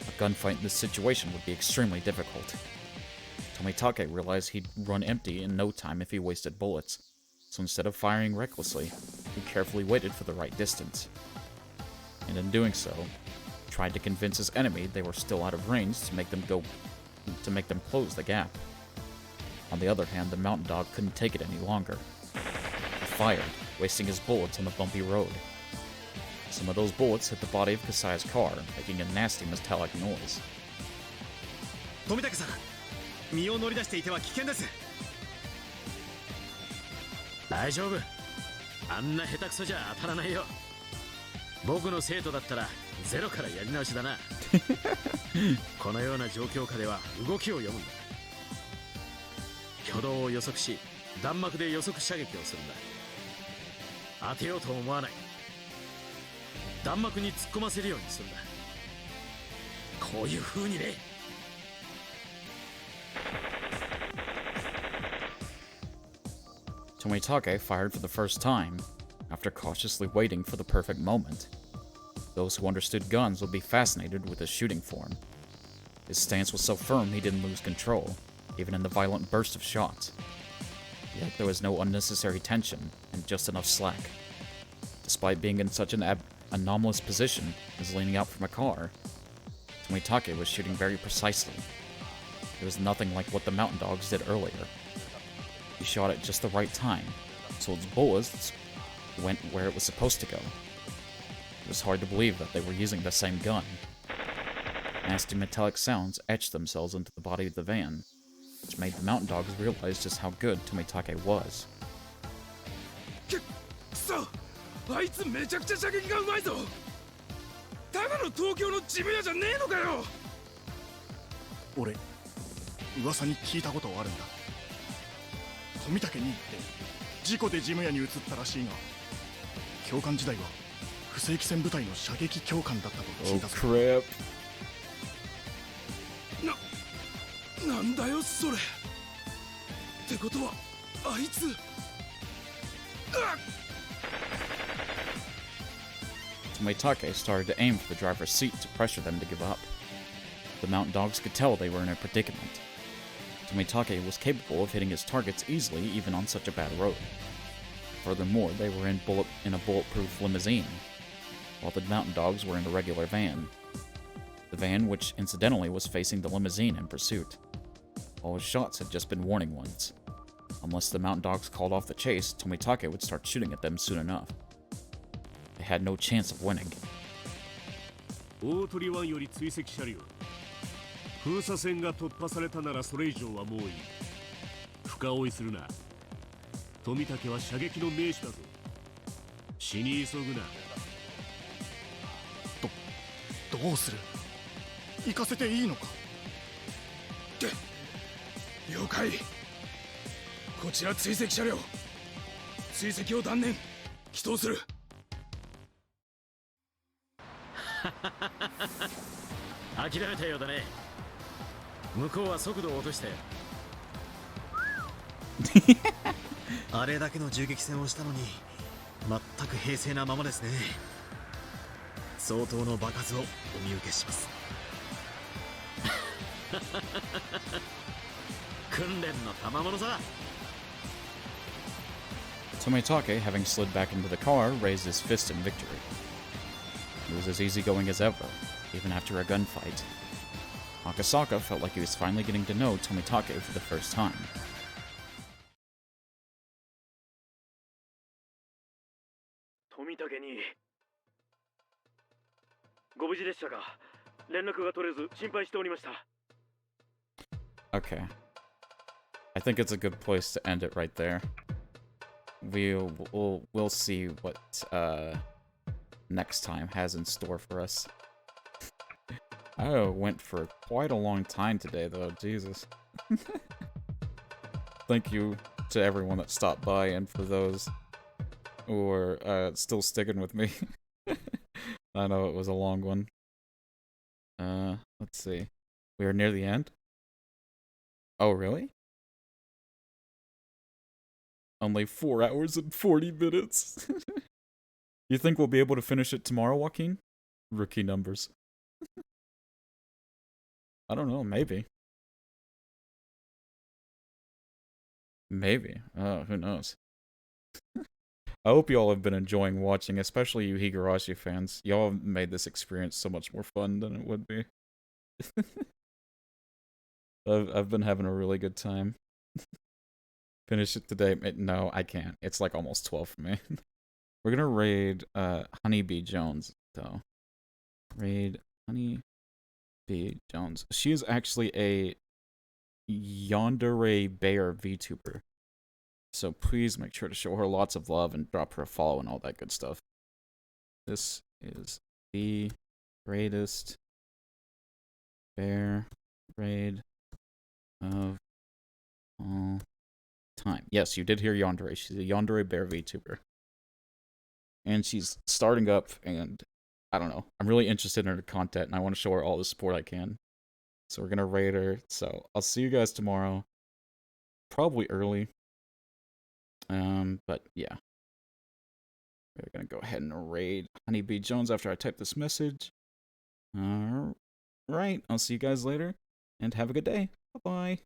A gunfight in this situation would be extremely difficult. Tomitake realized he'd run empty in no time if he wasted bullets, so instead of firing recklessly, he carefully waited for the right distance. And in doing so, tried to convince his enemy they were still out of range to make them close the gap. On the other hand, the mountain dog couldn't take it any longer. He fired, wasting his bullets on the bumpy road. Some of those bullets hit the body of Kasai's car, making a nasty metallic noise. 富武さん、身を乗り出していては危険です。大丈夫。あんな下手くそじゃ当たらないよ。僕の生徒だったらゼロからやり直しだな。このような状況下では動きを読むんだ。挙動を予測し、弾幕で予測射撃をするんだ。当てようと思わない。弾幕に突っ込ませるようにするんだ。こういう風にね。Tomitake fired for the first time, after cautiously waiting for the perfect moment. Those who understood guns would be fascinated with his shooting form. His stance was so firm he didn't lose control, even in the violent burst of shots. Yet there was no unnecessary tension, and just enough slack. Despite being in such an anomalous position as leaning out from a car, Tomitake was shooting very precisely. It was nothing like what the mountain dogs did earlier. He shot at just the right time, so its bullets went where it was supposed to go. It was hard to believe that they were using the same gun. Nasty metallic sounds etched themselves into the body of the van, which made the mountain dogs realize just how good Tomitake was. くそ、あいつめちゃくちゃ射撃がうまいぞ。ただの東京のジム屋じゃねえのかよ。俺噂に聞いたことあるんだ。富武にって事故でジム屋に移ったらしいが、教官時代は不正規戦部隊の射撃教官だったと聞いたぞ。なんだよそれ。ってことはあいつ。Tomitake started to aim for the driver's seat to pressure them to give up. The mountain dogs could tell they were in a predicament. Tomitake was capable of hitting his targets easily even on such a bad road. Furthermore, they were in a bulletproof limousine, while the mountain dogs were in a regular van. The van, which incidentally was facing the limousine in pursuit. All his shots had just been warning ones. Unless the mountain dogs called off the chase, Tomitake would start shooting at them soon enough. They had no chance of winning. 大鳥湾より追跡車両。封鎖線が突破されたならそれ以上はもういい。深追いするな。富武は射撃の名手だぞ。死に急ぐな。どうする？行かせていいのか？了解。こちら追跡車両。追跡を断念。帰投する。諦めたようだね。向こうは速度を落としたよ。あれだけの銃撃戦をしたのに全く平静なままですね。相当の場数をお見受けします。訓練の賜物さ。Tomitake, having slid back into the car, raised his fist in victory. He was as easygoing as ever, even after a gunfight. Akasaka felt like he was finally getting to know Tomitake for the first time. 富武にご無事でしたか。連絡が取れず心配しておりました。 Okay. I think it's a good place to end it right there. We'll see what next time has in store for us. I went for quite a long time today, though. Jesus. Thank you to everyone that stopped by, and for those who are still sticking with me. I know it was a long one. Let's see. We are near the end? Oh, really? Only 4 hours and 40 minutes. You think we'll be able to finish it tomorrow, Joaquin? Rookie numbers. I don't know, maybe. Maybe. Oh, who knows? I hope y'all have been enjoying watching, especially you Higurashi fans. Y'all have made this experience so much more fun than it would be. I've been having a really good time. Finish it today? No, I can't. It's like almost 12 for me. We're gonna raid Honeybee Jones, though. Raid Honeybee Jones. She is actually a Yandere Bear VTuber. So please make sure to show her lots of love and drop her a follow and all that good stuff. This is the greatest bear raid of all time. Yes, you did hear Yandere. She's a Yandere Bear VTuber. And she's starting up, and I don't know. I'm really interested in her content, and I want to show her all the support I can. So we're going to raid her. So I'll see you guys tomorrow. Probably early. But yeah. We're going to go ahead and raid Honeybee Jones after I type this message. Alright, I'll see you guys later, and have a good day. Bye-bye.